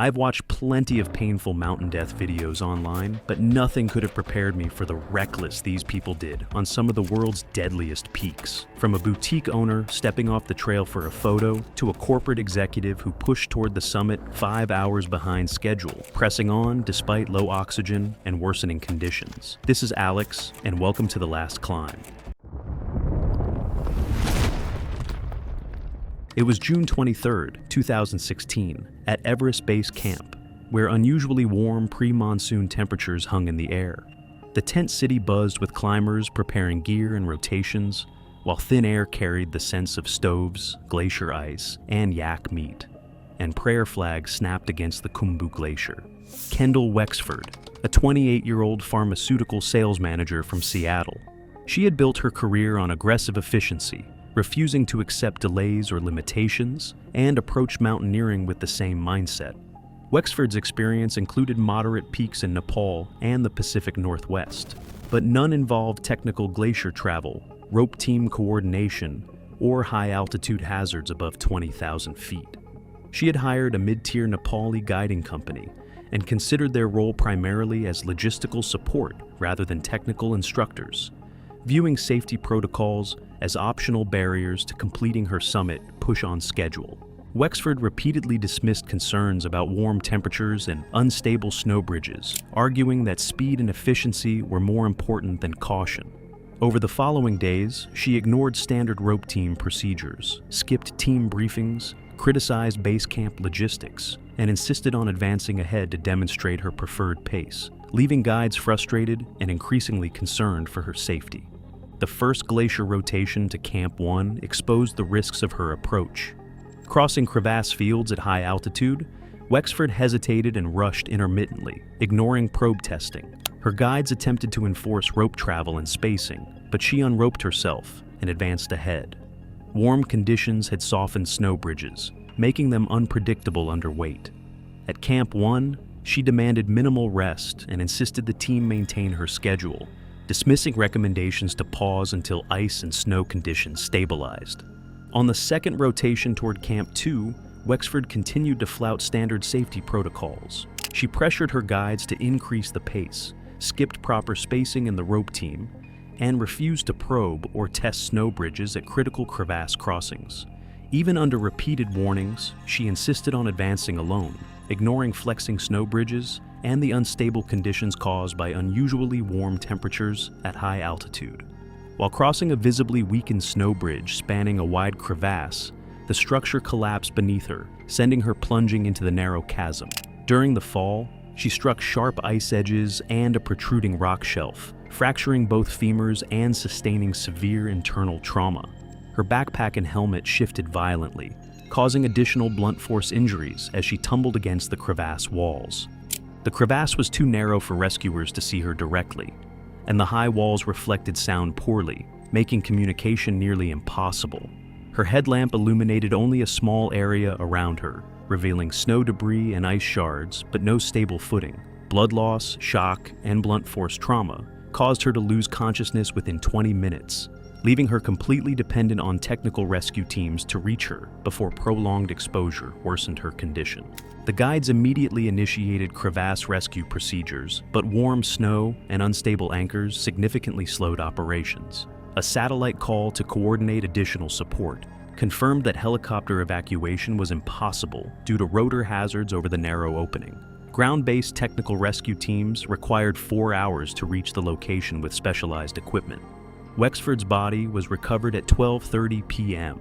I've watched plenty of painful mountain death videos online, but nothing could have prepared me for the reckless these people did on some of the world's deadliest peaks. From a boutique owner stepping off the trail for a photo, to a corporate executive who pushed toward the summit 5 hours behind schedule, pressing on despite low oxygen and worsening conditions. This is Alex, and welcome to The Last Climb. It was June 23, 2016, at Everest Base Camp, where unusually warm pre-monsoon temperatures hung in the air. The tent city buzzed with climbers preparing gear and rotations, while thin air carried the sense of stoves, glacier ice, and yak meat. And prayer flags snapped against the Khumbu Glacier. Kendall Wexford, a 28-year-old pharmaceutical sales manager from Seattle. She had built her career on aggressive efficiency, refusing to accept delays or limitations, and approach mountaineering with the same mindset. Wexford's experience included moderate peaks in Nepal and the Pacific Northwest, but none involved technical glacier travel, rope team coordination, or high-altitude hazards above 20,000 feet. She had hired a mid-tier Nepali guiding company and considered their role primarily as logistical support rather than technical instructors, viewing safety protocols as optional barriers to completing her summit push on schedule. Wexford repeatedly dismissed concerns about warm temperatures and unstable snow bridges, arguing that speed and efficiency were more important than caution. Over the following days, she ignored standard rope team procedures, skipped team briefings, criticized base camp logistics, and insisted on advancing ahead to demonstrate her preferred pace, leaving guides frustrated and increasingly concerned for her safety. The first glacier rotation to Camp 1 exposed the risks of her approach. Crossing crevasse fields at high altitude, Wexford hesitated and rushed intermittently, ignoring probe testing. Her guides attempted to enforce rope travel and spacing, but she unroped herself and advanced ahead. Warm conditions had softened snow bridges, making them unpredictable under weight. At Camp 1, she demanded minimal rest and insisted the team maintain her schedule, dismissing recommendations to pause until ice and snow conditions stabilized. On the second rotation toward Camp 2, Wexford continued to flout standard safety protocols. She pressured her guides to increase the pace, skipped proper spacing in the rope team, and refused to probe or test snow bridges at critical crevasse crossings. Even under repeated warnings, she insisted on advancing alone, ignoring flexing snow bridges and the unstable conditions caused by unusually warm temperatures at high altitude. While crossing a visibly weakened snow bridge spanning a wide crevasse, the structure collapsed beneath her, sending her plunging into the narrow chasm. During the fall, she struck sharp ice edges and a protruding rock shelf, fracturing both femurs and sustaining severe internal trauma. Her backpack and helmet shifted violently, causing additional blunt force injuries as she tumbled against the crevasse walls. The crevasse was too narrow for rescuers to see her directly, and the high walls reflected sound poorly, making communication nearly impossible. Her headlamp illuminated only a small area around her, revealing snow debris and ice shards, but no stable footing. Blood loss, shock, and blunt force trauma caused her to lose consciousness within 20 minutes, leaving her completely dependent on technical rescue teams to reach her before prolonged exposure worsened her condition. The guides immediately initiated crevasse rescue procedures, but warm snow and unstable anchors significantly slowed operations. A satellite call to coordinate additional support confirmed that helicopter evacuation was impossible due to rotor hazards over the narrow opening. Ground-based technical rescue teams required 4 hours to reach the location with specialized equipment. Wexford's body was recovered at 12:30 p.m.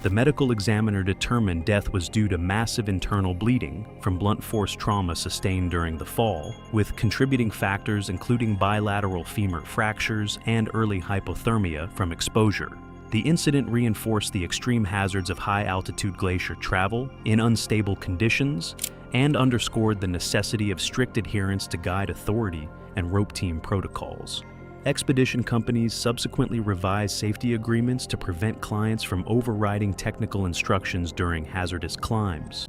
The medical examiner determined death was due to massive internal bleeding from blunt force trauma sustained during the fall, with contributing factors including bilateral femur fractures and early hypothermia from exposure. The incident reinforced the extreme hazards of high-altitude glacier travel in unstable conditions and underscored the necessity of strict adherence to guide authority and rope team protocols. Expedition companies subsequently revised safety agreements to prevent clients from overriding technical instructions during hazardous climbs.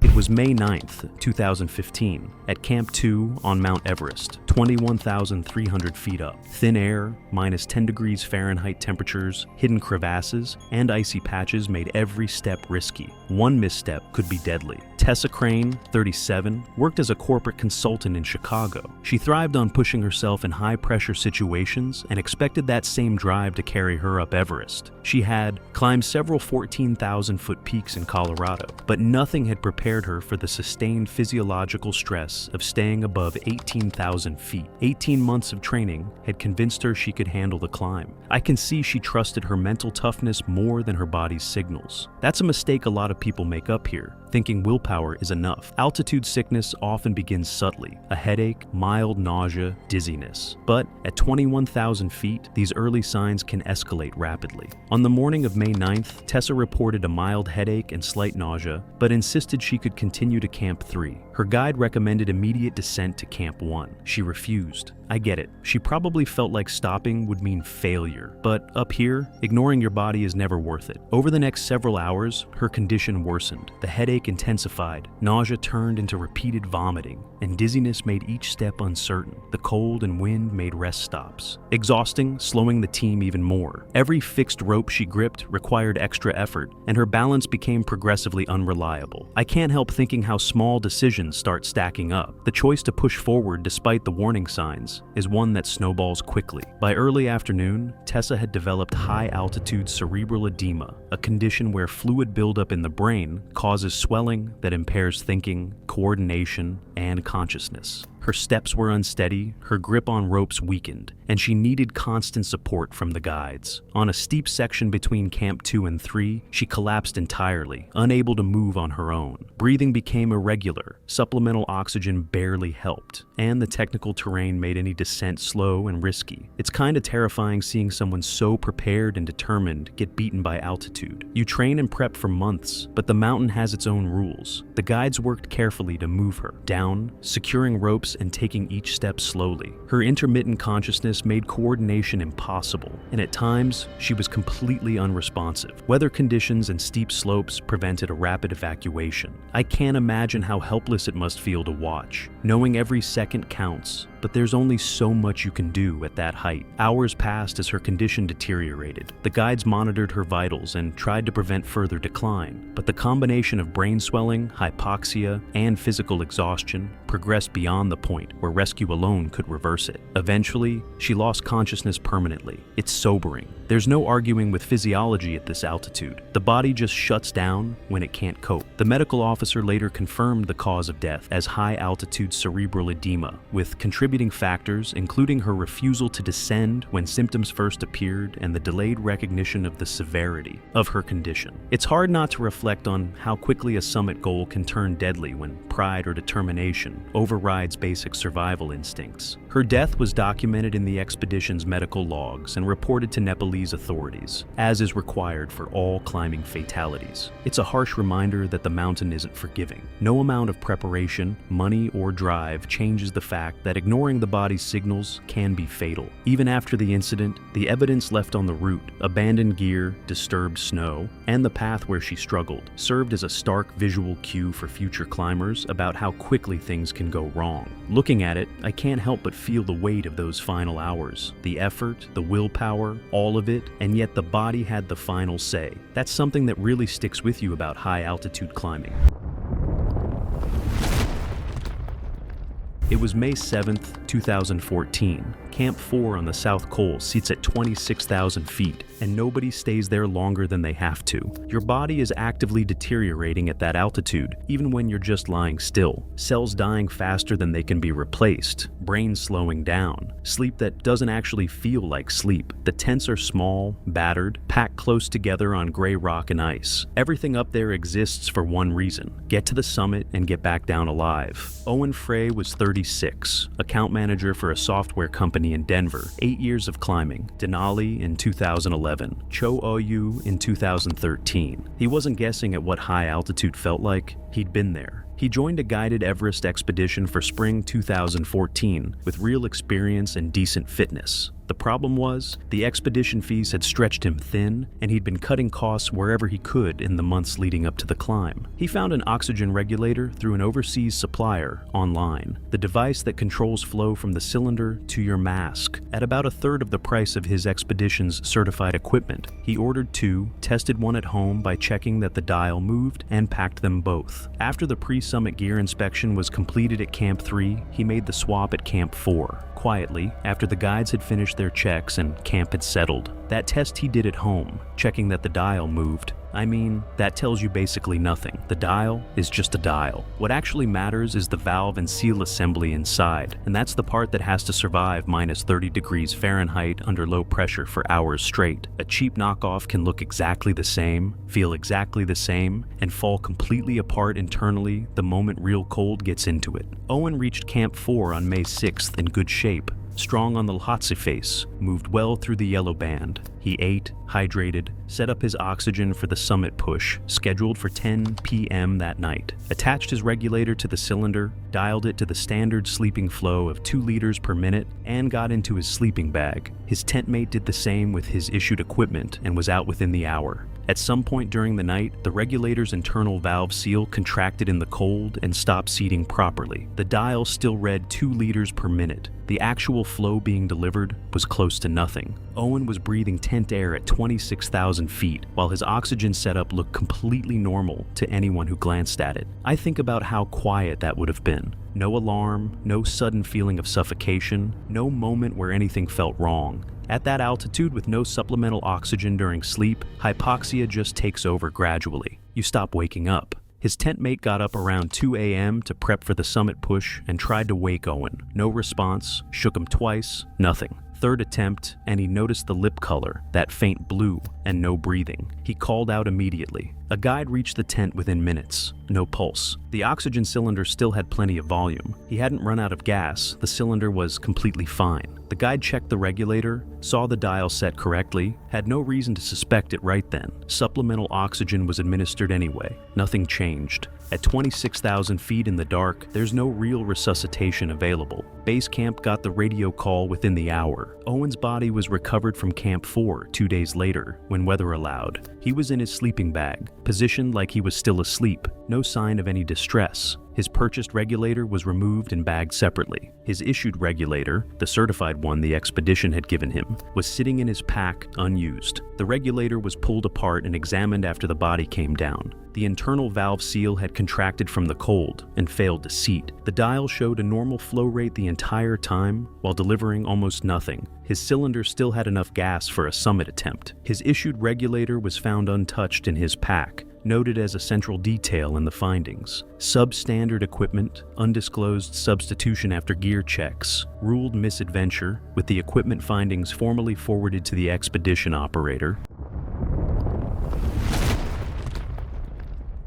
If It was May 9th, 2015, at Camp 2 on Mount Everest, 21,300 feet up. Thin air, minus 10 degrees Fahrenheit temperatures, hidden crevasses, and icy patches made every step risky. One misstep could be deadly. Tessa Crane, 37, worked as a corporate consultant in Chicago. She thrived on pushing herself in high-pressure situations and expected that same drive to carry her up Everest. She had climbed several 14,000-foot peaks in Colorado, but nothing had prepared her for the sustained physiological stress of staying above 18,000 feet. 18 months of training had convinced her she could handle the climb. I can see she trusted her mental toughness more than her body's signals. That's a mistake a lot of people make up here, thinking willpower is enough. Altitude sickness often begins subtly, a headache, mild nausea, dizziness. But at 21,000 feet, these early signs can escalate rapidly. On the morning of May 9th, Tessa reported a mild headache and slight nausea, but insisted she could continue to Camp 3. Her guide recommended immediate descent to Camp 1. She refused. I get it. She probably felt like stopping would mean failure. But up here, ignoring your body is never worth it. Over the next several hours, her condition worsened. The headache intensified, nausea turned into repeated vomiting, and dizziness made each step uncertain. The cold and wind made rest stops. Exhausting, slowing the team even more. Every fixed rope she gripped required extra effort, and her balance became progressively unreliable. I can't help thinking how small decisions start stacking up. The choice to push forward despite the warning signs is one that snowballs quickly. By early afternoon, Tessa had developed high-altitude cerebral edema, a condition where fluid buildup in the brain causes swelling that impairs thinking, coordination, and consciousness. Her steps were unsteady, her grip on ropes weakened, and she needed constant support from the guides. On a steep section between Camp 2 and 3, she collapsed entirely, unable to move on her own. Breathing became irregular, supplemental oxygen barely helped, and the technical terrain made any descent slow and risky. It's kinda terrifying seeing someone so prepared and determined get beaten by altitude. You train and prep for months, but the mountain has its own rules. The guides worked carefully to move her down, securing ropes and taking each step slowly. Her intermittent consciousness made coordination impossible, and at times, she was completely unresponsive. Weather conditions and steep slopes prevented a rapid evacuation. I can't imagine how helpless it must feel to watch, knowing every second counts, but there's only so much you can do at that height. Hours passed as her condition deteriorated. The guides monitored her vitals and tried to prevent further decline, but the combination of brain swelling, hypoxia, and physical exhaustion progressed beyond the point where rescue alone could reverse it. Eventually, she lost consciousness permanently. It's sobering. There's no arguing with physiology at this altitude. The body just shuts down when it can't cope. The medical officer later confirmed the cause of death as high-altitude cerebral edema, with contributing factors including her refusal to descend when symptoms first appeared and the delayed recognition of the severity of her condition. It's hard not to reflect on how quickly a summit goal can turn deadly when pride or determination overrides basic survival instincts. Her death was documented in the expedition's medical logs and reported to Nepalese authorities, as is required for all climbing fatalities. It's a harsh reminder that the mountain isn't forgiving. No amount of preparation, money, or drive changes the fact that ignoring the body's signals can be fatal. Even after the incident, the evidence left on the route, abandoned gear, disturbed snow, and the path where she struggled, served as a stark visual cue for future climbers about how quickly things can go wrong. Looking at it, I can't help but feel the weight of those final hours. The effort, the willpower, all of it, and yet the body had the final say. That's something that really sticks with you about high-altitude climbing. It was May 7th, 2014. Camp 4 on the South Col seats at 26,000 feet, and nobody stays there longer than they have to. Your body is actively deteriorating at that altitude, even when you're just lying still. Cells dying faster than they can be replaced, brain slowing down, sleep that doesn't actually feel like sleep. The tents are small, battered, packed close together on gray rock and ice. Everything up there exists for one reason: get to the summit and get back down alive. Owen Frey was 36, account manager for a software company in Denver, 8 years of climbing, Denali in 2011, Cho Oyu in 2013. He wasn't guessing at what high altitude felt like, he'd been there. He joined a guided Everest expedition for spring 2014 with real experience and decent fitness. The problem was, the expedition fees had stretched him thin, and he'd been cutting costs wherever he could in the months leading up to the climb. He found an oxygen regulator through an overseas supplier online, the device that controls flow from the cylinder to your mask, at about a third of the price of his expedition's certified equipment. He ordered two, tested one at home by checking that the dial moved, and packed them both. After the pre-summit gear inspection was completed at Camp 3, he made the swap at Camp 4. Quietly, after the guides had finished their checks and camp had settled. That test he did at home, checking that the dial moved. I mean, that tells you basically nothing. The dial is just a dial. What actually matters is the valve and seal assembly inside, and that's the part that has to survive minus 30 degrees Fahrenheit under low pressure for hours straight. A cheap knockoff can look exactly the same, feel exactly the same, and fall completely apart internally the moment real cold gets into it. Owen reached Camp 4 on May 6th in good shape. Strong on the Lhotse face, moved well through the yellow band. He ate, hydrated, set up his oxygen for the summit push, scheduled for 10 p.m. that night. Attached his regulator to the cylinder, dialed it to the standard sleeping flow of 2 liters per minute, and got into his sleeping bag. His tent mate did the same with his issued equipment and was out within the hour. At some point during the night, the regulator's internal valve seal contracted in the cold and stopped seating properly. The dial still read 2 liters per minute. The actual flow being delivered was close to nothing. Owen was breathing tent air at 26,000 feet, while his oxygen setup looked completely normal to anyone who glanced at it. I think about how quiet that would have been. No alarm, no sudden feeling of suffocation, no moment where anything felt wrong. At that altitude with no supplemental oxygen during sleep, hypoxia just takes over gradually. You stop waking up. His tent mate got up around 2 a.m. to prep for the summit push and tried to wake Owen. No response, shook him twice, nothing. Third attempt, and he noticed the lip color, that faint blue, and no breathing. He called out immediately. A guide reached the tent within minutes. No pulse. The oxygen cylinder still had plenty of volume. He hadn't run out of gas. The cylinder was completely fine. The guide checked the regulator, saw the dial set correctly, had no reason to suspect it right then. Supplemental oxygen was administered anyway. Nothing changed. At 26,000 feet in the dark, there's no real resuscitation available. Base camp got the radio call within the hour. Owen's body was recovered from Camp 4 2 days later, when weather allowed. He was in his sleeping bag, positioned like he was still asleep, no sign of any distress. His purchased regulator was removed and bagged separately. His issued regulator, the certified one the expedition had given him, was sitting in his pack unused. The regulator was pulled apart and examined after the body came down. The internal valve seal had contracted from the cold and failed to seat. The dial showed a normal flow rate the entire time while delivering almost nothing. His cylinder still had enough gas for a summit attempt. His issued regulator was found untouched in his pack, noted as a central detail in the findings. Substandard equipment, undisclosed substitution after gear checks, ruled misadventure, with the equipment findings formally forwarded to the expedition operator.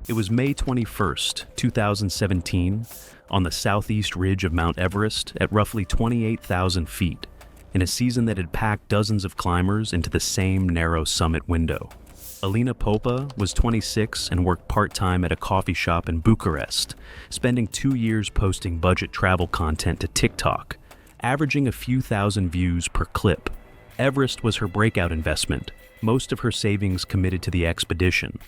It was May 21st, 2017, on the southeast ridge of Mount Everest at roughly 28,000 feet, in a season that had packed dozens of climbers into the same narrow summit window. Alina Popa was 26 and worked part-time at a coffee shop in Bucharest, spending 2 years posting budget travel content to TikTok, averaging a few thousand views per clip. Everest was her breakout investment, most of her savings committed to the expedition.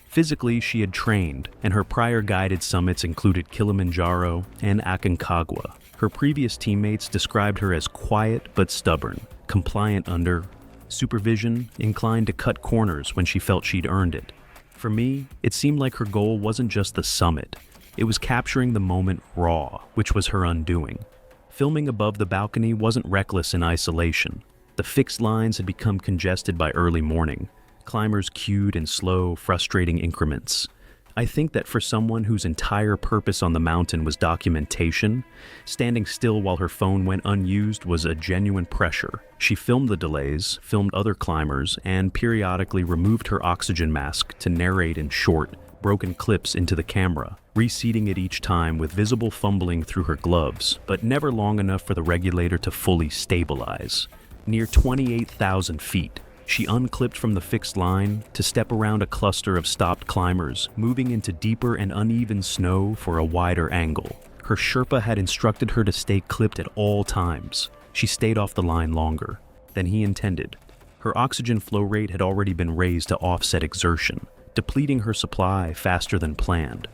Physically, she had trained, and her prior guided summits included Kilimanjaro and Aconcagua. Her previous teammates described her as quiet but stubborn, compliant under supervision, inclined to cut corners when she felt she'd earned it. For me, it seemed like her goal wasn't just the summit. It was capturing the moment raw, which was her undoing. Filming above the balcony wasn't reckless in isolation. The fixed lines had become congested by early morning. Climbers queued in slow, frustrating increments. I think that for someone whose entire purpose on the mountain was documentation, standing still while her phone went unused was a genuine pressure. She filmed the delays, filmed other climbers, and periodically removed her oxygen mask to narrate in short, broken clips into the camera, reseating it each time with visible fumbling through her gloves, but never long enough for the regulator to fully stabilize. Near 28,000 feet, she unclipped from the fixed line to step around a cluster of stopped climbers, moving into deeper and uneven snow for a wider angle. Her Sherpa had instructed her to stay clipped at all times. She stayed off the line longer. than he intended. Her oxygen flow rate had already been raised to offset exertion, depleting her supply faster than planned.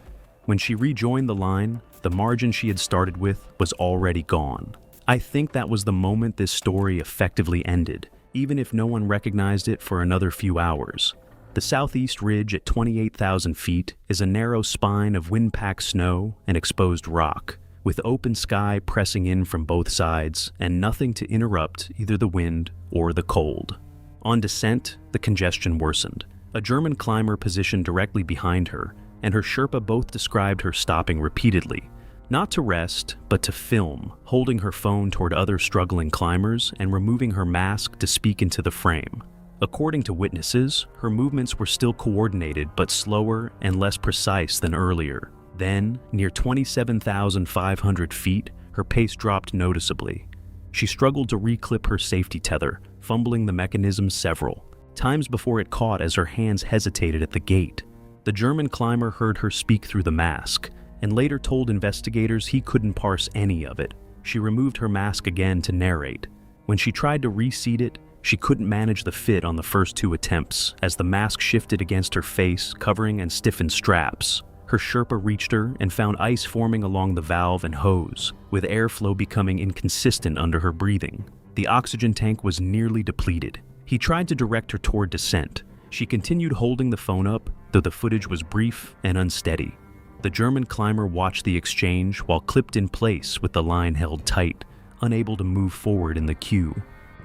When she rejoined the line, the margin she had started with was already gone. I think that was the moment this story effectively ended, even if no one recognized it for another few hours. The southeast ridge at 28,000 feet is a narrow spine of wind-packed snow and exposed rock, with open sky pressing in from both sides and nothing to interrupt either the wind or the cold. On descent, the congestion worsened. A German climber positioned directly behind her, and her Sherpa both described her stopping repeatedly, not to rest, but to film, holding her phone toward other struggling climbers and removing her mask to speak into the frame. According to witnesses, her movements were still coordinated but slower and less precise than earlier. Then, near 27,500 feet, her pace dropped noticeably. She struggled to reclip her safety tether, fumbling the mechanism several times before it caught as her hands hesitated at the gate. The German climber heard her speak through the mask, and later told investigators he couldn't parse any of it. She removed her mask again to narrate. When she tried to reseat it, she couldn't manage the fit on the first 2 attempts, as the mask shifted against her face, covering and stiffened straps. Her Sherpa reached her and found ice forming along the valve and hose, with airflow becoming inconsistent under her breathing. The oxygen tank was nearly depleted. He tried to direct her toward descent. She continued holding the phone up, though the footage was brief and unsteady. The German climber watched the exchange while clipped in place with the line held tight, unable to move forward in the queue.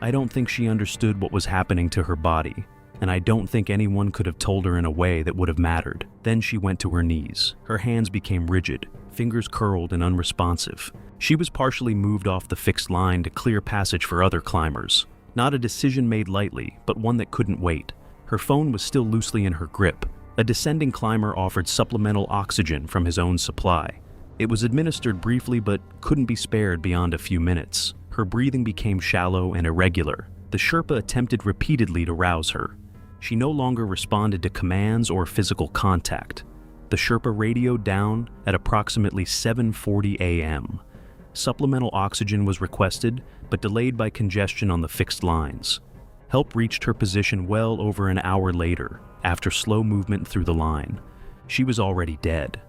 I don't think she understood what was happening to her body, and I don't think anyone could have told her in a way that would have mattered. Then she went to her knees. Her hands became rigid, fingers curled and unresponsive. She was partially moved off the fixed line to clear passage for other climbers. Not a decision made lightly, but one that couldn't wait. Her phone was still loosely in her grip. A descending climber offered supplemental oxygen from his own supply. It was administered briefly but couldn't be spared beyond a few minutes. Her breathing became shallow and irregular. The Sherpa attempted repeatedly to rouse her. She no longer responded to commands or physical contact. The Sherpa radioed down at approximately 7:40 a.m. Supplemental oxygen was requested, but delayed by congestion on the fixed lines. Help reached her position well over an hour later, after slow movement through the line. She was already dead.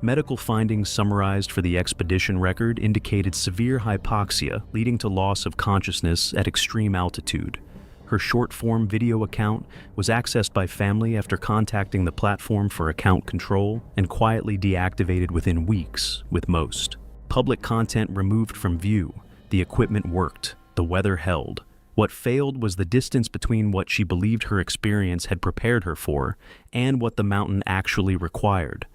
Medical findings summarized for the expedition record indicated severe hypoxia leading to loss of consciousness at extreme altitude. Her short-form video account was accessed by family after contacting the platform for account control and quietly deactivated within weeks, with most. Public content removed from view. The equipment worked. The weather held. What failed was the distance between what she believed her experience had prepared her for and what the mountain actually required.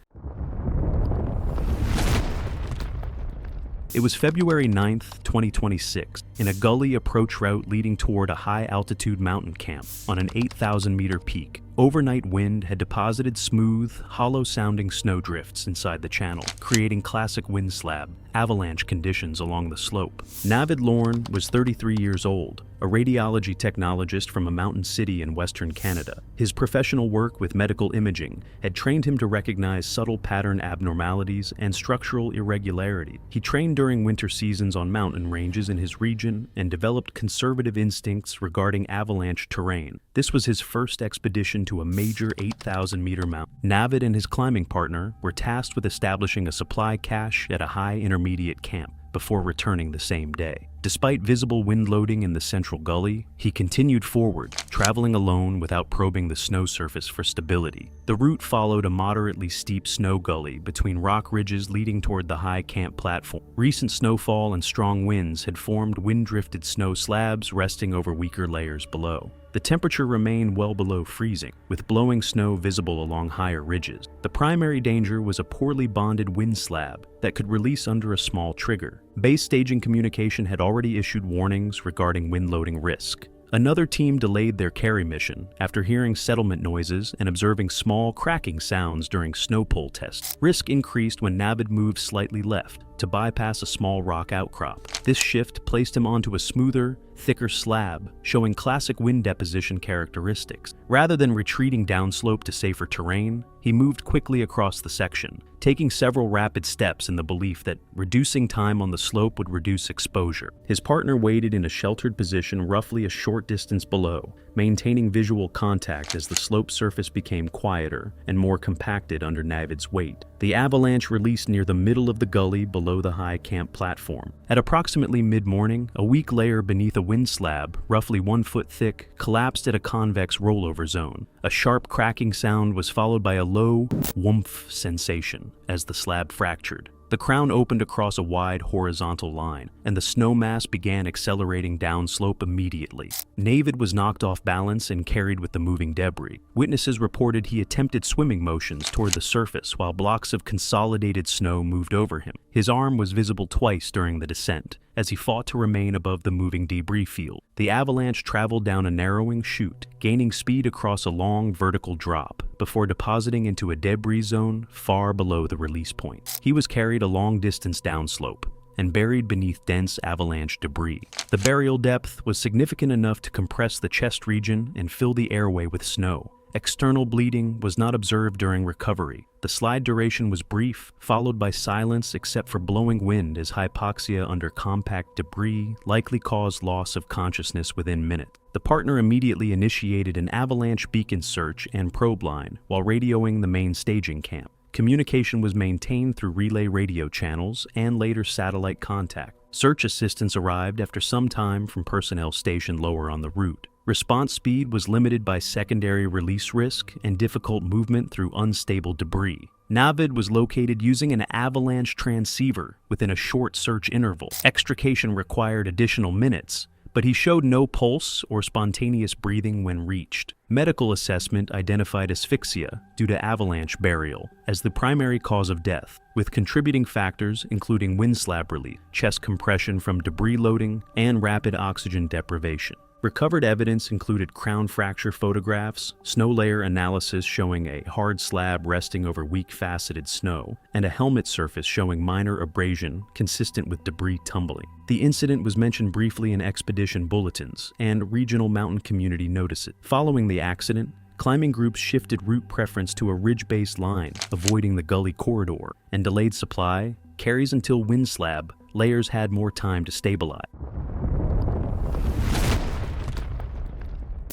It was February 9th, 2026, in a gully approach route leading toward a high-altitude mountain camp on an 8,000-meter peak. Overnight wind had deposited smooth, hollow-sounding snowdrifts inside the channel, creating classic wind slab, avalanche conditions along the slope. Navid Lorne was 33 years old, a radiology technologist from a mountain city in Western Canada. His professional work with medical imaging had trained him to recognize subtle pattern abnormalities and structural irregularity. He trained during winter seasons on mountain ranges in his region and developed conservative instincts regarding avalanche terrain. This was his first expedition to a major 8,000-meter mountain. Navid and his climbing partner were tasked with establishing a supply cache at a high intermediate camp before returning the same day. Despite visible wind loading in the central gully, he continued forward, traveling alone without probing the snow surface for stability. The route followed a moderately steep snow gully between rock ridges leading toward the high camp platform. Recent snowfall and strong winds had formed wind-drifted snow slabs resting over weaker layers below. The temperature remained well below freezing, with blowing snow visible along higher ridges. The primary danger was a poorly bonded wind slab that could release under a small trigger. Base staging communication had already issued warnings regarding wind loading risk. Another team delayed their carry mission after hearing settlement noises and observing small cracking sounds during snow pole tests. Risk increased when Navid moved slightly left, to bypass a small rock outcrop. This shift placed him onto a smoother, thicker slab, showing classic wind deposition characteristics. Rather than retreating downslope to safer terrain, he moved quickly across the section, taking several rapid steps in the belief that reducing time on the slope would reduce exposure. His partner waited in a sheltered position roughly a short distance below, maintaining visual contact as the slope surface became quieter and more compacted under Navid's weight. The avalanche released near the middle of the gully below the high camp platform. At approximately mid-morning, a weak layer beneath a wind slab, roughly 1 foot thick, collapsed at a convex rollover zone. A sharp cracking sound was followed by a low whoomph sensation as the slab fractured. The crown opened across a wide horizontal line, and the snow mass began accelerating downslope immediately. Navid was knocked off balance and carried with the moving debris. Witnesses reported he attempted swimming motions toward the surface while blocks of consolidated snow moved over him. His arm was visible twice during the descent, as he fought to remain above the moving debris field. The avalanche traveled down a narrowing chute, gaining speed across a long vertical drop, before depositing into a debris zone far below the release point. He was carried a long distance downslope and buried beneath dense avalanche debris. The burial depth was significant enough to compress the chest region and fill the airway with snow. External bleeding was not observed during recovery. The slide duration was brief, followed by silence except for blowing wind, as hypoxia under compact debris likely caused loss of consciousness within minutes. The partner immediately initiated an avalanche beacon search and probe line while radioing the main staging camp. Communication was maintained through relay radio channels and later satellite contact. Search assistance arrived after some time from personnel stationed lower on the route. Response speed was limited by secondary release risk and difficult movement through unstable debris. Navid was located using an avalanche transceiver within a short search interval. Extrication required additional minutes, but he showed no pulse or spontaneous breathing when reached. Medical assessment identified asphyxia due to avalanche burial as the primary cause of death, with contributing factors including wind slab release, chest compression from debris loading, and rapid oxygen deprivation. Recovered evidence included crown fracture photographs, snow layer analysis showing a hard slab resting over weak faceted snow, and a helmet surface showing minor abrasion consistent with debris tumbling. The incident was mentioned briefly in expedition bulletins and regional mountain community notices. Following the accident, climbing groups shifted route preference to a ridge-based line, avoiding the gully corridor, and delayed supply carries until wind slab layers had more time to stabilize.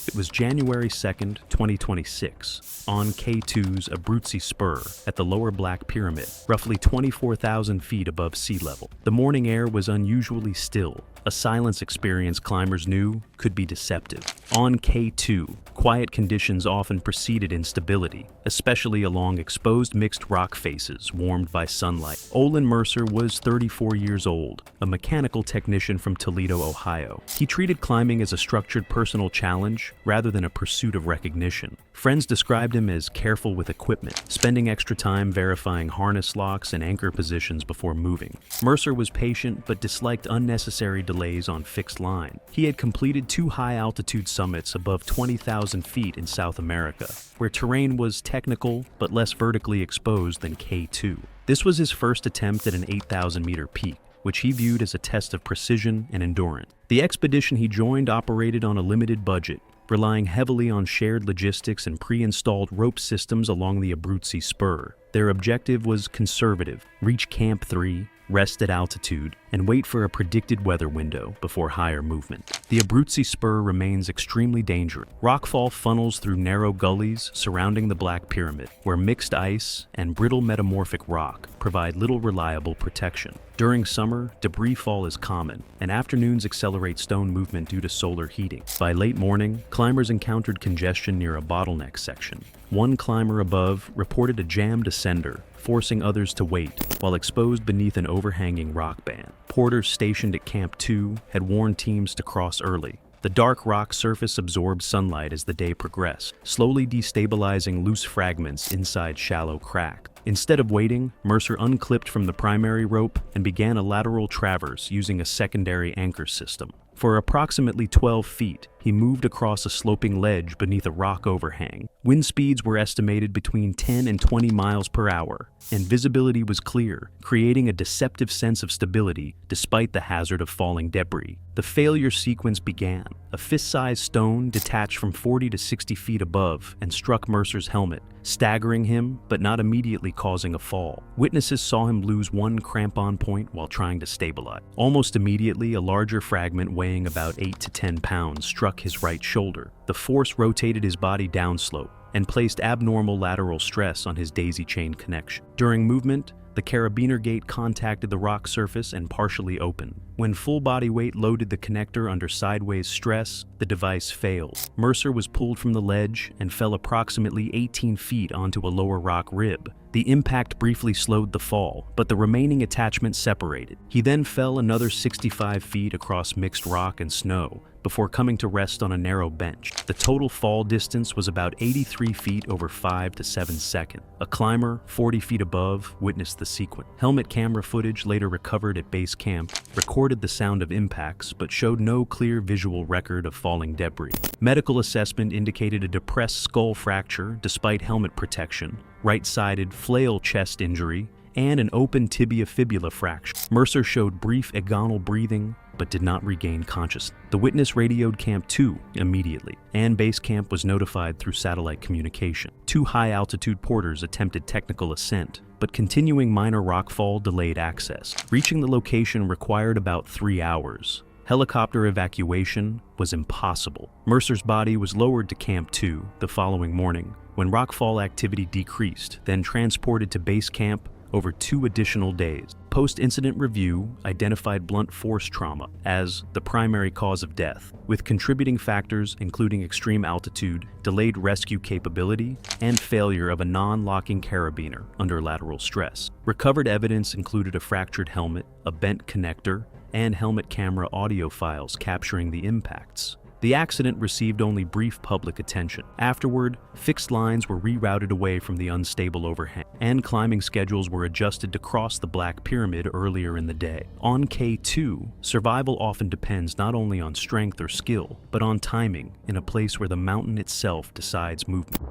It was January 2nd, 2026, on K2's Abruzzi Spur at the Lower Black Pyramid, roughly 24,000 feet above sea level. The morning air was unusually still, a silence experience climbers knew could be deceptive. On K2, quiet conditions often preceded instability, especially along exposed mixed rock faces warmed by sunlight. Olin Mercer was 34 years old, a mechanical technician from Toledo, Ohio. He treated climbing as a structured personal challenge rather than a pursuit of recognition. Friends described him as careful with equipment, spending extra time verifying harness locks and anchor positions before moving. Mercer was patient but disliked unnecessary delays on fixed line. He had completed 2 high-altitude summits above 20,000 feet in South America, where terrain was technical but less vertically exposed than K2. This was his first attempt at an 8,000-meter peak, which he viewed as a test of precision and endurance. The expedition he joined operated on a limited budget, relying heavily on shared logistics and pre-installed rope systems along the Abruzzi Spur. Their objective was conservative: reach Camp 3, rest at altitude, and wait for a predicted weather window before higher movement. The Abruzzi Spur remains extremely dangerous. Rockfall funnels through narrow gullies surrounding the Black Pyramid, where mixed ice and brittle metamorphic rock provide little reliable protection. During summer, debris fall is common, and afternoons accelerate stone movement due to solar heating. By late morning, climbers encountered congestion near a bottleneck section. One climber above reported a jammed ascender, forcing others to wait while exposed beneath an overhanging rock band. Porters stationed at Camp 2 had warned teams to cross early. The dark rock surface absorbed sunlight as the day progressed, slowly destabilizing loose fragments inside shallow cracks. Instead of waiting, Mercer unclipped from the primary rope and began a lateral traverse using a secondary anchor system. For approximately 12 feet, he he moved across a sloping ledge beneath a rock overhang. Wind speeds were estimated between 10 and 20 miles per hour, and visibility was clear, creating a deceptive sense of stability despite the hazard of falling debris. The failure sequence began. A fist-sized stone detached from 40 to 60 feet above and struck Mercer's helmet, staggering him but not immediately causing a fall. Witnesses saw him lose one crampon point while trying to stabilize. Almost immediately, a larger fragment weighing about 8 to 10 pounds struck his right shoulder. The force rotated his body downslope and placed abnormal lateral stress on his daisy-chain connection. During movement, the carabiner gate contacted the rock surface and partially opened. When full body weight loaded the connector under sideways stress, the device failed. Mercer was pulled from the ledge and fell approximately 18 feet onto a lower rock rib. The impact briefly slowed the fall, but the remaining attachment separated. He then fell another 65 feet across mixed rock and snow, before coming to rest on a narrow bench. The total fall distance was about 83 feet over 5 to 7 seconds. A climber 40 feet above witnessed the sequence. Helmet camera footage later recovered at base camp recorded the sound of impacts but showed no clear visual record of falling debris. Medical assessment indicated a depressed skull fracture despite helmet protection, right-sided flail chest injury, and an open tibia-fibula fracture. Mercer showed brief agonal breathing, but did not regain consciousness. The witness radioed Camp 2 immediately, and Base Camp was notified through satellite communication. 2 high-altitude porters attempted technical ascent, but continuing minor rockfall delayed access. Reaching the location required about 3 hours. Helicopter evacuation was impossible. Mercer's body was lowered to Camp 2 the following morning, when rockfall activity decreased, then transported to Base Camp over 2 additional days. Post-incident review identified blunt force trauma as the primary cause of death, with contributing factors including extreme altitude, delayed rescue capability, and failure of a non-locking carabiner under lateral stress. Recovered evidence included a fractured helmet, a bent connector, and helmet camera audio files capturing the impacts. The accident received only brief public attention. Afterward, fixed lines were rerouted away from the unstable overhang, and climbing schedules were adjusted to cross the Black Pyramid earlier in the day. On K2, survival often depends not only on strength or skill, but on timing in a place where the mountain itself decides movement.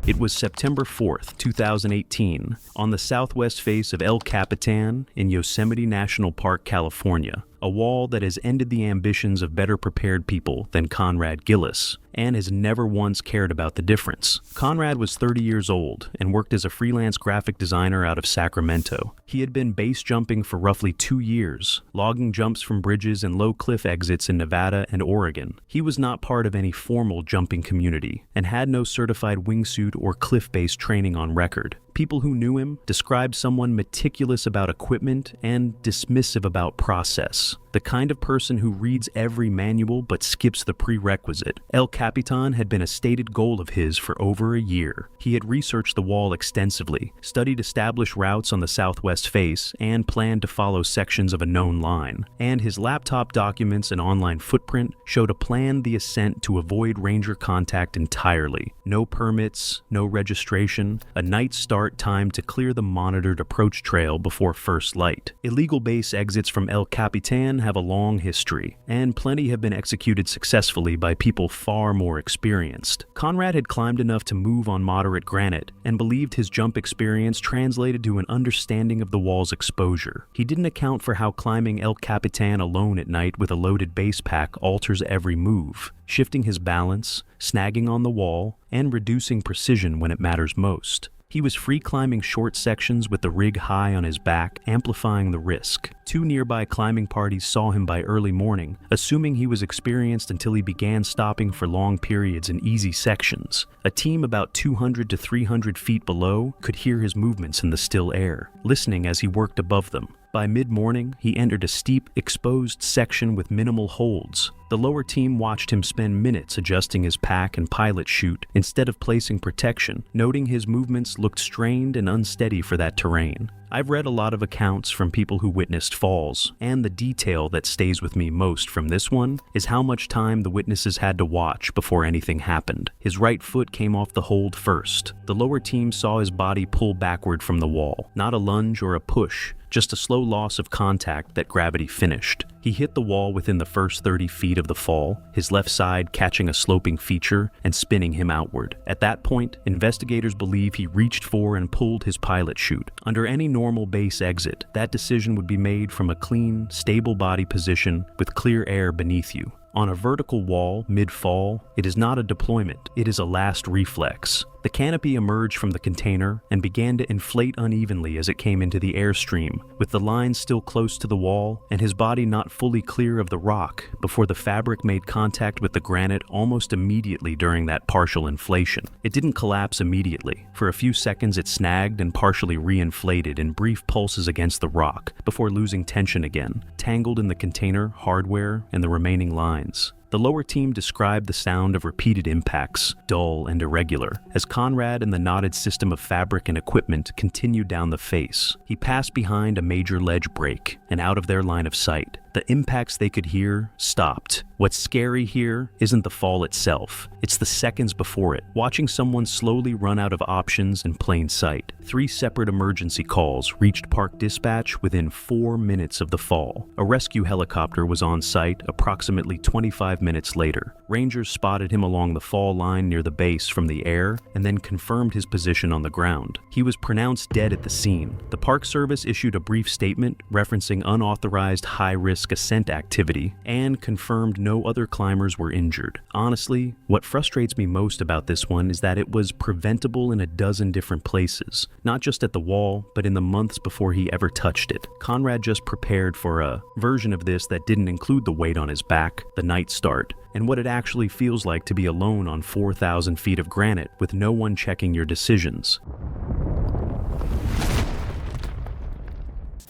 It was September 4th, 2018, on the southwest face of El Capitan in Yosemite National Park, California, a wall that has ended the ambitions of better prepared people than Conrad Gillis, and has never once cared about the difference. Conrad was 30 years old and worked as a freelance graphic designer out of Sacramento. He had been base jumping for roughly 2 years, logging jumps from bridges and low cliff exits in Nevada and Oregon. He was not part of any formal jumping community and had no certified wingsuit or cliff-based training on record. People who knew him described someone meticulous about equipment and dismissive about process. The kind of person who reads every manual but skips the prerequisite. El Capitan had been a stated goal of his for over a year. He had researched the wall extensively, studied established routes on the southwest face, and planned to follow sections of a known line. And his laptop documents and online footprint showed a plan the ascent to avoid ranger contact entirely. No permits, no registration, a night start time to clear the monitored approach trail before first light. Illegal base exits from El Capitan have a long history, and plenty have been executed successfully by people far more experienced. Conrad had climbed enough to move on moderate granite, and believed his jump experience translated to an understanding of the wall's exposure. He didn't account for how climbing El Capitan alone at night with a loaded base pack alters every move, shifting his balance, snagging on the wall, and reducing precision when it matters most. He was free climbing short sections with the rig high on his back, amplifying the risk. 2 nearby climbing parties saw him by early morning, assuming he was experienced until he began stopping for long periods in easy sections. A team about 200 to 300 feet below could hear his movements in the still air, listening as he worked above them. By mid-morning, he entered a steep, exposed section with minimal holds. The lower team watched him spend minutes adjusting his pack and pilot chute instead of placing protection, noting his movements looked strained and unsteady for that terrain. I've read a lot of accounts from people who witnessed falls, and the detail that stays with me most from this one is how much time the witnesses had to watch before anything happened. His right foot came off the hold first. The lower team saw his body pull backward from the wall, not a lunge or a push, just a slow loss of contact that gravity finished. He hit the wall within the first 30 feet of the fall, his left side catching a sloping feature and spinning him outward. At that point, investigators believe he reached for and pulled his pilot chute. Under any normal base exit, that decision would be made from a clean, stable body position with clear air beneath you. On a vertical wall mid-fall, it is not a deployment, it is a last reflex. The canopy emerged from the container and began to inflate unevenly as it came into the airstream, with the line still close to the wall and his body not fully clear of the rock before the fabric made contact with the granite almost immediately during that partial inflation. It didn't collapse immediately. For a few seconds it snagged and partially reinflated in brief pulses against the rock before losing tension again, tangled in the container, hardware, and the remaining lines. The lower team described the sound of repeated impacts, dull and irregular, as Conrad and the knotted system of fabric and equipment continued down the face. He passed behind a major ledge break and out of their line of sight. The impacts they could hear stopped. What's scary here isn't the fall itself, it's the seconds before it, watching someone slowly run out of options in plain sight. 3 separate emergency calls reached Park Dispatch within 4 minutes of the fall. A rescue helicopter was on site approximately 25 minutes later. Rangers spotted him along the fall line near the base from the air and then confirmed his position on the ground. He was pronounced dead at the scene. The Park Service issued a brief statement referencing unauthorized high-risk ascent activity and confirmed no other climbers were injured. Honestly, what frustrates me most about this one is that it was preventable in a dozen different places, not just at the wall, but in the months before he ever touched it. Conrad just prepared for a version of this that didn't include the weight on his back, the night start, and what it actually feels like to be alone on 4,000 feet of granite with no one checking your decisions.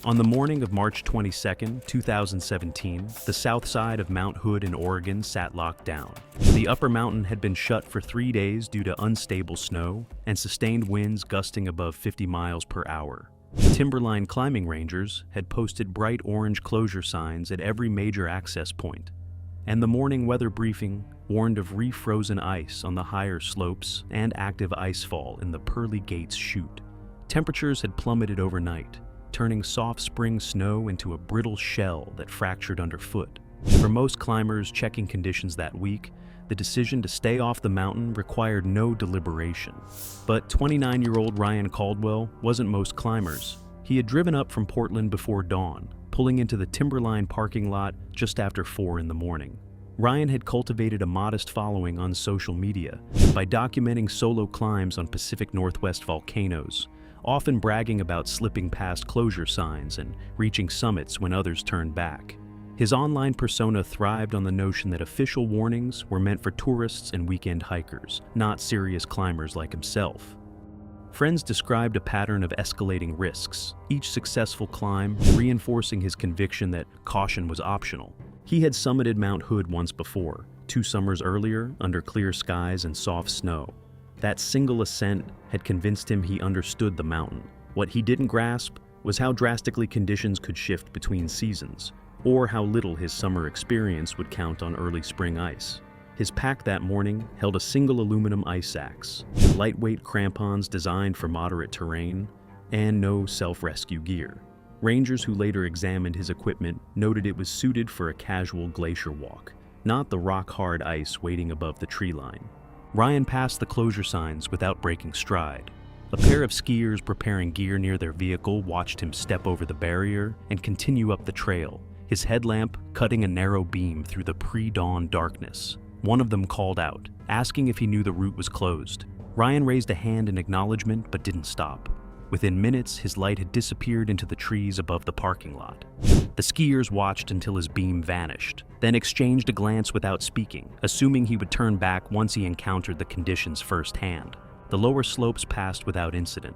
On the morning of March 22, 2017, the south side of Mount Hood in Oregon sat locked down. The upper mountain had been shut for 3 days due to unstable snow and sustained winds gusting above 50 miles per hour. Timberline climbing rangers had posted bright orange closure signs at every major access point, and the morning weather briefing warned of refrozen ice on the higher slopes and active icefall in the Pearly Gates chute. Temperatures had plummeted overnight, turning soft spring snow into a brittle shell that fractured underfoot. For most climbers checking conditions that week, the decision to stay off the mountain required no deliberation. But 29-year-old Ryan Caldwell wasn't most climbers. He had driven up from Portland before dawn, pulling into the Timberline parking lot just after 4 in the morning. Ryan had cultivated a modest following on social media by documenting solo climbs on Pacific Northwest volcanoes, often bragging about slipping past closure signs and reaching summits when others turned back. His online persona thrived on the notion that official warnings were meant for tourists and weekend hikers, not serious climbers like himself. Friends described a pattern of escalating risks, each successful climb reinforcing his conviction that caution was optional. He had summited Mount Hood once before, 2 summers earlier under clear skies and soft snow. That single ascent had convinced him he understood the mountain. What he didn't grasp was how drastically conditions could shift between seasons, or how little his summer experience would count on early spring ice. His pack that morning held a single aluminum ice axe, lightweight crampons designed for moderate terrain, and no self-rescue gear. Rangers who later examined his equipment noted it was suited for a casual glacier walk, not the rock-hard ice waiting above the tree line. Ryan passed the closure signs without breaking stride. A pair of skiers preparing gear near their vehicle watched him step over the barrier and continue up the trail, his headlamp cutting a narrow beam through the pre-dawn darkness. One of them called out, asking if he knew the route was closed. Ryan raised a hand in acknowledgement but didn't stop. Within minutes, his light had disappeared into the trees above the parking lot. The skiers watched until his beam vanished, then exchanged a glance without speaking, assuming he would turn back once he encountered the conditions firsthand. The lower slopes passed without incident.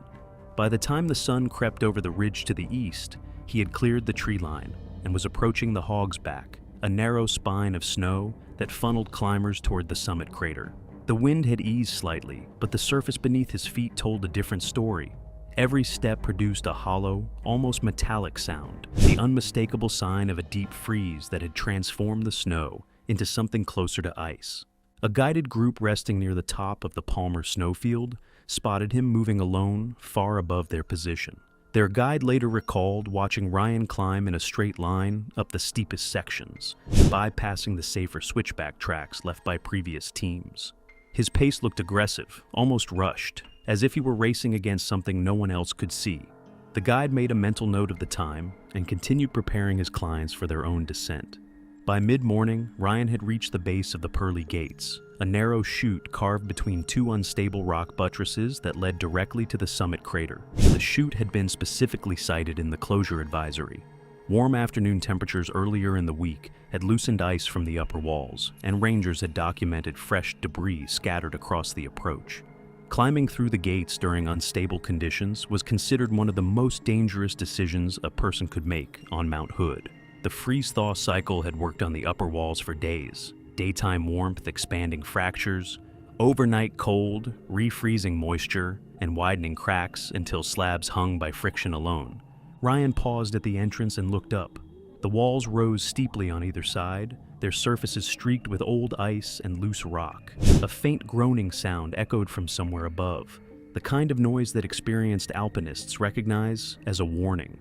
By the time the sun crept over the ridge to the east, he had cleared the tree line and was approaching the Hog's Back, a narrow spine of snow that funneled climbers toward the summit crater. The wind had eased slightly, but the surface beneath his feet told a different story. Every step produced a hollow, almost metallic sound, the unmistakable sign of a deep freeze that had transformed the snow into something closer to ice. A guided group resting near the top of the Palmer snowfield spotted him moving alone far above their position. Their guide later recalled watching Ryan climb in a straight line up the steepest sections, bypassing the safer switchback tracks left by previous teams. His pace looked aggressive, almost rushed, as if he were racing against something no one else could see. The guide made a mental note of the time and continued preparing his clients for their own descent. By mid-morning, Ryan had reached the base of the Pearly Gates, a narrow chute carved between two unstable rock buttresses that led directly to the summit crater. The chute had been specifically cited in the closure advisory. Warm afternoon temperatures earlier in the week had loosened ice from the upper walls, and rangers had documented fresh debris scattered across the approach. Climbing through the gates during unstable conditions was considered one of the most dangerous decisions a person could make on Mount Hood. The freeze-thaw cycle had worked on the upper walls for days. Daytime warmth expanding fractures, overnight cold, refreezing moisture, and widening cracks until slabs hung by friction alone. Ryan paused at the entrance and looked up. The walls rose steeply on either side, their surfaces streaked with old ice and loose rock. A faint groaning sound echoed from somewhere above, the kind of noise that experienced alpinists recognize as a warning.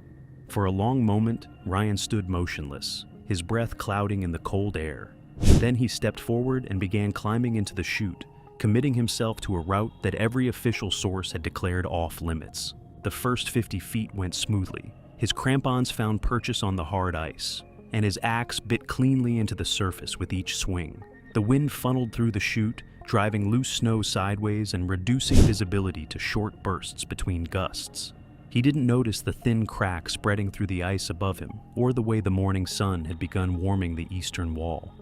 For a long moment, Ryan stood motionless, his breath clouding in the cold air. Then he stepped forward and began climbing into the chute, committing himself to a route that every official source had declared off-limits. The first 50 feet went smoothly. His crampons found purchase on the hard ice, and his axe bit cleanly into the surface with each swing. The wind funneled through the chute, driving loose snow sideways and reducing visibility to short bursts between gusts. He didn't notice the thin crack spreading through the ice above him, or the way the morning sun had begun warming the eastern wall.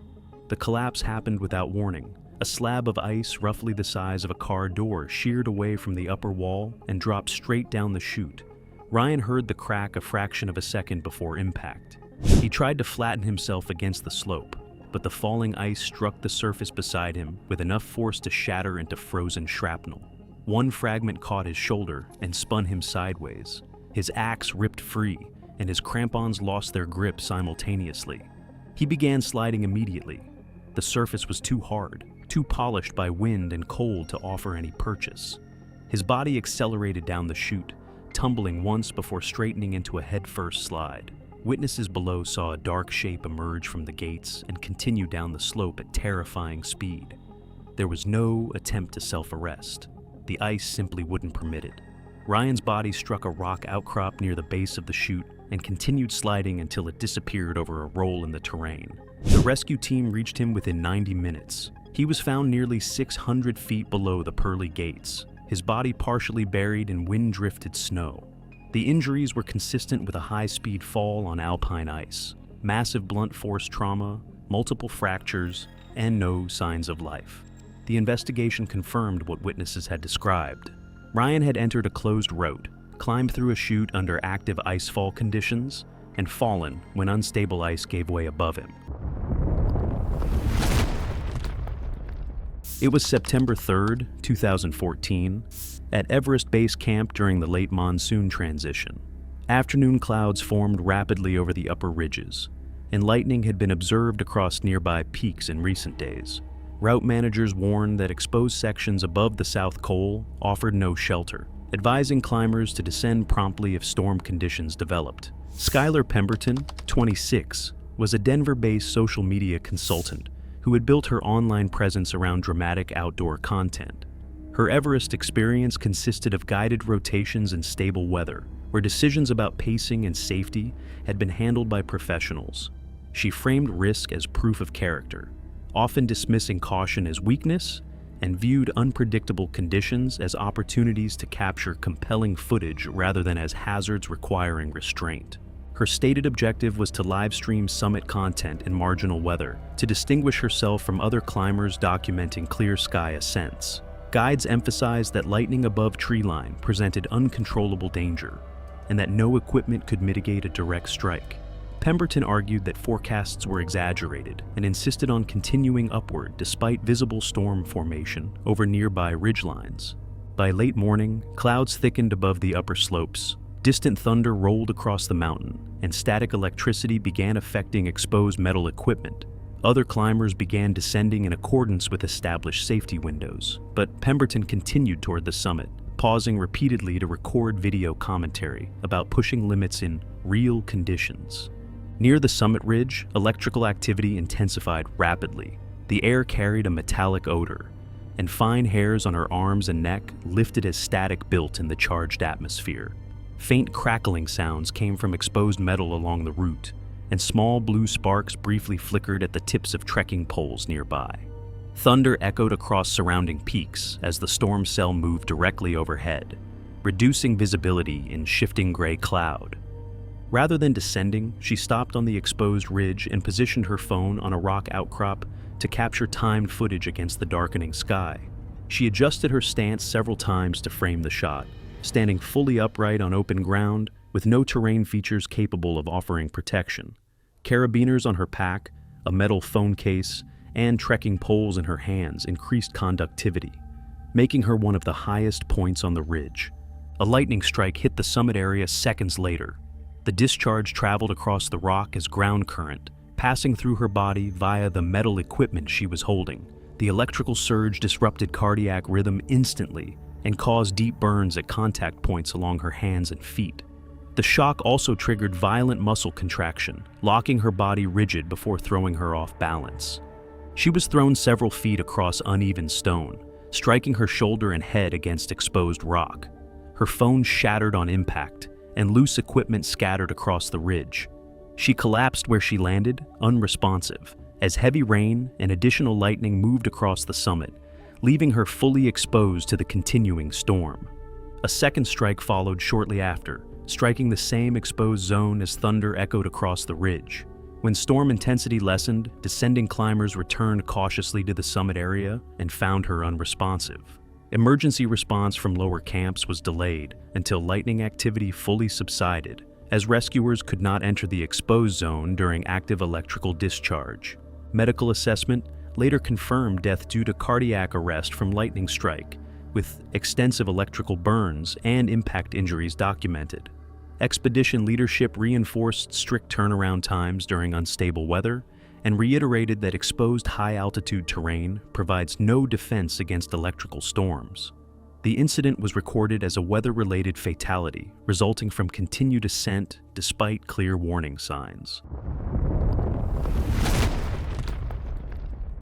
The collapse happened without warning. A slab of ice roughly the size of a car door sheared away from the upper wall and dropped straight down the chute. Ryan heard the crack a fraction of a second before impact. He tried to flatten himself against the slope, but the falling ice struck the surface beside him with enough force to shatter into frozen shrapnel. One fragment caught his shoulder and spun him sideways. His axe ripped free, and his crampons lost their grip simultaneously. He began sliding immediately. The surface was too hard, too polished by wind and cold to offer any purchase. His body accelerated down the chute, tumbling once before straightening into a headfirst slide. Witnesses below saw a dark shape emerge from the gates and continue down the slope at terrifying speed. There was no attempt to self-arrest. The ice simply wouldn't permit it. Ryan's body struck a rock outcrop near the base of the chute and continued sliding until it disappeared over a roll in the terrain. The rescue team reached him within 90 minutes. He was found nearly 600 feet below the Pearly Gates, his body partially buried in wind-drifted snow. The injuries were consistent with a high-speed fall on alpine ice, massive blunt force trauma, multiple fractures, and no signs of life. The investigation confirmed what witnesses had described. Ryan had entered a closed route, climbed through a chute under active icefall conditions, and fallen when unstable ice gave way above him. It was September 3rd, 2014, at Everest Base Camp during the late monsoon transition. Afternoon clouds formed rapidly over the upper ridges, and lightning had been observed across nearby peaks in recent days. Route managers warned that exposed sections above the South Col offered no shelter, advising climbers to descend promptly if storm conditions developed. Skylar Pemberton, 26, was a Denver-based social media consultant who had built her online presence around dramatic outdoor content. Her Everest experience consisted of guided rotations in stable weather, where decisions about pacing and safety had been handled by professionals. She framed risk as proof of character, often dismissing caution as weakness, and viewed unpredictable conditions as opportunities to capture compelling footage rather than as hazards requiring restraint. Her stated objective was to live-stream summit content in marginal weather to distinguish herself from other climbers documenting clear sky ascents. Guides emphasized that lightning above treeline presented uncontrollable danger, and that no equipment could mitigate a direct strike. Pemberton argued that forecasts were exaggerated and insisted on continuing upward despite visible storm formation over nearby ridgelines. By late morning, clouds thickened above the upper slopes. Distant thunder rolled across the mountain, and static electricity began affecting exposed metal equipment. Other climbers began descending in accordance with established safety windows, but Pemberton continued toward the summit, pausing repeatedly to record video commentary about pushing limits in real conditions. Near the summit ridge, electrical activity intensified rapidly. The air carried a metallic odor, and fine hairs on her arms and neck lifted as static built in the charged atmosphere. Faint crackling sounds came from exposed metal along the route, and small blue sparks briefly flickered at the tips of trekking poles nearby. Thunder echoed across surrounding peaks as the storm cell moved directly overhead, reducing visibility in shifting gray cloud. Rather than descending, she stopped on the exposed ridge and positioned her phone on a rock outcrop to capture timed footage against the darkening sky. She adjusted her stance several times to frame the shot, standing fully upright on open ground with no terrain features capable of offering protection. Carabiners on her pack, a metal phone case, and trekking poles in her hands increased conductivity, making her one of the highest points on the ridge. A lightning strike hit the summit area seconds later. The discharge traveled across the rock as ground current, passing through her body via the metal equipment she was holding. The electrical surge disrupted cardiac rhythm instantly and caused deep burns at contact points along her hands and feet. The shock also triggered violent muscle contraction, locking her body rigid before throwing her off balance. She was thrown several feet across uneven stone, striking her shoulder and head against exposed rock. Her phone shattered on impact, and loose equipment scattered across the ridge. She collapsed where she landed, unresponsive, as heavy rain and additional lightning moved across the summit, leaving her fully exposed to the continuing storm. A second strike followed shortly after, striking the same exposed zone as thunder echoed across the ridge. When storm intensity lessened, descending climbers returned cautiously to the summit area and found her unresponsive. Emergency response from lower camps was delayed until lightning activity fully subsided, as rescuers could not enter the exposed zone during active electrical discharge. Medical assessment later confirmed death due to cardiac arrest from lightning strike, with extensive electrical burns and impact injuries documented. Expedition leadership reinforced strict turnaround times during unstable weather and reiterated that exposed high-altitude terrain provides no defense against electrical storms. The incident was recorded as a weather-related fatality, resulting from continued ascent despite clear warning signs.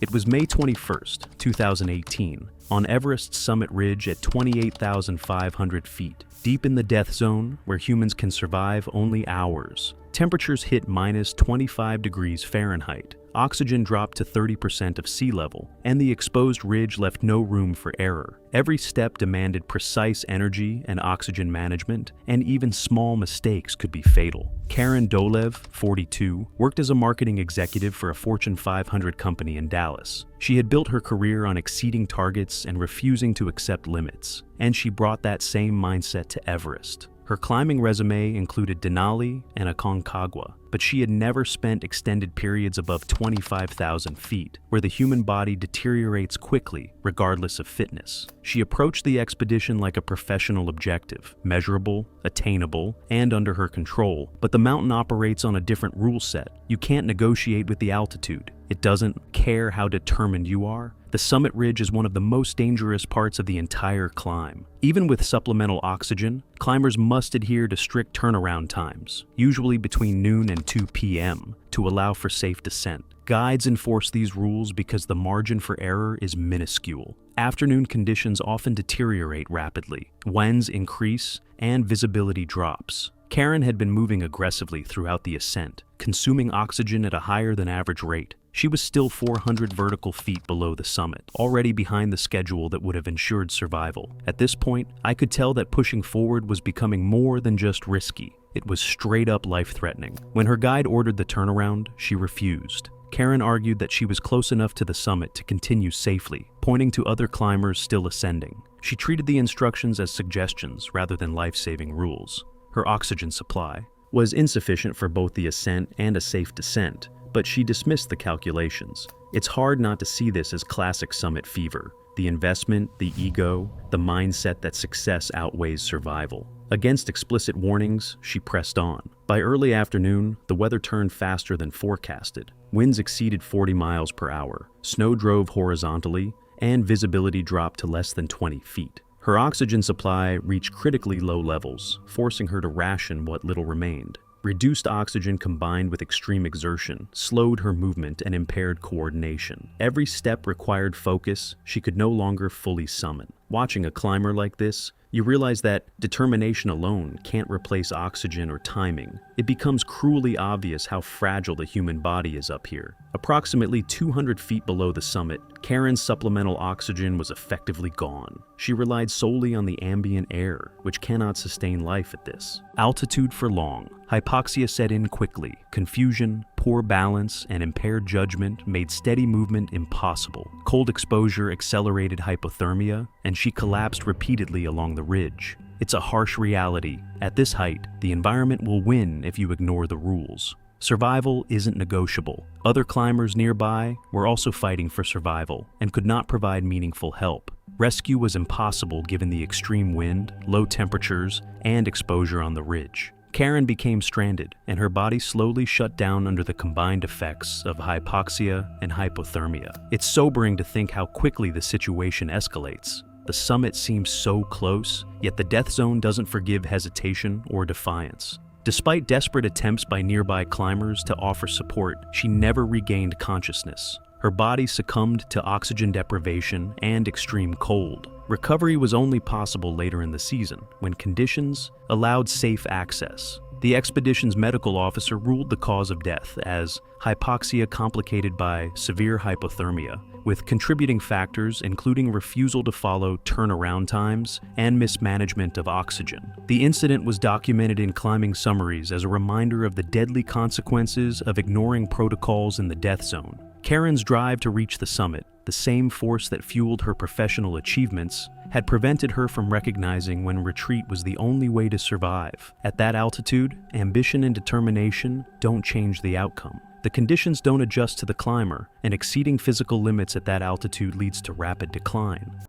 It was May 21st, 2018, on Everest's summit ridge at 28,500 feet, deep in the death zone where humans can survive only hours. Temperatures hit minus 25 degrees Fahrenheit, oxygen dropped to 30% of sea level, and the exposed ridge left no room for error. Every step demanded precise energy and oxygen management, and even small mistakes could be fatal. Karen Dolev, 42, worked as a marketing executive for a Fortune 500 company in Dallas. She had built her career on exceeding targets and refusing to accept limits, and she brought that same mindset to Everest. Her climbing resume included Denali and Aconcagua, but she had never spent extended periods above 25,000 feet, where the human body deteriorates quickly, regardless of fitness. She approached the expedition like a professional objective, measurable, attainable, and under her control, but the mountain operates on a different rule set. You can't negotiate with the altitude. It doesn't care how determined you are. The summit ridge is one of the most dangerous parts of the entire climb. Even with supplemental oxygen, climbers must adhere to strict turnaround times, usually between noon and 2 p.m., to allow for safe descent. Guides enforce these rules because the margin for error is minuscule. Afternoon conditions often deteriorate rapidly, winds increase, and visibility drops. Karen had been moving aggressively throughout the ascent, consuming oxygen at a higher than average rate. She was still 400 vertical feet below the summit, already behind the schedule that would have ensured survival. At this point, I could tell that pushing forward was becoming more than just risky. It was straight up life-threatening. When her guide ordered the turnaround, she refused. Karen argued that she was close enough to the summit to continue safely, pointing to other climbers still ascending. She treated the instructions as suggestions rather than life-saving rules. Her oxygen supply was insufficient for both the ascent and a safe descent, but she dismissed the calculations. It's hard not to see this as classic summit fever. the investment, the ego, the mindset that success outweighs survival. Against explicit warnings, she pressed on. By early afternoon, the weather turned faster than forecasted. Winds exceeded 40 miles per hour, snow drove horizontally, and visibility dropped to less than 20 feet. Her oxygen supply reached critically low levels, forcing her to ration what little remained. Reduced oxygen combined with extreme exertion slowed her movement and impaired coordination. Every step required focus she could no longer fully summon. Watching a climber like this, you realize that determination alone can't replace oxygen or timing. It becomes cruelly obvious how fragile the human body is up here. Approximately 200 feet below the summit, Karen's supplemental oxygen was effectively gone. She relied solely on the ambient air, which cannot sustain life at this altitude for long. Hypoxia set in quickly. Confusion, poor balance, and impaired judgment made steady movement impossible. Cold exposure accelerated hypothermia, and she collapsed repeatedly along the ridge. It's a harsh reality. At this height, the environment will win if you ignore the rules. Survival isn't negotiable. Other climbers nearby were also fighting for survival and could not provide meaningful help. Rescue was impossible given the extreme wind, low temperatures, and exposure on the ridge. Karen became stranded, and her body slowly shut down under the combined effects of hypoxia and hypothermia. It's sobering to think how quickly the situation escalates. The summit seems so close, yet the death zone doesn't forgive hesitation or defiance. Despite desperate attempts by nearby climbers to offer support, she never regained consciousness. Her body succumbed to oxygen deprivation and extreme cold. Recovery was only possible later in the season, when conditions allowed safe access. The expedition's medical officer ruled the cause of death as hypoxia complicated by severe hypothermia, with contributing factors including refusal to follow turnaround times and mismanagement of oxygen. The incident was documented in climbing summaries as a reminder of the deadly consequences of ignoring protocols in the death zone. Karen's drive to reach the summit, the same force that fueled her professional achievements, had prevented her from recognizing when retreat was the only way to survive. At that altitude, ambition and determination don't change the outcome. The conditions don't adjust to the climber, and exceeding physical limits at that altitude leads to rapid decline.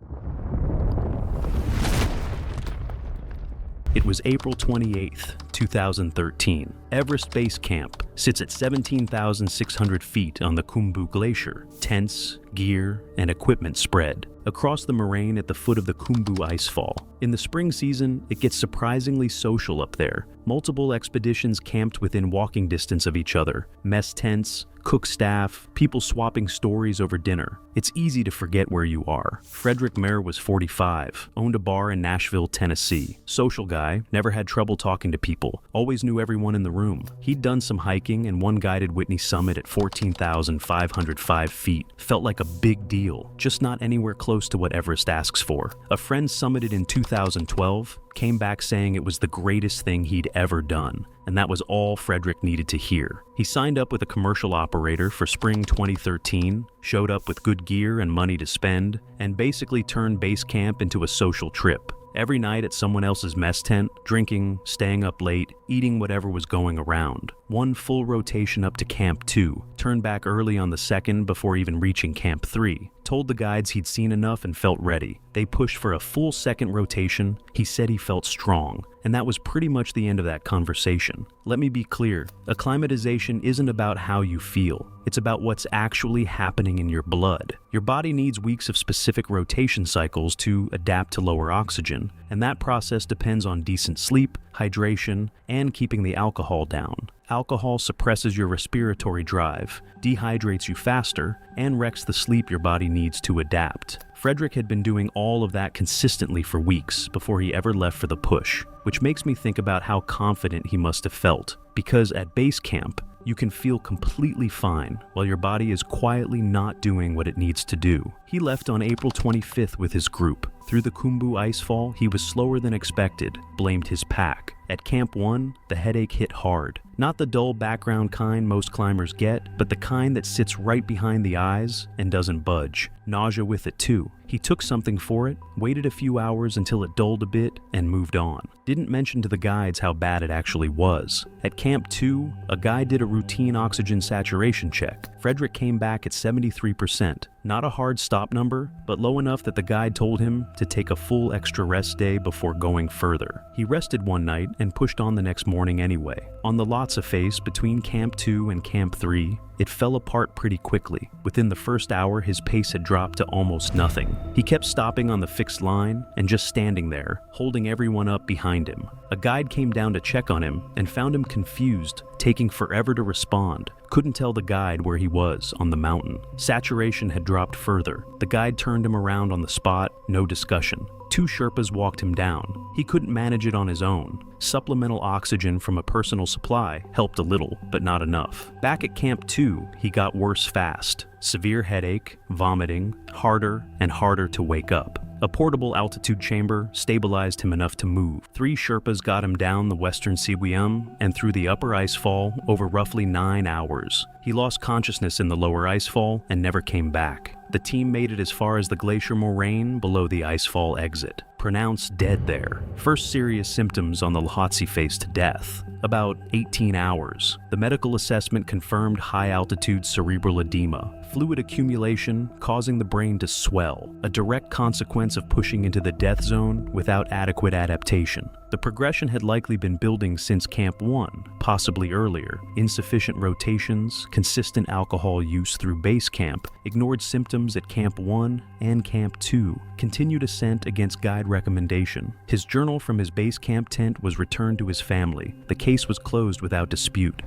It was April 28th, 2013. Everest Base Camp sits at 17,600 feet on the Khumbu Glacier. Tents, gear, and equipment spread across the moraine at the foot of the Khumbu Icefall. In the spring season, it gets surprisingly social up there. Multiple expeditions camped within walking distance of each other. Mess tents, cook staff, people swapping stories over dinner. It's easy to forget where you are. Frederick Mayer was 45, owned a bar in Nashville, Tennessee. Social guy, never had trouble talking to people, always knew everyone in the room. He'd done some hiking and one guided Whitney summit at 14,505 feet. Felt like a big deal, just not anywhere close to what Everest asks for. A friend summited in 2012, came back saying it was the greatest thing he'd ever done, and that was all Frederick needed to hear. He signed up with a commercial operator for spring 2013, showed up with good gear and money to spend, and basically turned base camp into a social trip. Every night at someone else's mess tent, drinking, staying up late, eating whatever was going around. One full rotation up to Camp 2, turned back early on the second before even reaching Camp 3. Told the guides he'd seen enough and felt ready. They pushed for a full second rotation. He said he felt strong, and that was pretty much the end of that conversation. Let me be clear, acclimatization isn't about how you feel. It's about what's actually happening in your blood. Your body needs weeks of specific rotation cycles to adapt to lower oxygen, and that process depends on decent sleep, hydration, and keeping the alcohol down. Alcohol suppresses your respiratory drive, dehydrates you faster, and wrecks the sleep your body needs to adapt. Frederick had been doing all of that consistently for weeks before he ever left for the push, which makes me think about how confident he must have felt. Because at base camp, you can feel completely fine while your body is quietly not doing what it needs to do. He left on April 25th with his group. Through the Khumbu icefall, he was slower than expected, blamed his pack. At Camp 1, the headache hit hard. Not the dull background kind most climbers get, but the kind that sits right behind the eyes and doesn't budge. Nausea with it too. He took something for it, waited a few hours until it dulled a bit, and moved on. Didn't mention to the guides how bad it actually was. At Camp 2, a guide did a routine oxygen saturation check. Frederick came back at 73%. Not a hard stop number, but low enough that the guide told him to take a full extra rest day before going further. He rested one night and pushed on the next morning anyway. On the Lhotse face between Camp 2 and Camp 3, it fell apart pretty quickly. Within the first hour, his pace had dropped to almost nothing. He kept stopping on the fixed line and just standing there, holding everyone up behind him. A guide came down to check on him and found him confused, taking forever to respond. Couldn't tell the guide where he was on the mountain. Saturation had dropped further. The guide turned him around on the spot, no discussion. 2 Sherpas walked him down. He couldn't manage it on his own. Supplemental oxygen from a personal supply helped a little, but not enough. Back at Camp 2, he got worse fast. Severe headache, vomiting, harder and harder to wake up. A portable altitude chamber stabilized him enough to move. 3 Sherpas got him down the western Sibuyan and through the upper icefall over roughly 9 hours. He lost consciousness in the lower icefall and never came back. The team made it as far as the glacier moraine below the icefall exit. Pronounced dead there. First serious symptoms on the Lhotse face to death. About 18 hours. The medical assessment confirmed high-altitude cerebral edema. Fluid accumulation causing the brain to swell, a direct consequence of pushing into the death zone without adequate adaptation. The progression had likely been building since Camp 1, possibly earlier. Insufficient rotations, consistent alcohol use through base camp, ignored symptoms at Camp 1 and Camp 2, continued ascent against guide recommendation. His journal from his base camp tent was returned to his family. The case was closed without dispute.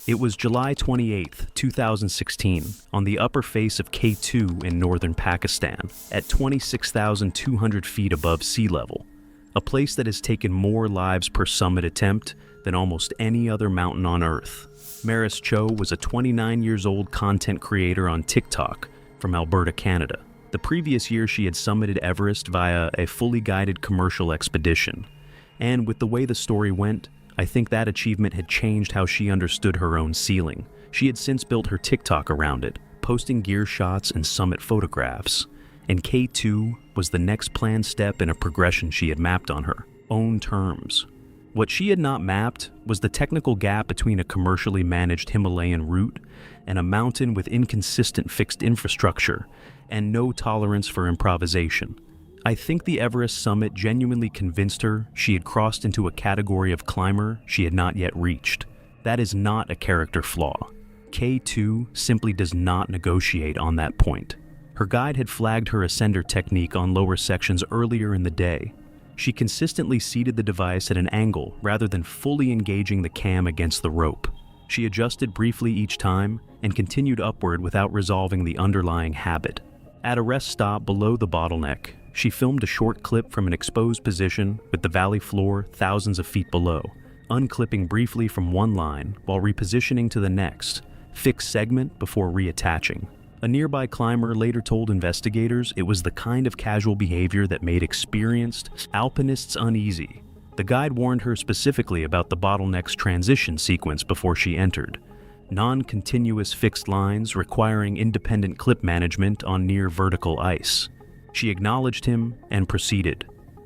It was July 28, 2016, on the upper face of K2 in northern Pakistan, at 26,200 feet above sea level, a place that has taken more lives per summit attempt than almost any other mountain on Earth. Maris Cho was a 29-year-old content creator on TikTok from Alberta, Canada. The previous year she had summited Everest via a fully guided commercial expedition, and with the way the story went, I think that achievement had changed how she understood her own ceiling. She had since built her TikTok around it, posting gear shots and summit photographs. And K2 was the next planned step in a progression she had mapped on her own terms. What she had not mapped was the technical gap between a commercially managed Himalayan route and a mountain with inconsistent fixed infrastructure and no tolerance for improvisation. I think the Everest summit genuinely convinced her she had crossed into a category of climber she had not yet reached. That is not a character flaw. K2 simply does not negotiate on that point. Her guide had flagged her ascender technique on lower sections earlier in the day. She consistently seated the device at an angle rather than fully engaging the cam against the rope. She adjusted briefly each time and continued upward without resolving the underlying habit. At a rest stop below the bottleneck, she filmed a short clip from an exposed position with the valley floor thousands of feet below, unclipping briefly from one line while repositioning to the next, fixed segment before reattaching. A nearby climber later told investigators it was the kind of casual behavior that made experienced alpinists uneasy. The guide warned her specifically about the bottleneck's transition sequence before she entered. Non-continuous fixed lines requiring independent clip management on near vertical ice. She acknowledged him and proceeded.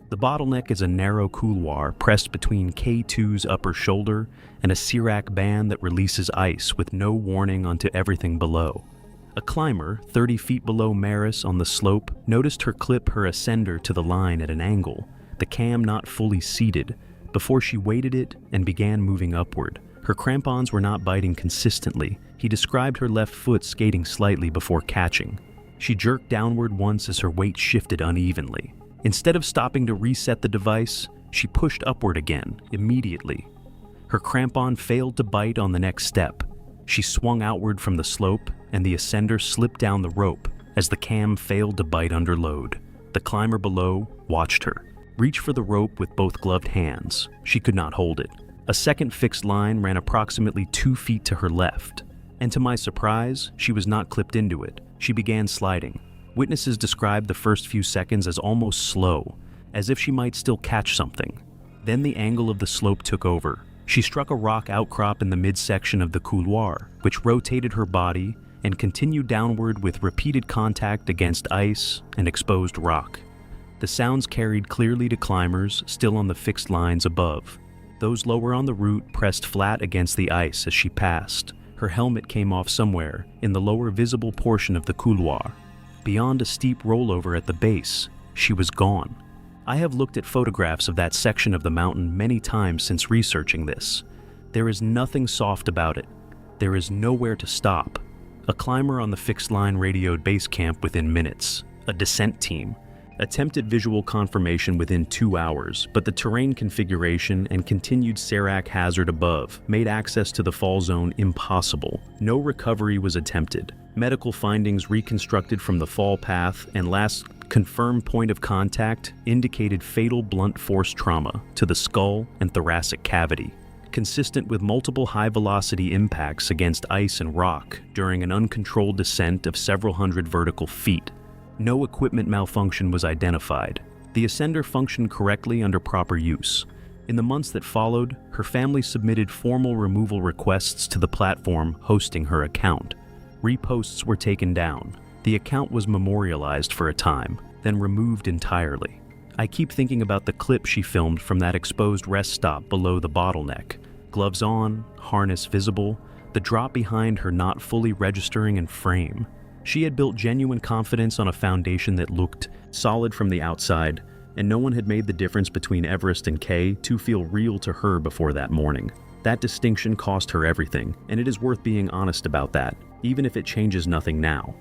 The bottleneck is a narrow couloir pressed between K2's upper shoulder and a Sirac band that releases ice with no warning onto everything below. A climber 30 feet below Maris on the slope noticed her clip her ascender to the line at an angle, the cam not fully seated, before she weighted it and began moving upward. Her crampons were not biting consistently. He described her left foot skating slightly before catching. She jerked downward once as her weight shifted unevenly. Instead of stopping to reset the device, she pushed upward again, immediately. Her crampon failed to bite on the next step. She swung outward from the slope, and the ascender slipped down the rope as the cam failed to bite under load. The climber below watched her. Reach for the rope with both gloved hands. She could not hold it. A second fixed line ran approximately 2 feet to her left, and to my surprise, she was not clipped into it. She began sliding. Witnesses described the first few seconds as almost slow, as if she might still catch something. Then the angle of the slope took over. She struck a rock outcrop in the midsection of the couloir, which rotated her body and continued downward with repeated contact against ice and exposed rock. The sounds carried clearly to climbers still on the fixed lines above. Those lower on the route pressed flat against the ice as she passed. Her helmet came off somewhere in the lower visible portion of the couloir. Beyond a steep rollover at the base, she was gone. I have looked at photographs of that section of the mountain many times since researching this. There is nothing soft about it. There is nowhere to stop. A climber on the fixed line radioed base camp within minutes. A descent team attempted visual confirmation within 2 hours, but the terrain configuration and continued serac hazard above made access to the fall zone impossible. No recovery was attempted. Medical findings reconstructed from the fall path and last confirmed point of contact indicated fatal blunt force trauma to the skull and thoracic cavity, consistent with multiple high-velocity impacts against ice and rock during an uncontrolled descent of several hundred vertical feet. No equipment malfunction was identified. The ascender functioned correctly under proper use. In the months that followed, her family submitted formal removal requests to the platform hosting her account. Reposts were taken down. The account was memorialized for a time, then removed entirely. I keep thinking about the clip she filmed from that exposed rest stop below the bottleneck. Gloves on, harness visible, the drop behind her not fully registering in frame. She had built genuine confidence on a foundation that looked solid from the outside, and no one had made the difference between Everest and Kay to feel real to her before that morning. That distinction cost her everything, and it is worth being honest about that, even if it changes nothing now.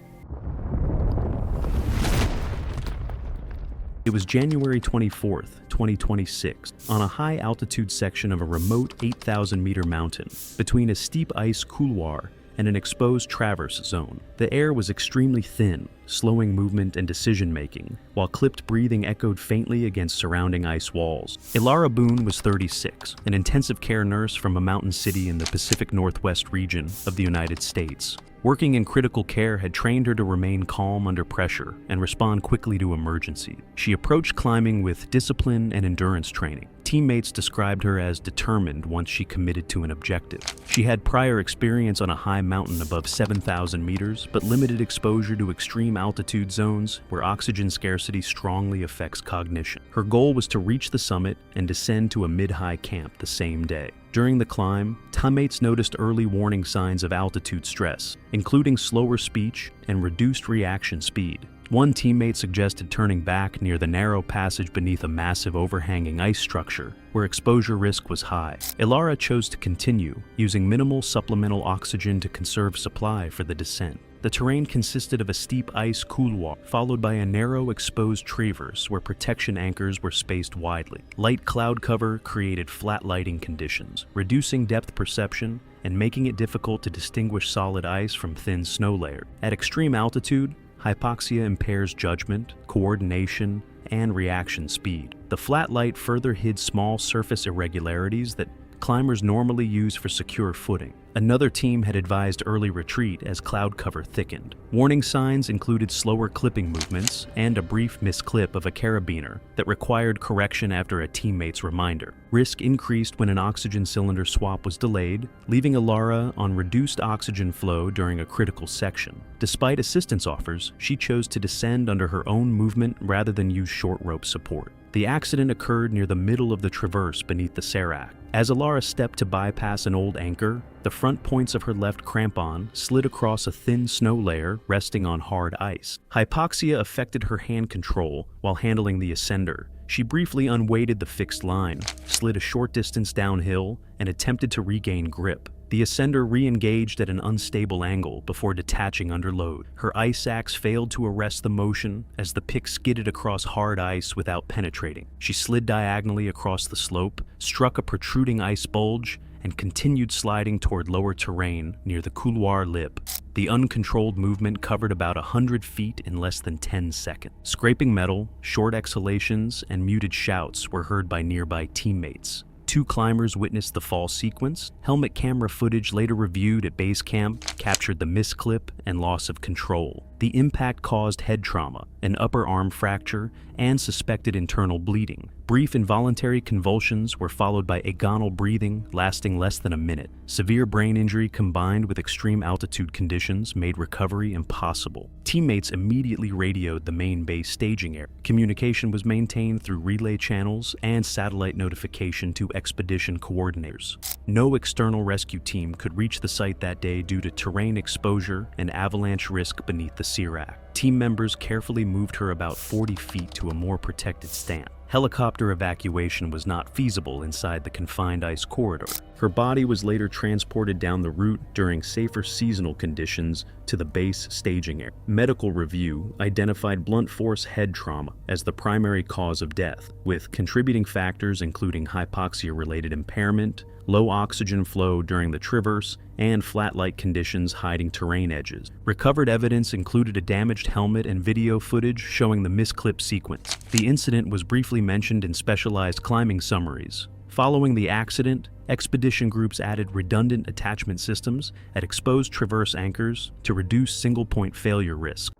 It was January 24th, 2026, on a high-altitude section of a remote 8,000-meter mountain, between a steep ice couloir and an exposed traverse zone. The air was extremely thin, slowing movement and decision-making, while clipped breathing echoed faintly against surrounding ice walls. Ilara Boone was 36, an intensive care nurse from a mountain city in the Pacific Northwest region of the United States. Working in critical care had trained her to remain calm under pressure and respond quickly to emergencies. She approached climbing with discipline and endurance training. Teammates described her as determined once she committed to an objective. She had prior experience on a high mountain above 7,000 meters, but limited exposure to extreme altitude zones where oxygen scarcity strongly affects cognition. Her goal was to reach the summit and descend to a mid-high camp the same day. During the climb, teammates noticed early warning signs of altitude stress, including slower speech and reduced reaction speed. One teammate suggested turning back near the narrow passage beneath a massive overhanging ice structure, where exposure risk was high. Ilara chose to continue, using minimal supplemental oxygen to conserve supply for the descent. The terrain consisted of a steep ice couloir, followed by a narrow exposed traverse where protection anchors were spaced widely. Light cloud cover created flat lighting conditions, reducing depth perception and making it difficult to distinguish solid ice from thin snow layer. At extreme altitude, hypoxia impairs judgment, coordination, and reaction speed. The flat light further hid small surface irregularities that climbers normally use for secure footing. Another team had advised early retreat as cloud cover thickened. Warning signs included slower clipping movements and a brief misclip of a carabiner that required correction after a teammate's reminder. Risk increased when an oxygen cylinder swap was delayed, leaving Ilara on reduced oxygen flow during a critical section. Despite assistance offers, she chose to descend under her own movement rather than use short rope support. The accident occurred near the middle of the traverse beneath the serac. As Ilara stepped to bypass an old anchor, the front points of her left crampon slid across a thin snow layer resting on hard ice. Hypoxia affected her hand control while handling the ascender. She briefly unweighted the fixed line, slid a short distance downhill, and attempted to regain grip. The ascender re-engaged at an unstable angle before detaching under load. Her ice axe failed to arrest the motion as the pick skidded across hard ice without penetrating. She slid diagonally across the slope, struck a protruding ice bulge, and continued sliding toward lower terrain near the couloir lip. The uncontrolled movement covered about 100 feet in less than 10 seconds. Scraping metal, short exhalations, and muted shouts were heard by nearby teammates. 2 climbers witnessed the fall sequence. Helmet camera footage later reviewed at base camp captured the misclip and loss of control. The impact caused head trauma, an upper arm fracture, and suspected internal bleeding. Brief involuntary convulsions were followed by agonal breathing lasting less than a minute. Severe brain injury combined with extreme altitude conditions made recovery impossible. Teammates immediately radioed the main base staging area. Communication was maintained through relay channels and satellite notification to expedition coordinators. No external rescue team could reach the site that day due to terrain exposure and avalanche risk beneath the Sirak. Team members carefully moved her about 40 feet to a more protected stand. Helicopter evacuation was not feasible inside the confined ice corridor. Her body was later transported down the route during safer seasonal conditions to the base staging area. Medical review identified blunt force head trauma as the primary cause of death, with contributing factors including hypoxia-related impairment, low oxygen flow during the traverse, and flat-light conditions hiding terrain edges. Recovered evidence included a damaged helmet and video footage showing the misclipped sequence. The incident was briefly mentioned in specialized climbing summaries. Following the accident, expedition groups added redundant attachment systems at exposed traverse anchors to reduce single-point failure risk.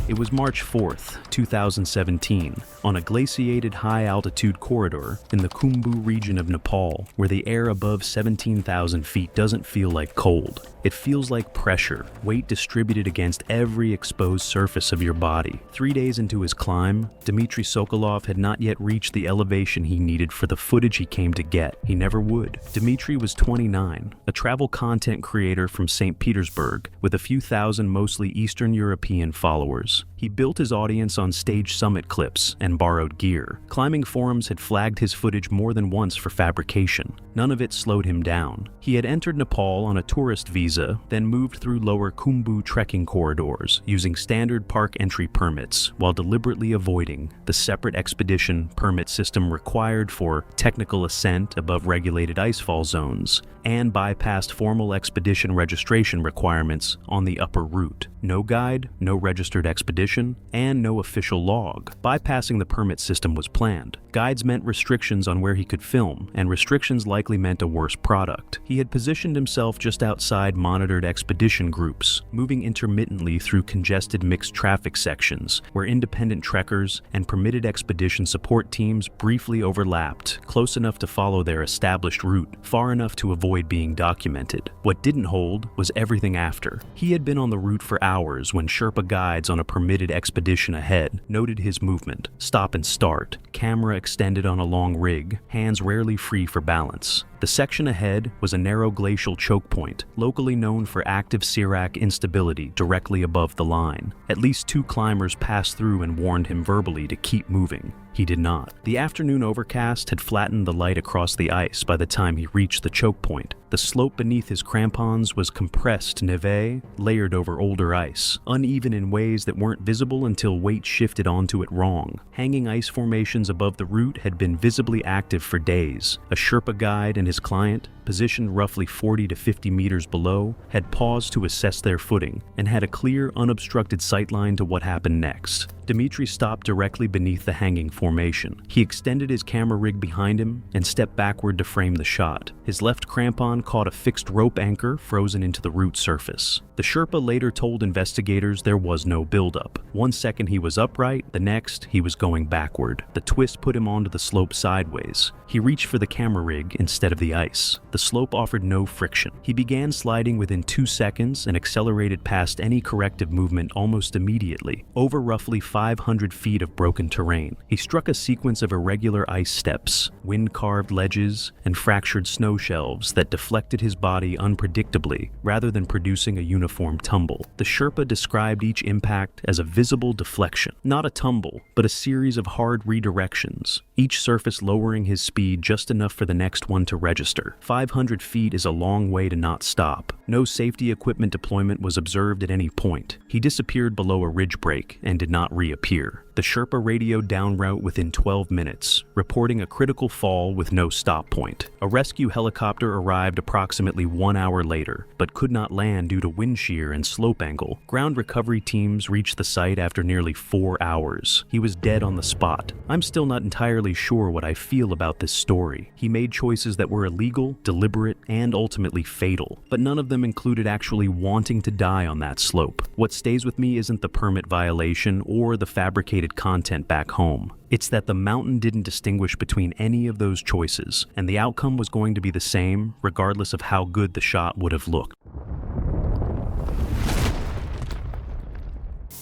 It was March 4th, 2017, on a glaciated high-altitude corridor in the Khumbu region of Nepal, where the air above 17,000 feet doesn't feel like cold. It feels like pressure, weight distributed against every exposed surface of your body. 3 days into his climb, Dmitry Sokolov had not yet reached the elevation he needed for the footage he came to get. He never would. Dmitry was 29, a travel content creator from St. Petersburg, with a few thousand mostly Eastern European followers. He built his audience on stage summit clips and borrowed gear. Climbing forums had flagged his footage more than once for fabrication. None of it slowed him down. He had entered Nepal on a tourist visa, then moved through lower Khumbu trekking corridors using standard park entry permits while deliberately avoiding the separate expedition permit system required for technical ascent above regulated icefall zones, and bypassed formal expedition registration requirements on the upper route. No guide, no registered expedition, and no official log. Bypassing the permit system was planned. Guides meant restrictions on where he could film, and restrictions likely meant a worse product. He had positioned himself just outside monitored expedition groups, moving intermittently through congested mixed traffic sections, where independent trekkers and permitted expedition support teams briefly overlapped, close enough to follow their established route, far enough to avoid being documented. What didn't hold was everything after. He had been on the route for hours when Sherpa guides on a permitted expedition ahead noted his movement, stop and start, camera extended on a long rig, hands rarely free for balance. The section ahead was a narrow glacial choke point, locally known for active Sirak instability directly above the line. At least 2 climbers passed through and warned him verbally to keep moving. He did not. The afternoon overcast had flattened the light across the ice by the time he reached the choke point. The slope beneath his crampons was compressed névé, layered over older ice, uneven in ways that weren't visible until weight shifted onto it wrong. Hanging ice formations above the route had been visibly active for days. A Sherpa guide and his client, positioned roughly 40 to 50 meters below, had paused to assess their footing and had a clear, unobstructed sightline to what happened next. Dmitry stopped directly beneath the hanging formation. He extended his camera rig behind him and stepped backward to frame the shot. His left crampon caught a fixed rope anchor frozen into the root surface. The Sherpa later told investigators there was no buildup. 1 second he was upright, the next he was going backward. The twist put him onto the slope sideways. He reached for the camera rig instead of the ice. The slope offered no friction. He began sliding within 2 seconds and accelerated past any corrective movement almost immediately, over roughly 500 feet of broken terrain. He struck a sequence of irregular ice steps, wind-carved ledges, and fractured snow shelves that deflected his body unpredictably rather than producing a uniform tumble. The Sherpa described each impact as a visible deflection, not a tumble, but a series of hard redirections, each surface lowering his speed just enough for the next one to register. 500 feet is a long way to not stop. No safety equipment deployment was observed at any point. He disappeared below a ridge break and did not reappear. The Sherpa radioed down route within 12 minutes, reporting a critical fall with no stop point. A rescue helicopter arrived approximately 1 hour later, but could not land due to wind shear and slope angle. Ground recovery teams reached the site after nearly 4 hours. He was dead on the spot. I'm still not entirely sure what I feel about this story. He made choices that were illegal, deliberate, and ultimately fatal, but none of them included actually wanting to die on that slope. What stays with me isn't the permit violation or the fabricated content back home. It's that the mountain didn't distinguish between any of those choices, and the outcome was going to be the same regardless of how good the shot would have looked.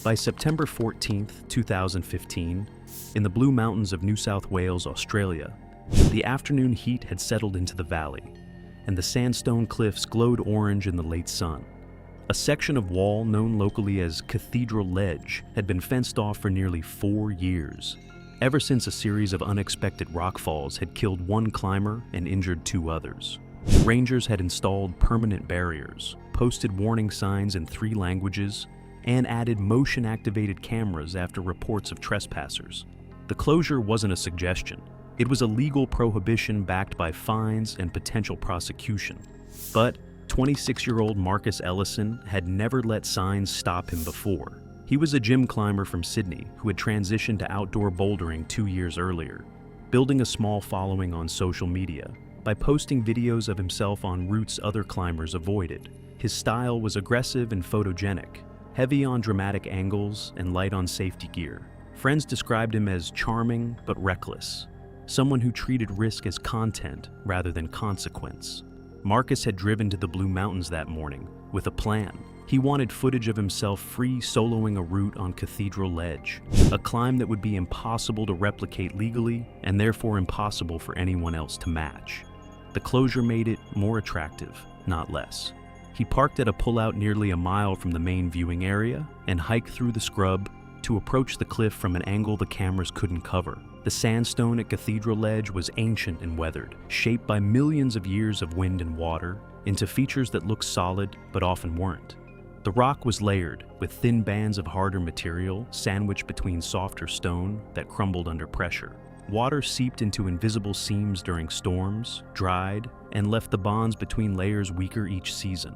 By September 14, 2015, in the Blue Mountains of New South Wales, Australia, the afternoon heat had settled into the valley, and the sandstone cliffs glowed orange in the late sun. A section of wall known locally as Cathedral Ledge had been fenced off for nearly 4 years, ever since a series of unexpected rockfalls had killed 1 climber and injured 2 others. Rangers had installed permanent barriers, posted warning signs in 3 languages, and added motion-activated cameras after reports of trespassers. The closure wasn't a suggestion. It was a legal prohibition backed by fines and potential prosecution. But 26-year-old Marcus Ellison had never let signs stop him before. He was a gym climber from Sydney who had transitioned to outdoor bouldering 2 years earlier, building a small following on social media by posting videos of himself on routes other climbers avoided. His style was aggressive and photogenic, heavy on dramatic angles and light on safety gear. Friends described him as charming but reckless, someone who treated risk as content rather than consequence. Marcus had driven to the Blue Mountains that morning with a plan. He wanted footage of himself free soloing a route on Cathedral Ledge, a climb that would be impossible to replicate legally and therefore impossible for anyone else to match. The closure made it more attractive, not less. He parked at a pullout nearly a mile from the main viewing area and hiked through the scrub to approach the cliff from an angle the cameras couldn't cover. The sandstone at Cathedral Ledge was ancient and weathered, shaped by millions of years of wind and water into features that looked solid but often weren't. The rock was layered, with thin bands of harder material sandwiched between softer stone that crumbled under pressure. Water seeped into invisible seams during storms, dried, and left the bonds between layers weaker each season.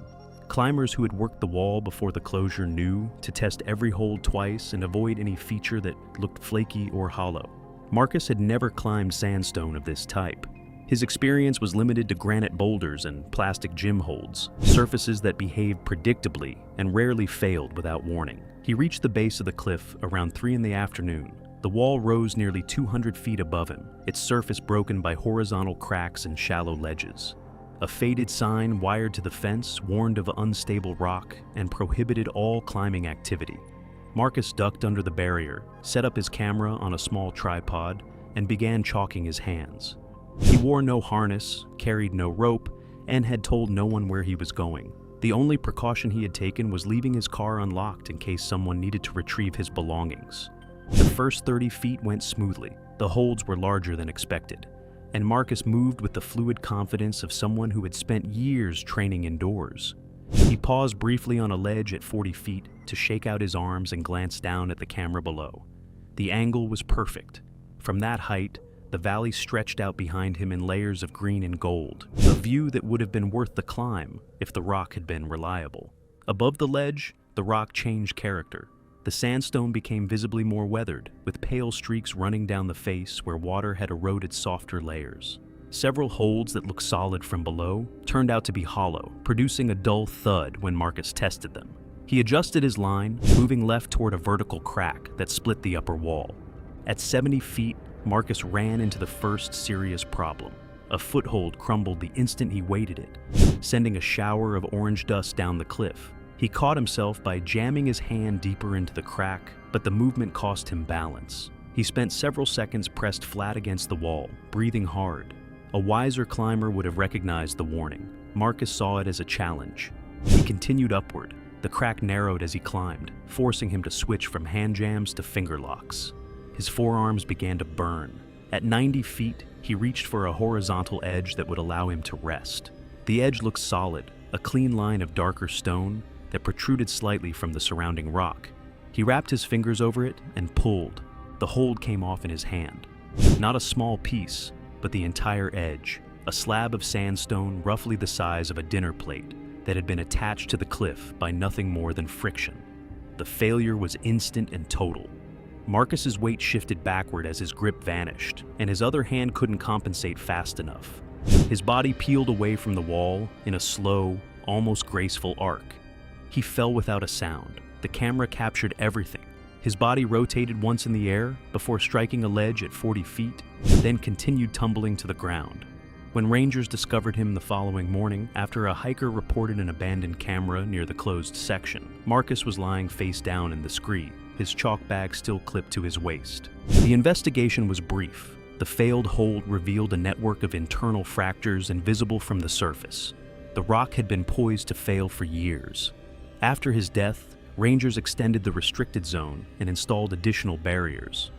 Climbers who had worked the wall before the closure knew to test every hold twice and avoid any feature that looked flaky or hollow. Marcus had never climbed sandstone of this type. His experience was limited to granite boulders and plastic gym holds, surfaces that behaved predictably and rarely failed without warning. He reached the base of the cliff around 3 in the afternoon. The wall rose nearly 200 feet above him, its surface broken by horizontal cracks and shallow ledges. A faded sign wired to the fence warned of unstable rock and prohibited all climbing activity. Marcus ducked under the barrier, set up his camera on a small tripod, and began chalking his hands. He wore no harness, carried no rope, and had told no one where he was going. The only precaution he had taken was leaving his car unlocked in case someone needed to retrieve his belongings. The first 30 feet went smoothly. The holds were larger than expected, and Marcus moved with the fluid confidence of someone who had spent years training indoors. He paused briefly on a ledge at 40 feet to shake out his arms and glance down at the camera below. The angle was perfect. From that height, the valley stretched out behind him in layers of green and gold, a view that would have been worth the climb if the rock had been reliable. Above the ledge, the rock changed character. The sandstone became visibly more weathered, with pale streaks running down the face where water had eroded softer layers. Several holds that looked solid from below turned out to be hollow, producing a dull thud when Marcus tested them. He adjusted his line, moving left toward a vertical crack that split the upper wall. At 70 feet, Marcus ran into the first serious problem. A foothold crumbled the instant he weighted it, sending a shower of orange dust down the cliff. He caught himself by jamming his hand deeper into the crack, but the movement cost him balance. He spent several seconds pressed flat against the wall, breathing hard. A wiser climber would have recognized the warning. Marcus saw it as a challenge. He continued upward. The crack narrowed as he climbed, forcing him to switch from hand jams to finger locks. His forearms began to burn. At 90 feet, he reached for a horizontal edge that would allow him to rest. The edge looked solid, a clean line of darker stone that protruded slightly from the surrounding rock. He wrapped his fingers over it and pulled. the hold came off in his hand. Not a small piece, but the entire edge, a slab of sandstone roughly the size of a dinner plate that had been attached to the cliff by nothing more than friction. The failure was instant and total. Marcus's weight shifted backward as his grip vanished, and his other hand couldn't compensate fast enough. His body peeled away from the wall in a slow, almost graceful arc. He fell without a sound. The camera captured everything. His body rotated once in the air before striking a ledge at 40 feet, then continued tumbling to the ground. When rangers discovered him the following morning, after a hiker reported an abandoned camera near the closed section, Marcus was lying face down in the scree, his chalk bag still clipped to his waist. The investigation was brief. The failed hold revealed a network of internal fractures invisible from the surface. The rock had been poised to fail for years. After his death, rangers extended the restricted zone and installed additional barriers.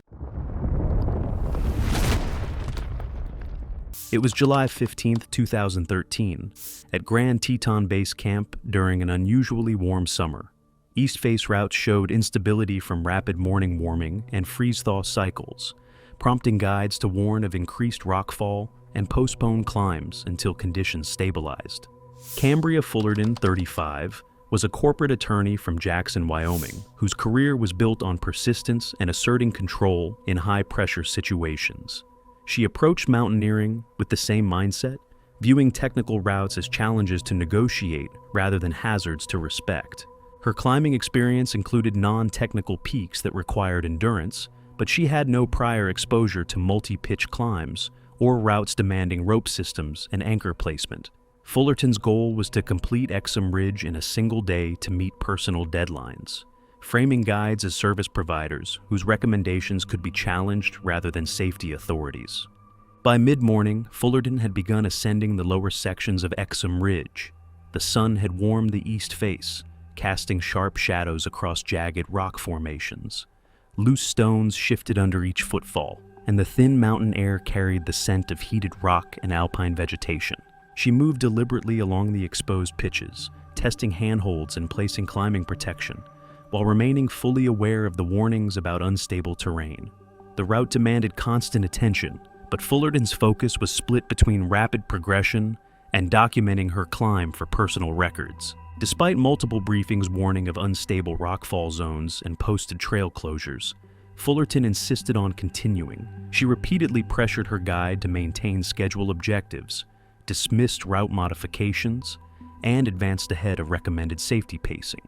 It was July 15, 2013, at Grand Teton Base Camp during an unusually warm summer. East-face routes showed instability from rapid morning warming and freeze-thaw cycles, prompting guides to warn of increased rockfall and postpone climbs until conditions stabilized. Cambria Fullerton, 35, was a corporate attorney from Jackson, Wyoming, whose career was built on persistence and asserting control in high-pressure situations. She approached mountaineering with the same mindset, viewing technical routes as challenges to negotiate rather than hazards to respect. Her climbing experience included non-technical peaks that required endurance, but she had no prior exposure to multi-pitch climbs or routes demanding rope systems and anchor placement. Fullerton's goal was to complete Exum Ridge in a single day to meet personal deadlines, framing guides as service providers whose recommendations could be challenged rather than safety authorities. By mid-morning, Fullerton had begun ascending the lower sections of Exum Ridge. The sun had warmed the east face, casting sharp shadows across jagged rock formations. Loose stones shifted under each footfall, and the thin mountain air carried the scent of heated rock and alpine vegetation. She moved deliberately along the exposed pitches, testing handholds and placing climbing protection, while remaining fully aware of the warnings about unstable terrain. The route demanded constant attention, but Fullerton's focus was split between rapid progression and documenting her climb for personal records. Despite multiple briefings warning of unstable rockfall zones and posted trail closures, Fullerton insisted on continuing. She repeatedly pressured her guide to maintain schedule objectives, dismissed route modifications, and advanced ahead of recommended safety pacing.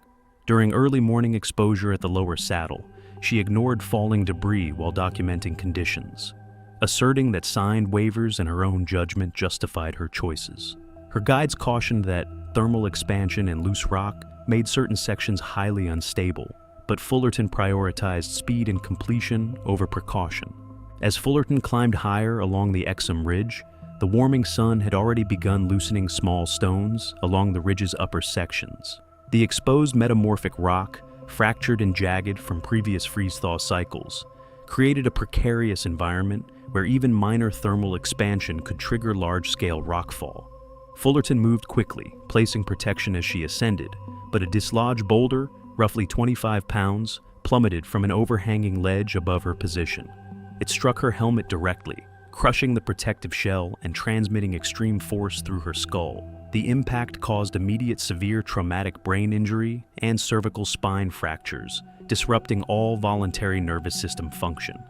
During early morning exposure at the lower saddle, she ignored falling debris while documenting conditions, asserting that signed waivers and her own judgment justified her choices. Her guides cautioned that thermal expansion and loose rock made certain sections highly unstable, but Fullerton prioritized speed and completion over precaution. As Fullerton climbed higher along the Exum Ridge, the warming sun had already begun loosening small stones along the ridge's upper sections. The exposed metamorphic rock, fractured and jagged from previous freeze-thaw cycles, created a precarious environment where even minor thermal expansion could trigger large-scale rockfall. Fullerton moved quickly, placing protection as she ascended, but a dislodged boulder, roughly 25 pounds, plummeted from an overhanging ledge above her position. It struck her helmet directly, crushing the protective shell and transmitting extreme force through her skull. The impact caused immediate severe traumatic brain injury and cervical spine fractures, disrupting all voluntary nervous system function.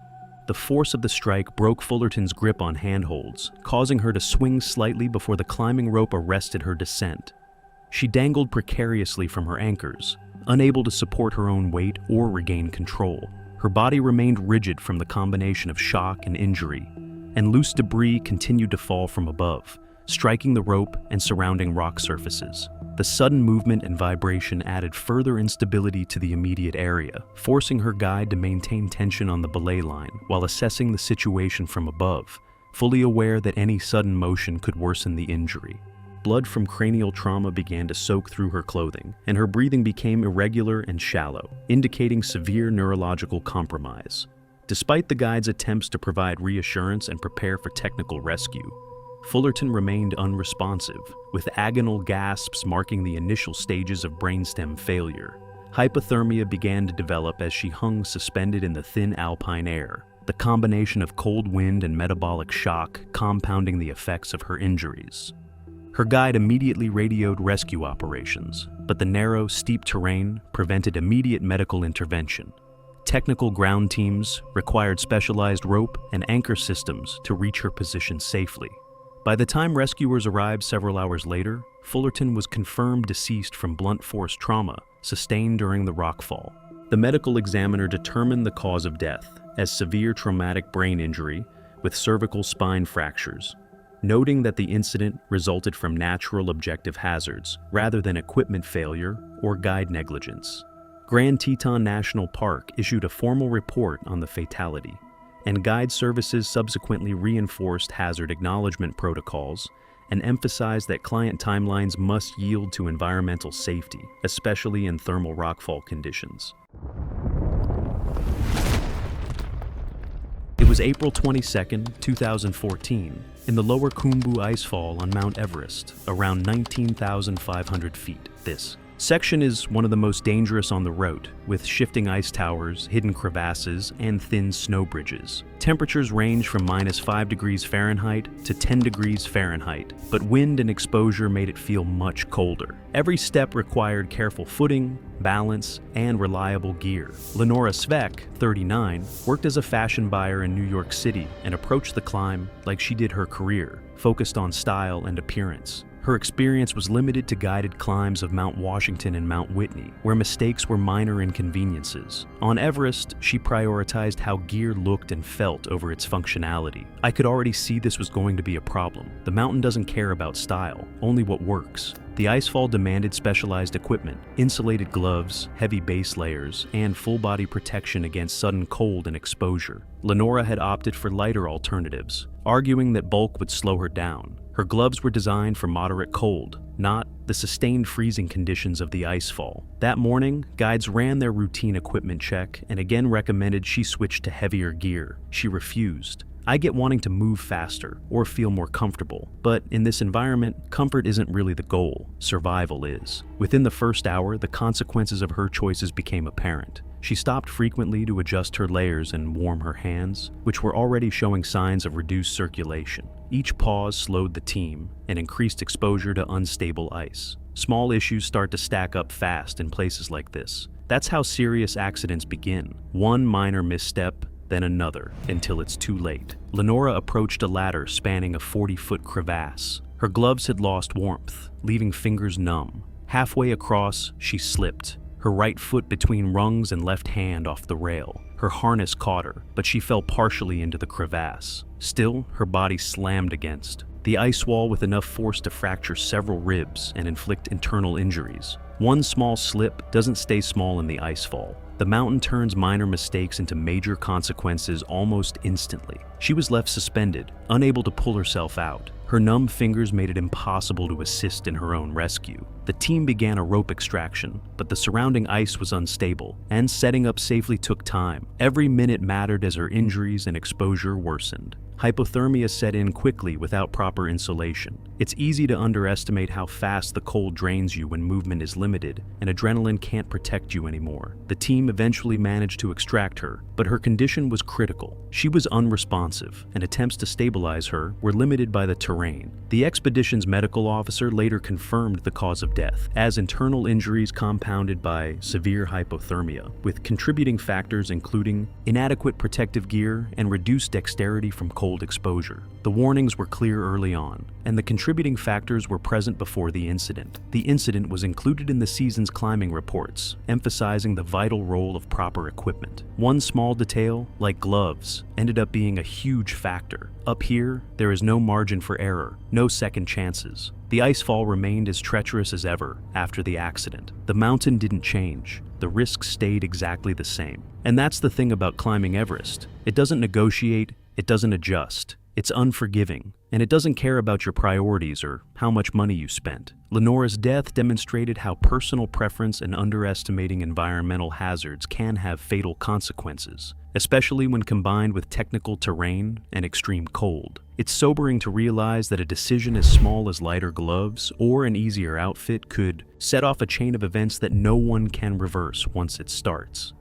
The force of the strike broke Fullerton's grip on handholds, causing her to swing slightly before the climbing rope arrested her descent. She dangled precariously from her anchors, unable to support her own weight or regain control. Her body remained rigid from the combination of shock and injury, and loose debris continued to fall from above, striking the rope and surrounding rock surfaces. The sudden movement and vibration added further instability to the immediate area, forcing her guide to maintain tension on the belay line while assessing the situation from above, fully aware that any sudden motion could worsen the injury. Blood from cranial trauma began to soak through her clothing, and her breathing became irregular and shallow, indicating severe neurological compromise. Despite the guide's attempts to provide reassurance and prepare for technical rescue, Fullerton remained unresponsive, with agonal gasps marking the initial stages of brainstem failure, Hypothermia began to develop as she hung suspended in the thin alpine air, the combination of cold wind and metabolic shock compounding the effects of her injuries. Her guide immediately radioed rescue operations, but the narrow, steep terrain prevented immediate medical intervention. Technical ground teams required specialized rope and anchor systems to reach her position safely. By the time rescuers arrived several hours later, Fullerton was confirmed deceased from blunt force trauma sustained during the rockfall. The medical examiner determined the cause of death as severe traumatic brain injury with cervical spine fractures, noting that the incident resulted from natural objective hazards rather than equipment failure or guide negligence. Grand Teton National Park issued a formal report on the fatality, and guide services subsequently reinforced hazard acknowledgement protocols and emphasized that client timelines must yield to environmental safety, especially in thermal rockfall conditions. It was April 22, 2014, in the lower Khumbu Icefall on Mount Everest, around 19,500 feet. This section is one of the most dangerous on the route, with shifting ice towers, hidden crevasses, and thin snow bridges. Temperatures range from -5 degrees Fahrenheit to 10 degrees Fahrenheit, but wind and exposure made it feel much colder. Every step required careful footing, balance, and reliable gear. Lenora Svek, 39, worked as a fashion buyer in New York City and approached the climb like she did her career, focused on style and appearance. Her experience was limited to guided climbs of Mount Washington and Mount Whitney, where mistakes were minor inconveniences. On Everest, she prioritized how gear looked and felt over its functionality. I could already see this was going to be a problem. The mountain doesn't care about style, only what works. The icefall demanded specialized equipment, insulated gloves, heavy base layers, and full-body protection against sudden cold and exposure. Lenora had opted for lighter alternatives, arguing that bulk would slow her down. Her gloves were designed for moderate cold, not the sustained freezing conditions of the icefall. That morning, guides ran their routine equipment check and again recommended she switch to heavier gear. She refused. I get wanting to move faster or feel more comfortable, but in this environment, comfort isn't really the goal, survival is. Within the first hour, the consequences of her choices became apparent. She stopped frequently to adjust her layers and warm her hands, which were already showing signs of reduced circulation. Each pause slowed the team and increased exposure to unstable ice. Small issues start to stack up fast in places like this. That's how serious accidents begin. One minor misstep, then another, until it's too late. Lenora approached a ladder spanning a 40-foot crevasse. Her gloves had lost warmth, leaving fingers numb. Halfway across, she slipped, her right foot between rungs and left hand off the rail. Her harness caught her, but she fell partially into the crevasse. Still, her body slammed against the ice wall with enough force to fracture several ribs and inflict internal injuries. One small slip doesn't stay small in the icefall. The mountain turns minor mistakes into major consequences almost instantly. She was left suspended, unable to pull herself out. Her numb fingers made it impossible to assist in her own rescue. The team began a rope extraction, but the surrounding ice was unstable, and setting up safely took time. Every minute mattered as her injuries and exposure worsened. Hypothermia set in quickly without proper insulation. It's easy to underestimate how fast the cold drains you when movement is limited and adrenaline can't protect you anymore. The team eventually managed to extract her, but her condition was critical. She was unresponsive, and attempts to stabilize her were limited by the terrain. The expedition's medical officer later confirmed the cause of death as internal injuries compounded by severe hypothermia, with contributing factors including inadequate protective gear and reduced dexterity from cold exposure. The warnings were clear early on, and the contributing factors were present before the incident. The incident was included in the season's climbing reports, emphasizing the vital role of proper equipment. One small detail, like gloves, ended up being a huge factor. Up here, there is no margin for error, no second chances. The icefall remained as treacherous as ever after the accident. The mountain didn't change. The risks stayed exactly the same. And that's the thing about climbing Everest. It doesn't negotiate, it doesn't adjust. It's unforgiving, and it doesn't care about your priorities or how much money you spent. Lenora's death demonstrated how personal preference and underestimating environmental hazards can have fatal consequences, especially when combined with technical terrain and extreme cold. It's sobering to realize that a decision as small as lighter gloves or an easier outfit could set off a chain of events that no one can reverse once it starts.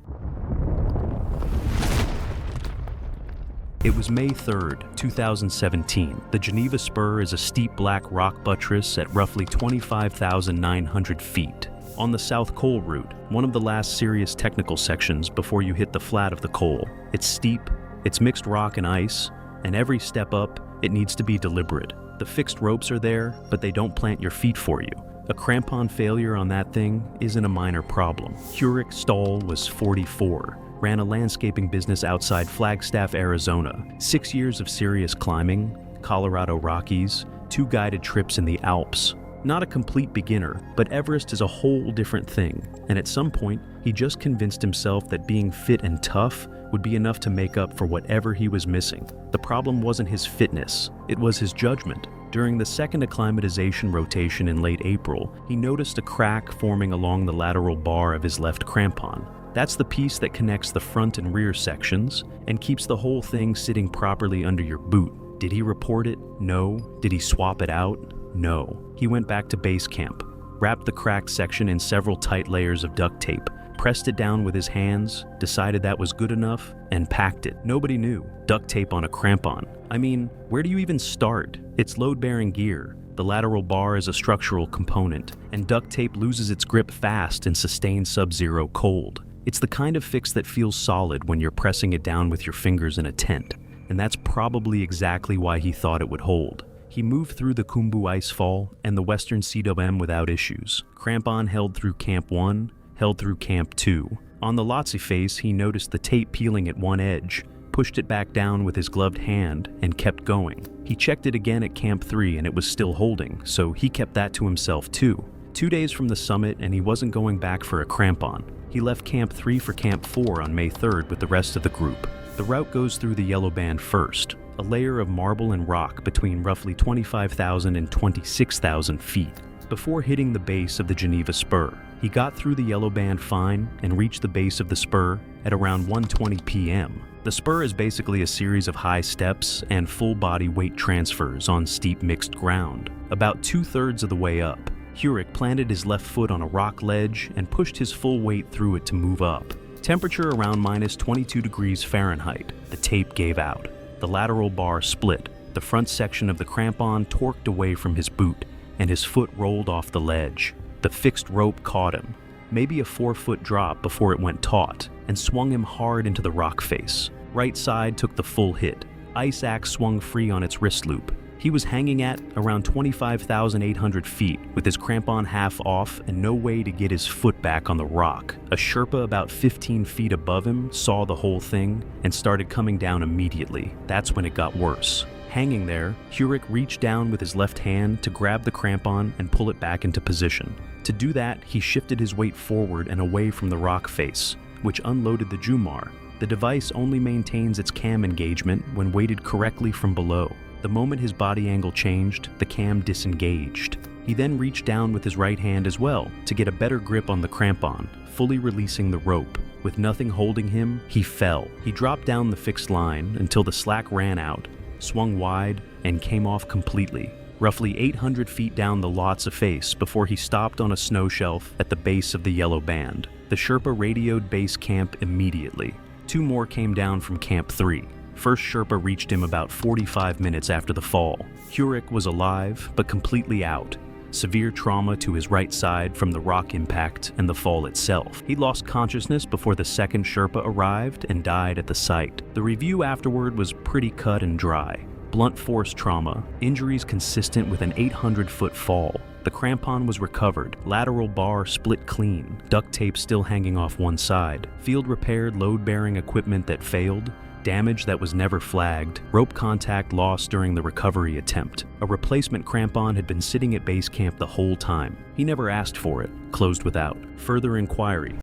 It was May 3rd, 2017. The Geneva Spur is a steep black rock buttress at roughly 25,900 feet. On the South Col route, one of the last serious technical sections before you hit the flat of the Col. It's steep, it's mixed rock and ice, and every step up, it needs to be deliberate. The fixed ropes are there, but they don't plant your feet for you. A crampon failure on that thing isn't a minor problem. Hurek Stahl was 44. Ran a landscaping business outside Flagstaff, Arizona. 6 years of serious climbing, Colorado Rockies, 2 guided trips in the Alps. Not a complete beginner, but Everest is a whole different thing. And at some point, he just convinced himself that being fit and tough would be enough to make up for whatever he was missing. The problem wasn't his fitness, it was his judgment. During the second acclimatization rotation in late April, he noticed a crack forming along the lateral bar of his left crampon. That's the piece that connects the front and rear sections and keeps the whole thing sitting properly under your boot. Did he report it? No. Did he swap it out? No. He went back to base camp, wrapped the cracked section in several tight layers of duct tape, pressed it down with his hands, decided that was good enough, and packed it. Nobody knew. Duct tape on a crampon. I mean, where do you even start? It's load-bearing gear. The lateral bar is a structural component, and duct tape loses its grip fast in sustained sub-zero cold. It's the kind of fix that feels solid when you're pressing it down with your fingers in a tent, and that's probably exactly why he thought it would hold. He moved through the Khumbu Icefall and the Western CWM without issues. Crampon held through Camp 1, held through Camp 2. On the Lhotse face, he noticed the tape peeling at one edge, pushed it back down with his gloved hand, and kept going. He checked it again at Camp 3 and it was still holding, so he kept that to himself too. 2 days from the summit and he wasn't going back for a crampon. He left Camp 3 for Camp 4 on May 3rd with the rest of the group. The route goes through the Yellow Band first, a layer of marble and rock between roughly 25,000 and 26,000 feet. Before hitting the base of the Geneva Spur, he got through the Yellow Band fine and reached the base of the spur at around 1:20 p.m. The spur is basically a series of high steps and full-body weight transfers on steep mixed ground. About 2/3 of the way up, Hurek planted his left foot on a rock ledge and pushed his full weight through it to move up. Temperature around minus 22 degrees Fahrenheit. The tape gave out. The lateral bar split. The front section of the crampon torqued away from his boot, and his foot rolled off the ledge. The fixed rope caught him, maybe a 4-foot drop before it went taut, and swung him hard into the rock face. Right side took the full hit. Ice axe swung free on its wrist loop. He was hanging at around 25,800 feet with his crampon half off and no way to get his foot back on the rock. A Sherpa about 15 feet above him saw the whole thing and started coming down immediately. That's when it got worse. Hanging there, Hurek reached down with his left hand to grab the crampon and pull it back into position. To do that, he shifted his weight forward and away from the rock face, which unloaded the Jumar. The device only maintains its cam engagement when weighted correctly from below. The moment his body angle changed, the cam disengaged. He then reached down with his right hand as well to get a better grip on the crampon, fully releasing the rope. With nothing holding him, he fell. He dropped down the fixed line until the slack ran out, swung wide, and came off completely, roughly 800 feet down the Lhotse face before he stopped on a snow shelf at the base of the Yellow Band. The Sherpa radioed base camp immediately. 2 more came down from Camp 3. First Sherpa reached him about 45 minutes after the fall. Hurek was alive, but completely out. Severe trauma to his right side from the rock impact and the fall itself. He lost consciousness before the second Sherpa arrived and died at the site. The review afterward was pretty cut and dry. Blunt force trauma, injuries consistent with an 800-foot fall. The crampon was recovered, lateral bar split clean, duct tape still hanging off one side, field repaired load-bearing equipment that failed, damage that was never flagged, rope contact lost during the recovery attempt. A replacement crampon had been sitting at base camp the whole time. He never asked for it. Closed without further inquiry.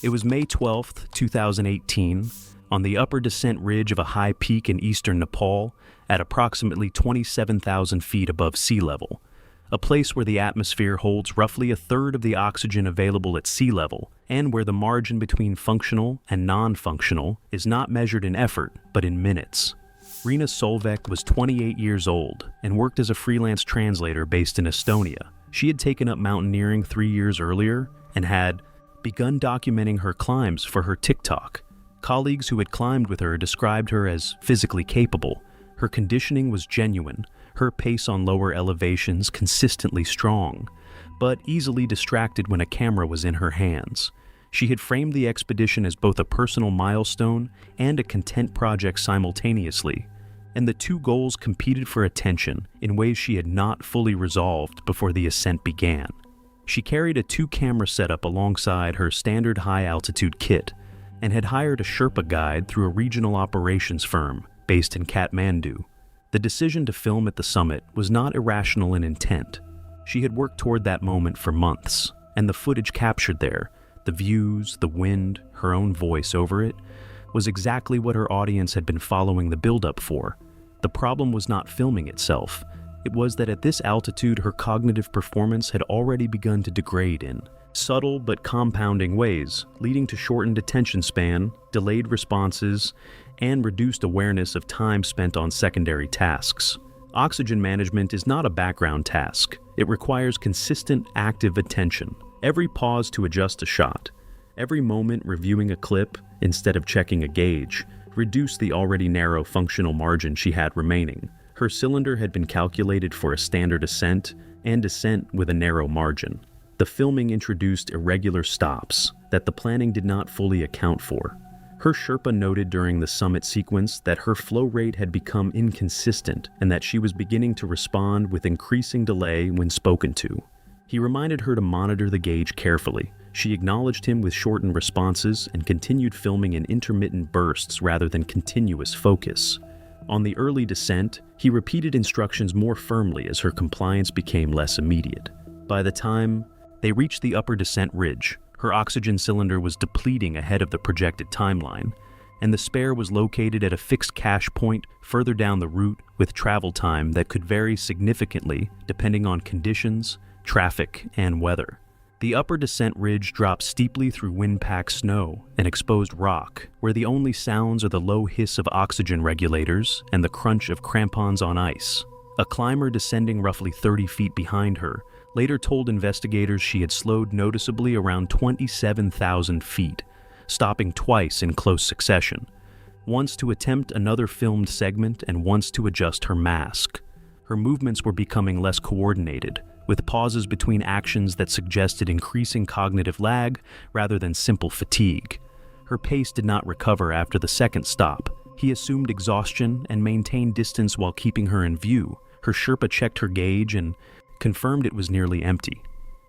It was May 12th, 2018. on the upper descent ridge of a high peak in eastern Nepal at approximately 27,000 feet above sea level, a place where the atmosphere holds roughly a third of the oxygen available at sea level, and where the margin between functional and non-functional is not measured in effort, but in minutes. Riina Solvek was 28 years old and worked as a freelance translator based in Estonia. She had taken up mountaineering 3 years earlier and had begun documenting her climbs for her TikTok. Colleagues who had climbed with her described her as physically capable. Her conditioning was genuine, her pace on lower elevations consistently strong, but easily distracted when a camera was in her hands. She had framed the expedition as both a personal milestone and a content project simultaneously, and the two goals competed for attention in ways she had not fully resolved before the ascent began. She carried a 2-camera setup alongside her standard high-altitude kit and had hired a Sherpa guide through a regional operations firm based in Kathmandu. The decision to film at the summit was not irrational in intent. She had worked toward that moment for months, and the footage captured there, the views, the wind, her own voice over it, was exactly what her audience had been following the build-up for. The problem was not filming itself. It was that at this altitude her cognitive performance had already begun to degrade in subtle but compounding ways, leading to shortened attention span, delayed responses, and reduced awareness of time spent on secondary tasks. Oxygen management is not a background task. It requires consistent, active attention. Every pause to adjust a shot, every moment reviewing a clip instead of checking a gauge, reduced the already narrow functional margin she had remaining. Her cylinder had been calculated for a standard ascent and descent with a narrow margin. The filming introduced irregular stops that the planning did not fully account for. Her Sherpa noted during the summit sequence that her flow rate had become inconsistent and that she was beginning to respond with increasing delay when spoken to. He reminded her to monitor the gauge carefully. She acknowledged him with shortened responses and continued filming in intermittent bursts rather than continuous focus. On the early descent, he repeated instructions more firmly as her compliance became less immediate. By the time they reached the upper descent ridge, her oxygen cylinder was depleting ahead of the projected timeline, and the spare was located at a fixed cache point further down the route with travel time that could vary significantly depending on conditions, traffic, and weather. The upper descent ridge drops steeply through wind-packed snow and exposed rock, where the only sounds are the low hiss of oxygen regulators and the crunch of crampons on ice. A climber descending roughly 30 feet behind her later told investigators she had slowed noticeably around 27,000 feet, stopping twice in close succession, once to attempt another filmed segment and once to adjust her mask. Her movements were becoming less coordinated, with pauses between actions that suggested increasing cognitive lag rather than simple fatigue. Her pace did not recover after the second stop. He assumed exhaustion and maintained distance while keeping her in view. Her Sherpa checked her gauge and confirmed it was nearly empty.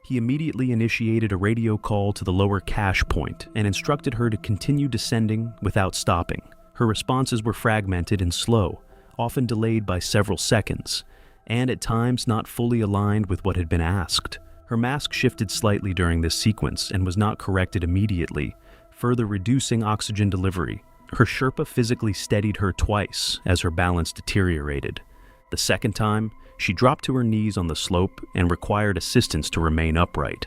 He immediately initiated a radio call to the lower cache point and instructed her to continue descending without stopping. Her responses were fragmented and slow, often delayed by several seconds, and at times not fully aligned with what had been asked. Her mask shifted slightly during this sequence and was not corrected immediately, further reducing oxygen delivery. Her Sherpa physically steadied her twice as her balance deteriorated. The second time, she dropped to her knees on the slope and required assistance to remain upright.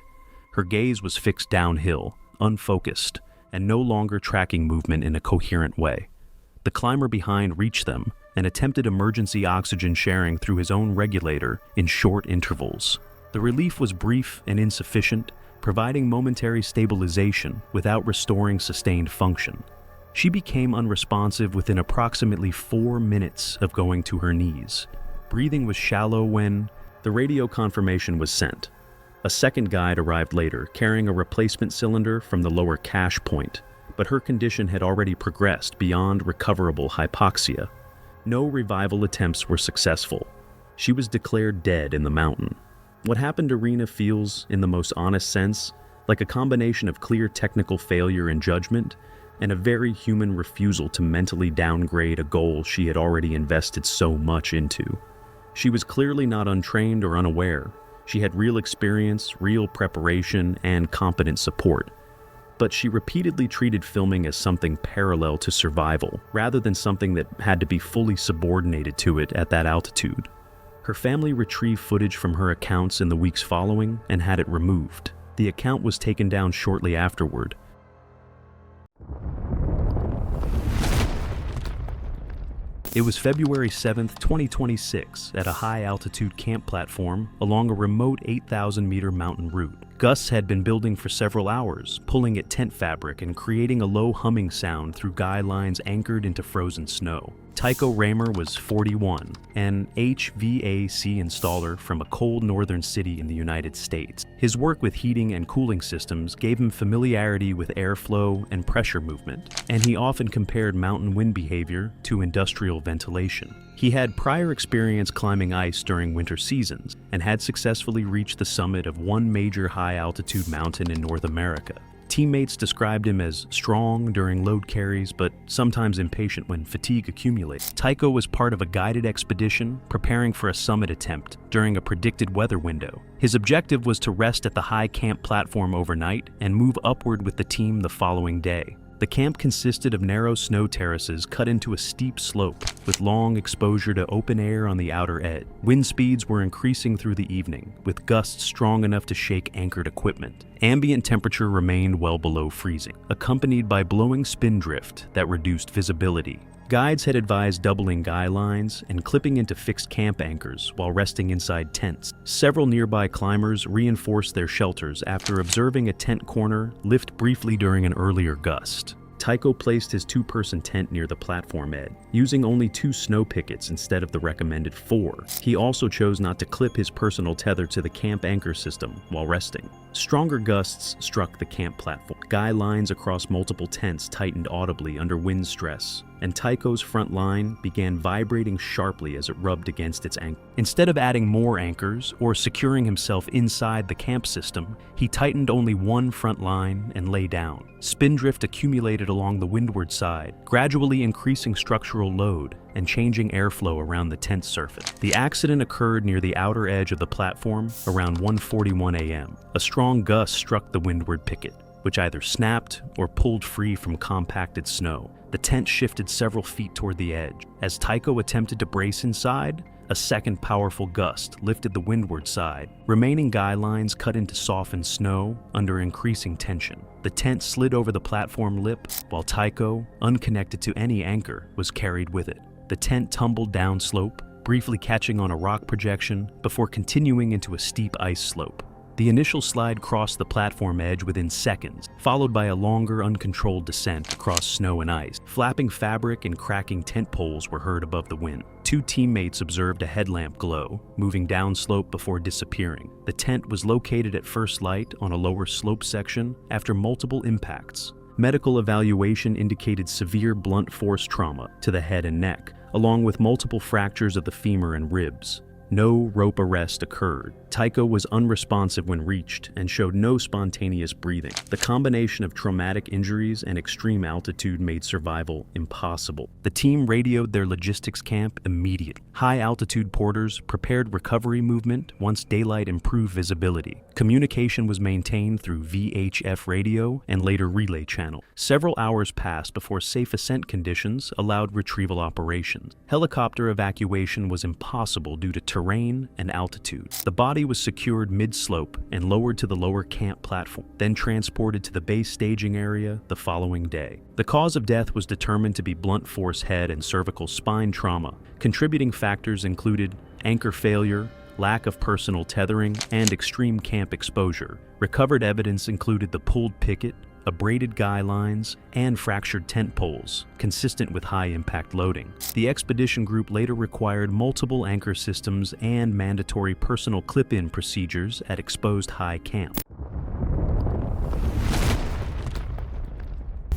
Her gaze was fixed downhill, unfocused, and no longer tracking movement in a coherent way. The climber behind reached them and attempted emergency oxygen sharing through his own regulator in short intervals. The relief was brief and insufficient, providing momentary stabilization without restoring sustained function. She became unresponsive within approximately 4 minutes of going to her knees. Breathing was shallow when the radio confirmation was sent. A second guide arrived later, carrying a replacement cylinder from the lower cache point, but her condition had already progressed beyond recoverable hypoxia. No revival attempts were successful. She was declared dead in the mountain. What happened to Riina feels, in the most honest sense, like a combination of clear technical failure in judgment and a very human refusal to mentally downgrade a goal she had already invested so much into. She was clearly not untrained or unaware. She had real experience, real preparation, and competent support. but she repeatedly treated filming as something parallel to survival, rather than something that had to be fully subordinated to it at that altitude. Her family retrieved footage from her accounts in the weeks following and had it removed. The account was taken down shortly afterward. It was February 7, 2026, at a high-altitude camp platform along a remote 8,000-meter mountain route. Gusts had been building for several hours, pulling at tent fabric and creating a low humming sound through guy lines anchored into frozen snow. Tycho Raymer was 41, an HVAC installer from a cold northern city in the United States. His work with heating and cooling systems gave him familiarity with airflow and pressure movement, and he often compared mountain wind behavior to industrial ventilation. He had prior experience climbing ice during winter seasons and had successfully reached the summit of one major high-altitude mountain in North America. Teammates described him as strong during load carries, but sometimes impatient when fatigue accumulated. Tycho was part of a guided expedition preparing for a summit attempt during a predicted weather window. His objective was to rest at the high camp platform overnight and move upward with the team the following day. The camp consisted of narrow snow terraces cut into a steep slope, with long exposure to open air on the outer edge. Wind speeds were increasing through the evening, with gusts strong enough to shake anchored equipment. Ambient temperature remained well below freezing, accompanied by blowing spindrift that reduced visibility. Guides had advised doubling guy lines and clipping into fixed camp anchors while resting inside tents. Several nearby climbers reinforced their shelters after observing a tent corner lift briefly during an earlier gust. Tycho placed his two-person tent near the platform edge, using only 2 snow pickets instead of the recommended 4. He also chose not to clip his personal tether to the camp anchor system while resting. Stronger gusts struck the camp platform. Guy lines across multiple tents tightened audibly under wind stress, and Tycho's front line began vibrating sharply as it rubbed against its anchor. Instead of adding more anchors or securing himself inside the camp system, he tightened only one front line and lay down. Spindrift accumulated along the windward side, gradually increasing structural load and changing airflow around the tent surface. The accident occurred near the outer edge of the platform around 1:41 a.m. A strong gust struck the windward picket, which either snapped or pulled free from compacted snow. The tent shifted several feet toward the edge. As Tycho attempted to brace inside, a second powerful gust lifted the windward side. Remaining guy lines cut into softened snow under increasing tension. The tent slid over the platform lip, while Tycho, unconnected to any anchor, was carried with it. The tent tumbled downslope, briefly catching on a rock projection before continuing into a steep ice slope. The initial slide crossed the platform edge within seconds, followed by a longer, uncontrolled descent across snow and ice. Flapping fabric and cracking tent poles were heard above the wind. 2 teammates observed a headlamp glow, moving downslope before disappearing. The tent was located at first light on a lower slope section after multiple impacts. Medical evaluation indicated severe blunt force trauma to the head and neck, along with multiple fractures of the femur and ribs. No rope arrest occurred. Tycho was unresponsive when reached and showed no spontaneous breathing. The combination of traumatic injuries and extreme altitude made survival impossible. The team radioed their logistics camp immediately. High-altitude porters prepared recovery movement once daylight improved visibility. Communication was maintained through VHF radio and later relay channel. Several hours passed before safe ascent conditions allowed retrieval operations. Helicopter evacuation was impossible due to terrain and altitude. The body was secured mid-slope and lowered to the lower camp platform, then transported to the base staging area the following day. The cause of death was determined to be blunt force head and cervical spine trauma. Contributing factors included anchor failure, lack of personal tethering, and extreme camp exposure. Recovered evidence included the pulled picket, abraded guy lines, and fractured tent poles, consistent with high-impact loading. The expedition group later required multiple anchor systems and mandatory personal clip-in procedures at exposed high camp.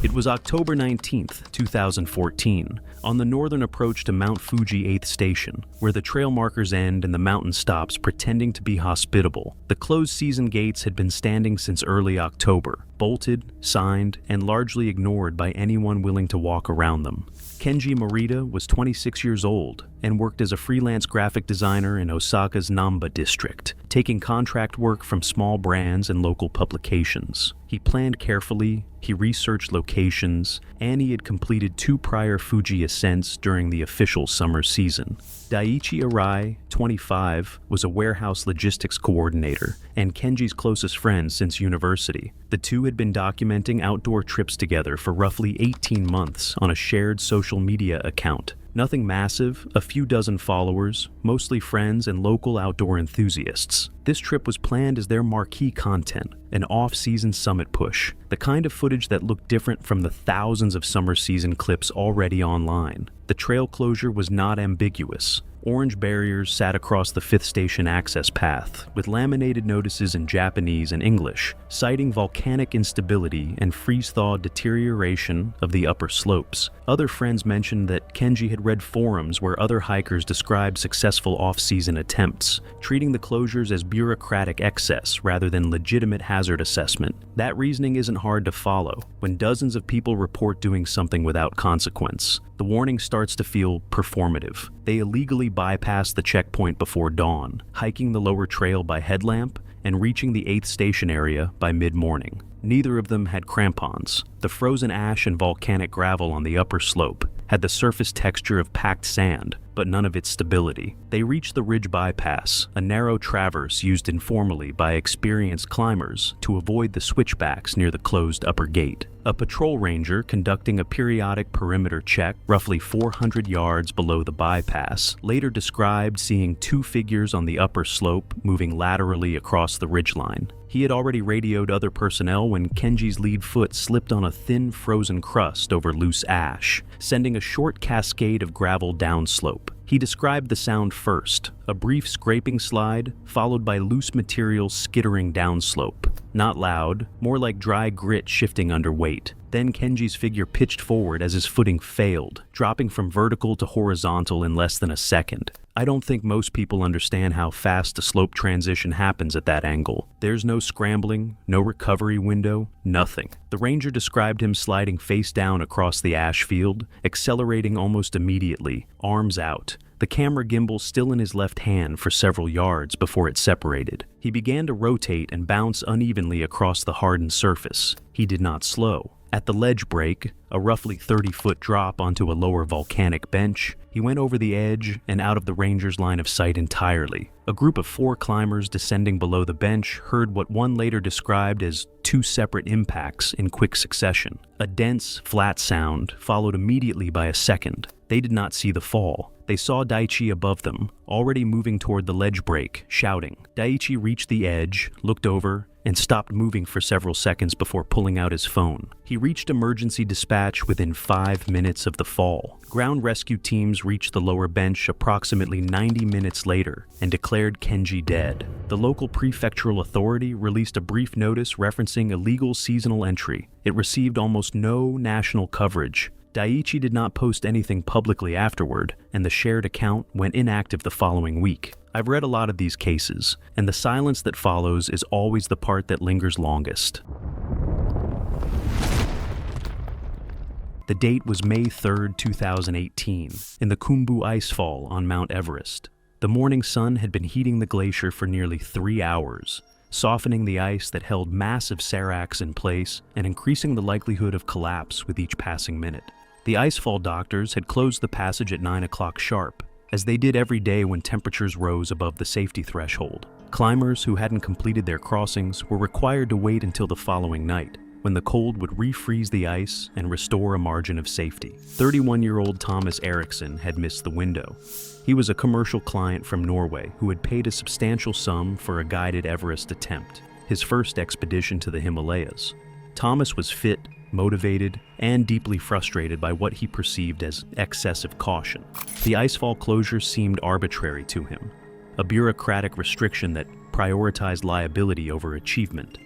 It was October 19, 2014, on the northern approach to Mount Fuji 8th Station, where the trail markers end and the mountain stops pretending to be hospitable. The closed season gates had been standing since early October, bolted, signed, and largely ignored by anyone willing to walk around them. Kenji Morita was 26 years old and worked as a freelance graphic designer in Osaka's Namba district, taking contract work from small brands and local publications. He planned carefully, he researched locations, and he had completed 2 prior Fuji ascents during the official summer season. Daiichi Arai, 25, was a warehouse logistics coordinator and Kenji's closest friend since university. The two had been documenting outdoor trips together for roughly 18 months on a shared social media account. Nothing massive, a few dozen followers, mostly friends and local outdoor enthusiasts. This trip was planned as their marquee content, an off-season summit push, the kind of footage that looked different from the thousands of summer season clips already online. The trail closure was not ambiguous. Orange barriers sat across the 5th station access path, with laminated notices in Japanese and English, citing volcanic instability and freeze-thaw deterioration of the upper slopes. Other friends mentioned that Kenji had read forums where other hikers described successful off-season attempts, treating the closures as bureaucratic excess rather than legitimate hazard assessment. That reasoning isn't hard to follow. When dozens of people report doing something without consequence, the warning starts to feel performative. They illegally bypass the checkpoint before dawn, hiking the lower trail by headlamp and reaching the 8th station area by mid-morning. Neither of them had crampons. The frozen ash and volcanic gravel on the upper slope had the surface texture of packed sand, but none of its stability. They reached the ridge bypass, a narrow traverse used informally by experienced climbers to avoid the switchbacks near the closed upper gate. A patrol ranger conducting a periodic perimeter check roughly 400 yards below the bypass later described seeing 2 figures on the upper slope moving laterally across the ridgeline. He had already radioed other personnel when Kenji's lead foot slipped on a thin frozen crust over loose ash, sending a short cascade of gravel downslope. He described the sound first, a brief scraping slide, followed by loose material skittering downslope. Not loud, more like dry grit shifting under weight. Then Kenji's figure pitched forward as his footing failed, dropping from vertical to horizontal in less than a second. I don't think most people understand how fast a slope transition happens at that angle. There's no scrambling, no recovery window, nothing. The ranger described him sliding face down across the ash field, accelerating almost immediately, arms out, the camera gimbal still in his left hand for several yards before it separated. He began to rotate and bounce unevenly across the hardened surface. He did not slow. At the ledge break, a roughly 30-foot drop onto a lower volcanic bench, he went over the edge and out of the ranger's line of sight entirely. A group of 4 climbers descending below the bench heard what one later described as 2 separate impacts in quick succession. A dense, flat sound, followed immediately by a second. They did not see the fall. They saw Daiichi above them, already moving toward the ledge break, shouting. Daiichi reached the edge, looked over, and stopped moving for several seconds before pulling out his phone. He reached emergency dispatch within 5 minutes of the fall. Ground rescue teams reached the lower bench approximately 90 minutes later and declared Kenji dead. The local prefectural authority released a brief notice referencing illegal seasonal entry. It received almost no national coverage. Daiichi did not post anything publicly afterward, and the shared account went inactive the following week. I've read a lot of these cases, and the silence that follows is always the part that lingers longest. The date was May 3, 2018, in the Khumbu Icefall on Mount Everest. The morning sun had been heating the glacier for nearly 3 hours, softening the ice that held massive seracs in place and increasing the likelihood of collapse with each passing minute. The icefall doctors had closed the passage at 9 o'clock sharp, as they did every day when temperatures rose above the safety threshold. Climbers who hadn't completed their crossings were required to wait until the following night, when the cold would refreeze the ice and restore a margin of safety. 31-year-old Thomas Eriksson had missed the window. He was a commercial client from Norway who had paid a substantial sum for a guided Everest attempt, his first expedition to the Himalayas. Thomas was fit, motivated, and deeply frustrated by what he perceived as excessive caution. The icefall closure seemed arbitrary to him, a bureaucratic restriction that prioritized liability over achievement.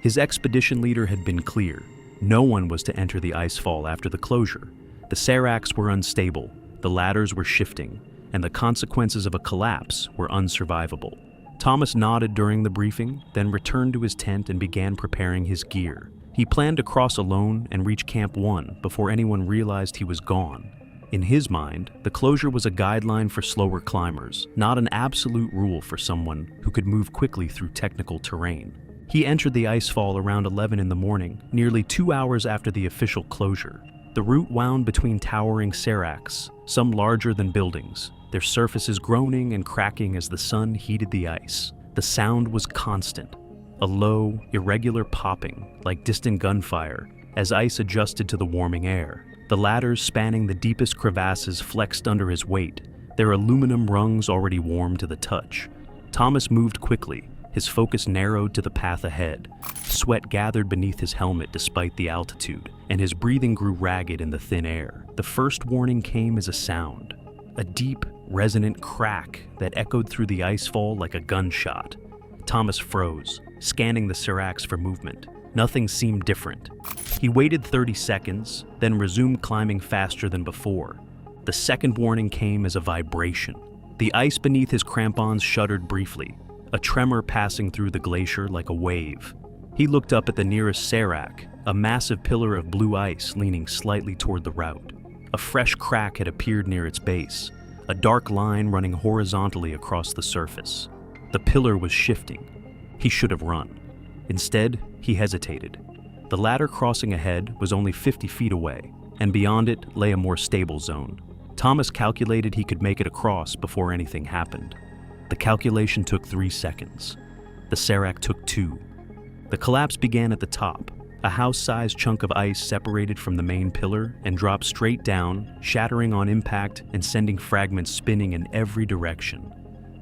His expedition leader had been clear. No one was to enter the icefall after the closure. The seracs were unstable, the ladders were shifting, and the consequences of a collapse were unsurvivable. Thomas nodded during the briefing, then returned to his tent and began preparing his gear. He planned to cross alone and reach Camp 1 before anyone realized he was gone. In his mind, the closure was a guideline for slower climbers, not an absolute rule for someone who could move quickly through technical terrain. He entered the icefall around 11 in the morning, nearly 2 hours after the official closure. The route wound between towering seracs, some larger than buildings, their surfaces groaning and cracking as the sun heated the ice. The sound was constant, a low, irregular popping, like distant gunfire, as ice adjusted to the warming air. The ladders spanning the deepest crevasses flexed under his weight, their aluminum rungs already warm to the touch. Thomas moved quickly, his focus narrowed to the path ahead. Sweat gathered beneath his helmet despite the altitude, and his breathing grew ragged in the thin air. The first warning came as a sound, a deep, resonant crack that echoed through the icefall like a gunshot. Thomas froze, scanning the seracs for movement. Nothing seemed different. He waited 30 seconds, then resumed climbing faster than before. The second warning came as a vibration. The ice beneath his crampons shuddered briefly, a tremor passing through the glacier like a wave. He looked up at the nearest serac, a massive pillar of blue ice leaning slightly toward the route. A fresh crack had appeared near its base, a dark line running horizontally across the surface. The pillar was shifting. He should have run. Instead, he hesitated. The ladder crossing ahead was only 50 feet away, and beyond it lay a more stable zone. Thomas calculated he could make it across before anything happened. The calculation took 3 seconds. The serac took 2. The collapse began at the top. A house-sized chunk of ice separated from the main pillar and dropped straight down, shattering on impact and sending fragments spinning in every direction.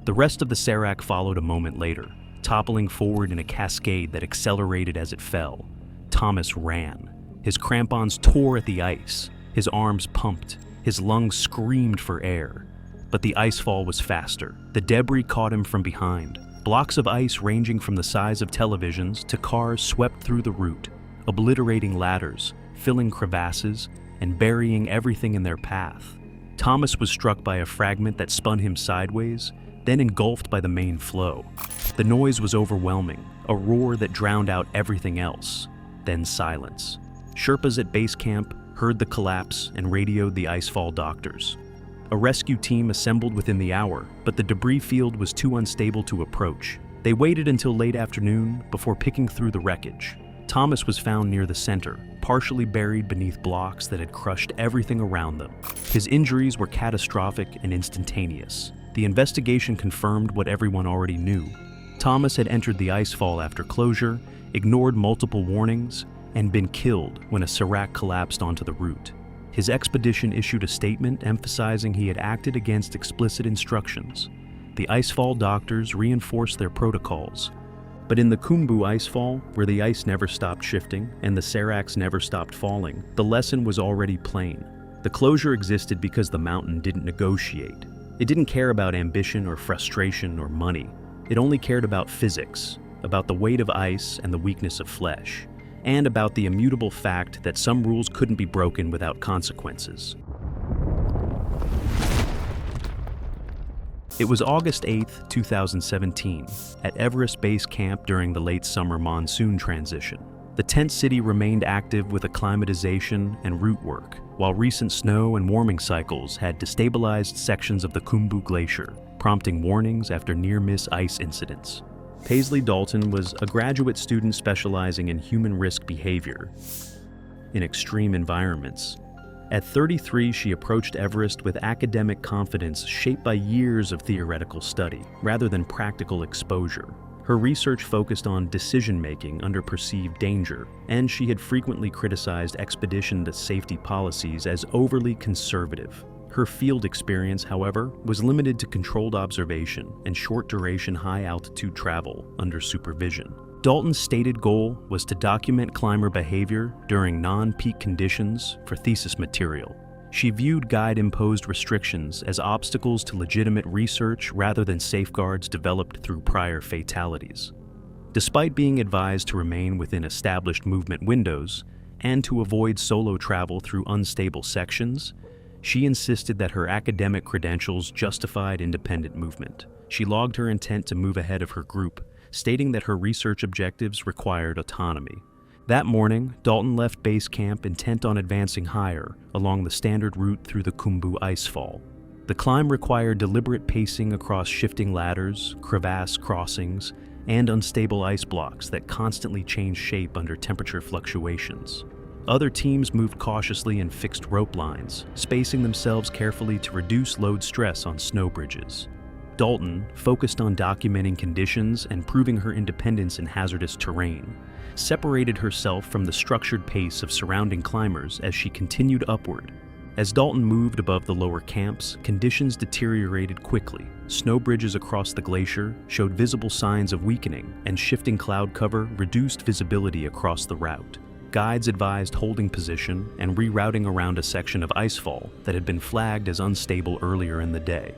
The rest of the serac followed a moment later, toppling forward in a cascade that accelerated as it fell. Thomas ran. His crampons tore at the ice. His arms pumped. His lungs screamed for air. But the icefall was faster. The debris caught him from behind. Blocks of ice ranging from the size of televisions to cars swept through the route, obliterating ladders, filling crevasses, and burying everything in their path. Thomas was struck by a fragment that spun him sideways, then engulfed by the main flow. The noise was overwhelming, a roar that drowned out everything else. Then silence. Sherpas at base camp heard the collapse and radioed the icefall doctors. A rescue team assembled within the hour, but the debris field was too unstable to approach. They waited until late afternoon before picking through the wreckage. Thomas was found near the center, partially buried beneath blocks that had crushed everything around them. His injuries were catastrophic and instantaneous. The investigation confirmed what everyone already knew. Thomas had entered the icefall after closure, ignored multiple warnings, and been killed when a serac collapsed onto the route. His expedition issued a statement emphasizing he had acted against explicit instructions. The icefall doctors reinforced their protocols. But in the Khumbu icefall, where the ice never stopped shifting and the seracs never stopped falling, the lesson was already plain. The closure existed because the mountain didn't negotiate. It didn't care about ambition or frustration or money. It only cared about physics, about the weight of ice and the weakness of flesh, and about the immutable fact that some rules couldn't be broken without consequences. It was August 8, 2017, at Everest Base Camp during the late summer monsoon transition. The tent city remained active with acclimatization and route work, while recent snow and warming cycles had destabilized sections of the Khumbu Glacier, prompting warnings after near-miss ice incidents. Paisley Dalton was a graduate student specializing in human risk behavior in extreme environments. At 33, she approached Everest with academic confidence shaped by years of theoretical study, rather than practical exposure. Her research focused on decision-making under perceived danger, and she had frequently criticized expedition safety policies as overly conservative. Her field experience, however, was limited to controlled observation and short-duration high-altitude travel under supervision. Dalton's stated goal was to document climber behavior during non-peak conditions for thesis material. She viewed guide-imposed restrictions as obstacles to legitimate research rather than safeguards developed through prior fatalities. Despite being advised to remain within established movement windows and to avoid solo travel through unstable sections, she insisted that her academic credentials justified independent movement. She logged her intent to move ahead of her group, stating that her research objectives required autonomy. That morning, Dalton left base camp intent on advancing higher along the standard route through the Khumbu Icefall. The climb required deliberate pacing across shifting ladders, crevasse crossings, and unstable ice blocks that constantly changed shape under temperature fluctuations. Other teams moved cautiously in fixed rope lines, spacing themselves carefully to reduce load stress on snow bridges. Dalton, focused on documenting conditions and proving her independence in hazardous terrain, separated herself from the structured pace of surrounding climbers as she continued upward. As Dalton moved above the lower camps, conditions deteriorated quickly. Snow bridges across the glacier showed visible signs of weakening, and shifting cloud cover reduced visibility across the route. Guides advised holding position and rerouting around a section of icefall that had been flagged as unstable earlier in the day.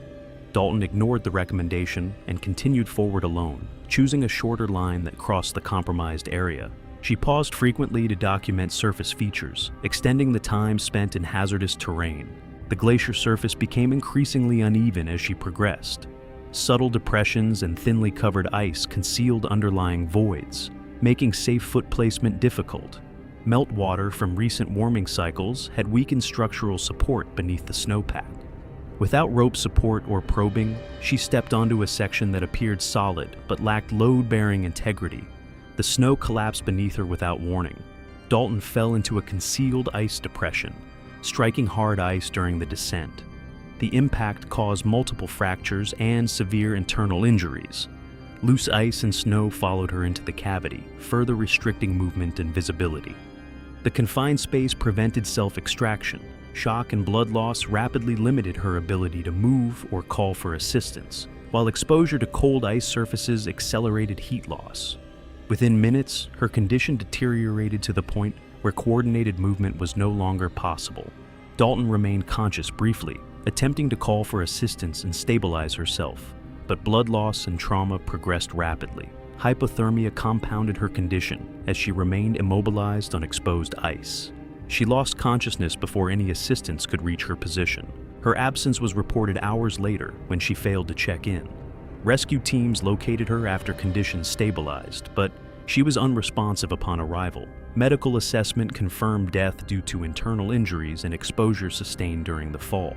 Dalton ignored the recommendation and continued forward alone, choosing a shorter line that crossed the compromised area. She paused frequently to document surface features, extending the time spent in hazardous terrain. The glacier surface became increasingly uneven as she progressed. Subtle depressions and thinly covered ice concealed underlying voids, making safe foot placement difficult. Meltwater from recent warming cycles had weakened structural support beneath the snowpack. Without rope support or probing, she stepped onto a section that appeared solid but lacked load-bearing integrity. The snow collapsed beneath her without warning. Dalton fell into a concealed ice depression, striking hard ice during the descent. The impact caused multiple fractures and severe internal injuries. Loose ice and snow followed her into the cavity, further restricting movement and visibility. The confined space prevented self-extraction. Shock and blood loss rapidly limited her ability to move or call for assistance, while exposure to cold ice surfaces accelerated heat loss. Within minutes, her condition deteriorated to the point where coordinated movement was no longer possible. Dalton remained conscious briefly, attempting to call for assistance and stabilize herself, but blood loss and trauma progressed rapidly. Hypothermia compounded her condition as she remained immobilized on exposed ice. She lost consciousness before any assistance could reach her position. Her absence was reported hours later when she failed to check in. Rescue teams located her after conditions stabilized, but she was unresponsive upon arrival. Medical assessment confirmed death due to internal injuries and exposure sustained during the fall.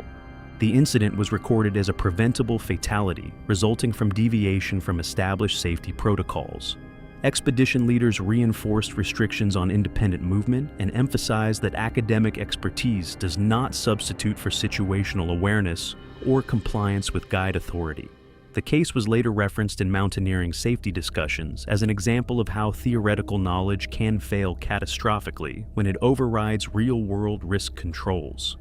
The incident was recorded as a preventable fatality resulting from deviation from established safety protocols. Expedition leaders reinforced restrictions on independent movement and emphasized that academic expertise does not substitute for situational awareness or compliance with guide authority. The case was later referenced in mountaineering safety discussions as an example of how theoretical knowledge can fail catastrophically when it overrides real-world risk controls.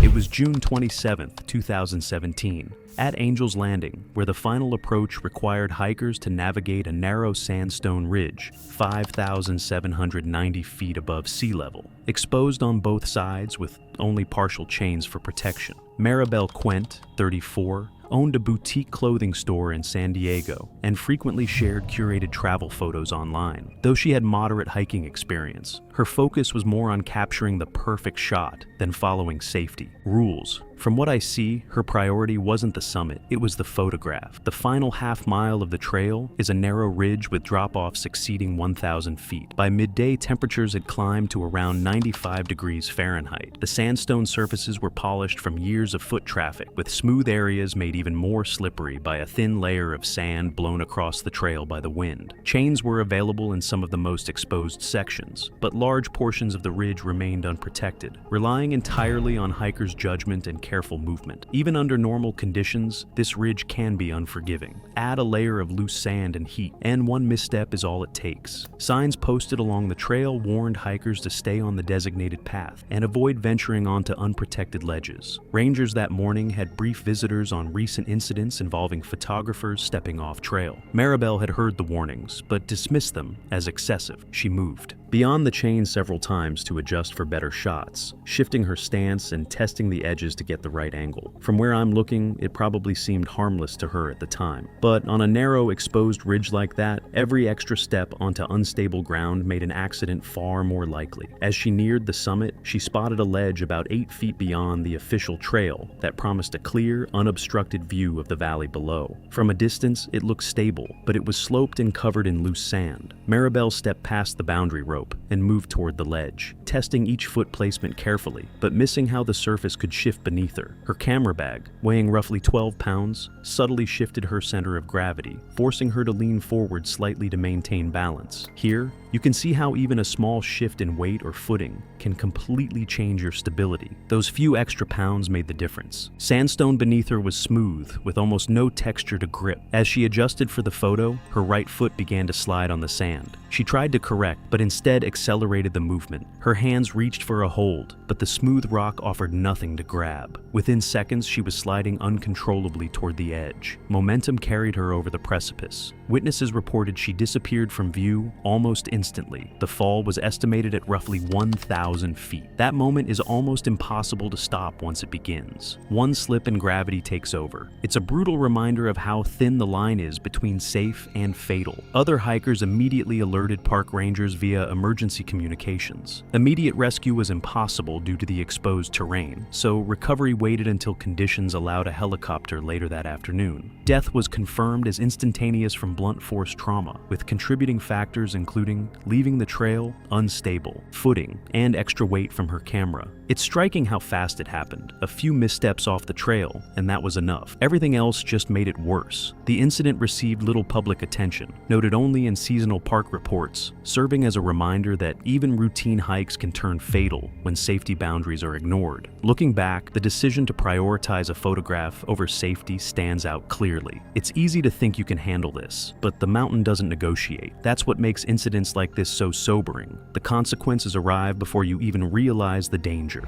It was June 27, 2017, at Angel's Landing, where the final approach required hikers to navigate a narrow sandstone ridge, 5,790 feet above sea level, exposed on both sides with only partial chains for protection. Maribel Quent, 34, owned a boutique clothing store in San Diego and frequently shared curated travel photos online. Though she had moderate hiking experience, her focus was more on capturing the perfect shot than following safety rules. From what I see, her priority wasn't the summit, it was the photograph. The final half mile of the trail is a narrow ridge with drop-offs exceeding 1,000 feet. By midday, temperatures had climbed to around 95 degrees Fahrenheit. The sandstone surfaces were polished from years of foot traffic, with smooth areas made even more slippery by a thin layer of sand blown across the trail by the wind. Chains were available in some of the most exposed sections, but large portions of the ridge remained unprotected, relying entirely on hikers' judgment and careful movement. Even under normal conditions, this ridge can be unforgiving. Add a layer of loose sand and heat, and one misstep is all it takes. Signs posted along the trail warned hikers to stay on the designated path and avoid venturing onto unprotected ledges. Rangers that morning had briefed visitors on recent incidents involving photographers stepping off trail. Maribel had heard the warnings, but dismissed them as excessive. She moved. Beyond the chain terrain several times to adjust for better shots, shifting her stance and testing the edges to get the right angle. From where I'm looking, it probably seemed harmless to her at the time. But on a narrow, exposed ridge like that, every extra step onto unstable ground made an accident far more likely. As she neared the summit, she spotted a ledge about 8 feet beyond the official trail that promised a clear, unobstructed view of the valley below. From a distance, it looked stable, but it was sloped and covered in loose sand. Maribel stepped past the boundary rope and moved toward the ledge, testing each foot placement carefully, but missing how the surface could shift beneath her. Her camera bag, weighing roughly 12 pounds, subtly shifted her center of gravity, forcing her to lean forward slightly to maintain balance. Here, you can see how even a small shift in weight or footing can completely change your stability. Those few extra pounds made the difference. Sandstone beneath her was smooth, with almost no texture to grip. As she adjusted for the photo, her right foot began to slide on the sand. She tried to correct, but instead accelerated the movement. Her hands reached for a hold, but the smooth rock offered nothing to grab. Within seconds, she was sliding uncontrollably toward the edge. Momentum carried her over the precipice. Witnesses reported she disappeared from view almost instantly. The fall was estimated at roughly 1,000 feet. That moment is almost impossible to stop once it begins. One slip and gravity takes over. It's a brutal reminder of how thin the line is between safe and fatal. Other hikers immediately alerted park rangers via emergency communications. Immediate rescue was impossible due to the exposed terrain, so recovery waited until conditions allowed a helicopter later that afternoon. Death was confirmed as instantaneous from blunt force trauma, with contributing factors including leaving the trail unstable, footing, and extra weight from her camera. It's striking how fast it happened. A few missteps off the trail, and that was enough. Everything else just made it worse. The incident received little public attention, noted only in seasonal park reports, serving as a reminder that even routine hikes can turn fatal when safety boundaries are ignored. Looking back, the decision to prioritize a photograph over safety stands out clearly. It's easy to think you can handle this, but the mountain doesn't negotiate. That's what makes incidents like this so sobering. The consequences arrive before you even realize the danger.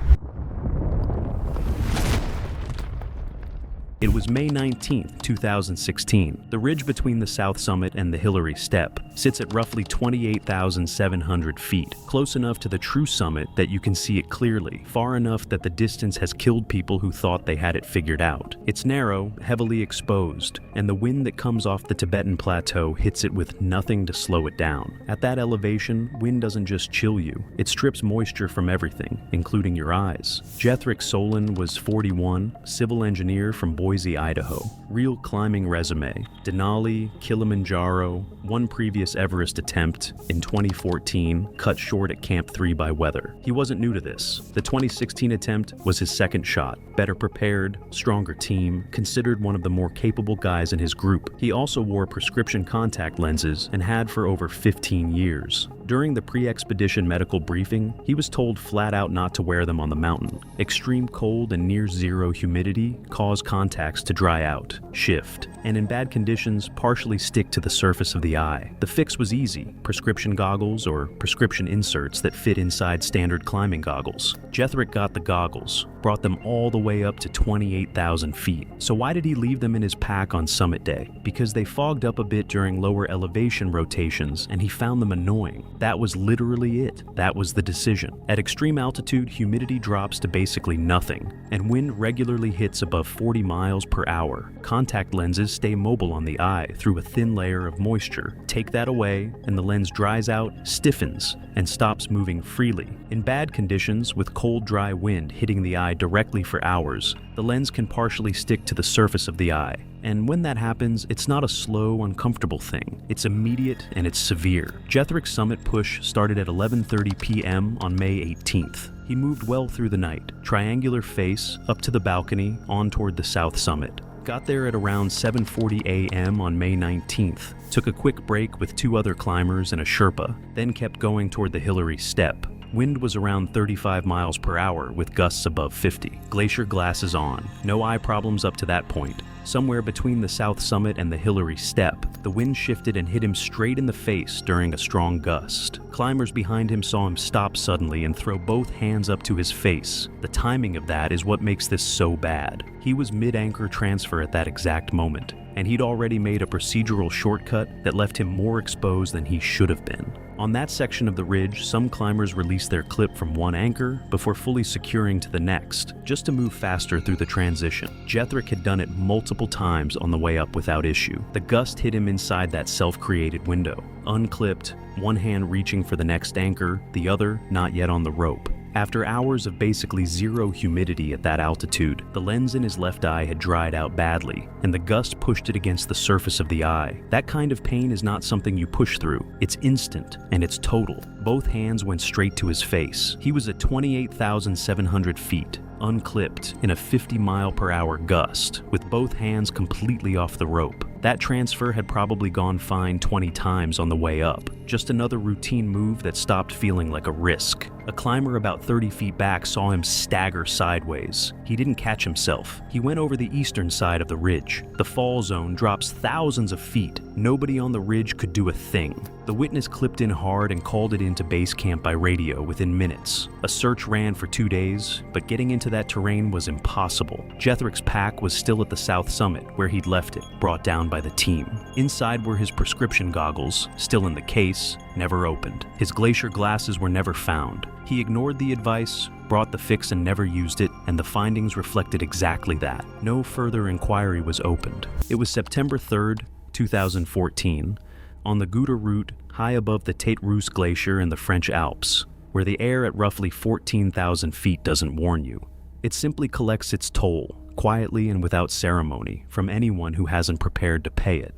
It was May 19, 2016. The ridge between the South Summit and the Hillary Step sits at roughly 28,700 feet, close enough to the true summit that you can see it clearly, far enough that the distance has killed people who thought they had it figured out. It's narrow, heavily exposed, and the wind that comes off the Tibetan Plateau hits it with nothing to slow it down. At that elevation, wind doesn't just chill you, it strips moisture from everything, including your eyes. Jethrick Solon was 41, civil engineer from Boise, Idaho. Real climbing resume: Denali, Kilimanjaro, one previous Everest attempt in 2014, cut short at Camp 3 by weather. He wasn't new to this. The 2016 attempt was his second shot. Better prepared, stronger team, considered one of the more capable guys in his group. He also wore prescription contact lenses and had for over 15 years. During the pre-expedition medical briefing, he was told flat out not to wear them on the mountain. Extreme cold and near zero humidity cause contacts to dry out, shift, and in bad conditions partially stick to the surface of the eye. The fix was easy: prescription goggles or prescription inserts that fit inside standard climbing goggles. Jethrick got the goggles, brought them all the way up to 28,000 feet. So why did he leave them in his pack on summit day? Because they fogged up a bit during lower elevation rotations and he found them annoying. That was literally it. That was the decision. At extreme altitude, humidity drops to basically nothing, and wind regularly hits above 40 miles per hour. Contact lenses stay mobile on the eye through a thin layer of moisture. Take that away, and the lens dries out, stiffens, and stops moving freely. In bad conditions, with cold, dry wind hitting the eye directly for hours, the lens can partially stick to the surface of the eye. And when that happens, it's not a slow, uncomfortable thing. It's immediate and it's severe. Jethrick's summit push started at 11:30 p.m. on May 18th. He moved well through the night, triangular face, up to the balcony, on toward the south summit. Got there at around 7:40 a.m. on May 19th. Took a quick break with 2 other climbers and a Sherpa, then kept going toward the Hillary Step. Wind was around 35 miles per hour with gusts above 50. Glacier glasses on. No eye problems up to that point. Somewhere between the South Summit and the Hillary Step, the wind shifted and hit him straight in the face during a strong gust. Climbers behind him saw him stop suddenly and throw both hands up to his face. The timing of that is what makes this so bad. He was mid-anchor transfer at that exact moment. and he'd already made a procedural shortcut that left him more exposed than he should have been. On that section of the ridge, some climbers released their clip from one anchor before fully securing to the next, just to move faster through the transition. Jethrick had done it multiple times on the way up without issue. The gust hit him inside that self-created window, unclipped, one hand reaching for the next anchor, the other not yet on the rope. After hours of basically zero humidity at that altitude, the lens in his left eye had dried out badly, and the gust pushed it against the surface of the eye. That kind of pain is not something you push through. It's instant, and it's total. Both hands went straight to his face. He was at 28,700 feet, unclipped, in a 50-mile-per-hour gust, with both hands completely off the rope. That transfer had probably gone fine 20 times on the way up. Just another routine move that stopped feeling like a risk. A climber about 30 feet back saw him stagger sideways. He didn't catch himself. He went over the eastern side of the ridge. The fall zone drops thousands of feet. Nobody on the ridge could do a thing. The witness clipped in hard and called it into base camp by radio within minutes. A search ran for 2 days, but getting into that terrain was impossible. Jethrick's pack was still at the south summit, where he'd left it, brought down by the team. Inside were his prescription goggles, still in the case, never opened. His glacier glasses were never found. He ignored the advice, brought the fix and never used it, and the findings reflected exactly that. No further inquiry was opened. It was September 3rd, 2014, on the Gouda route high above the Tête Rousse Glacier in the French Alps, where the air at roughly 14,000 feet doesn't warn you. It simply collects its toll, quietly and without ceremony, from anyone who hasn't prepared to pay it.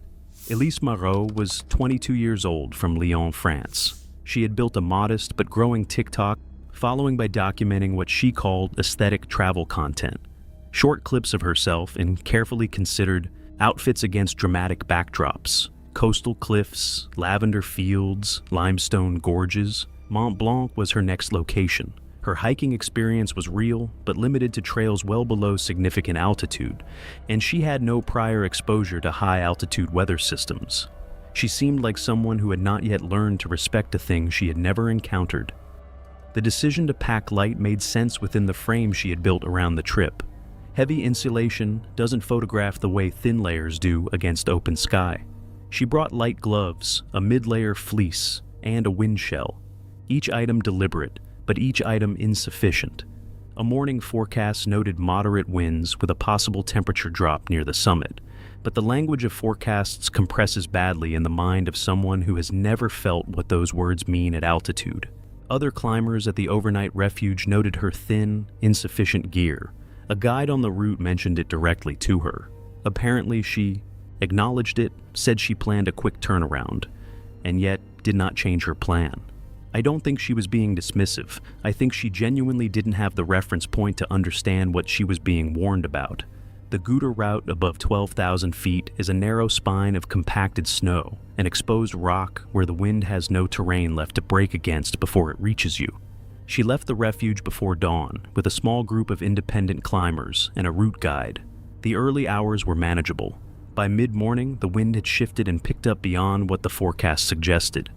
Elise Marot was 22 years old from Lyon, France. She had built a modest but growing TikTok following by documenting what she called aesthetic travel content. Short clips of herself in carefully considered outfits against dramatic backdrops. Coastal cliffs, lavender fields, limestone gorges. Mont Blanc was her next location. Her hiking experience was real, but limited to trails well below significant altitude, and she had no prior exposure to high-altitude weather systems. She seemed like someone who had not yet learned to respect a thing she had never encountered. The decision to pack light made sense within the frame she had built around the trip. Heavy insulation doesn't photograph the way thin layers do against open sky. She brought light gloves, a mid-layer fleece, and a wind shell. Each item deliberate, but each item insufficient. A morning forecast noted moderate winds with a possible temperature drop near the summit, but the language of forecasts compresses badly in the mind of someone who has never felt what those words mean at altitude. Other climbers at the overnight refuge noted her thin, insufficient gear. A guide on the route mentioned it directly to her. Apparently she acknowledged it, said she planned a quick turnaround, and yet did not change her plan. I don't think she was being dismissive. I think she genuinely didn't have the reference point to understand what she was being warned about. The Gouda route above 12,000 feet is a narrow spine of compacted snow, an exposed rock where the wind has no terrain left to break against before it reaches you. She left the refuge before dawn with a small group of independent climbers and a route guide. The early hours were manageable. By mid-morning, the wind had shifted and picked up beyond what the forecast suggested,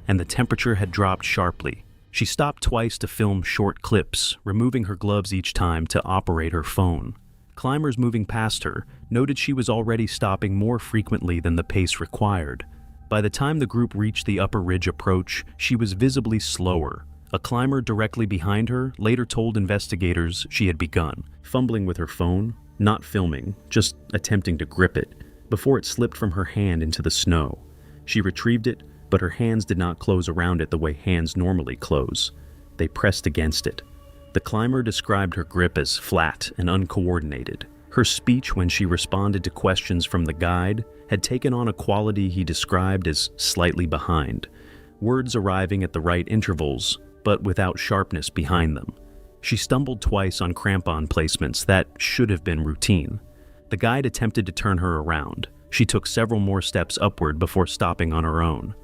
and the temperature had dropped sharply. She stopped twice to film short clips, removing her gloves each time to operate her phone. Climbers moving past her noted she was already stopping more frequently than the pace required. By the time the group reached the upper ridge approach, she was visibly slower. A climber directly behind her later told investigators she had begun, fumbling with her phone, not filming, just attempting to grip it, before it slipped from her hand into the snow. She retrieved it, but her hands did not close around it the way hands normally close. They pressed against it. The climber described her grip as flat and uncoordinated. Her speech when she responded to questions from the guide had taken on a quality he described as slightly behind, words arriving at the right intervals, but without sharpness behind them. She stumbled twice on crampon placements that should have been routine. The guide attempted to turn her around. She took several more steps upward before stopping on her own.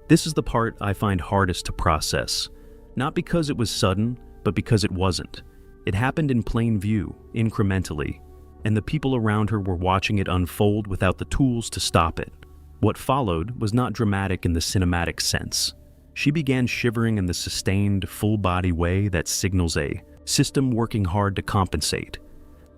This is the part I find hardest to process, not because it was sudden, but because it wasn't. It happened in plain view, incrementally, and the people around her were watching it unfold without the tools to stop it. What followed was not dramatic in the cinematic sense. She began shivering in the sustained, full-body way that signals a system working hard to compensate.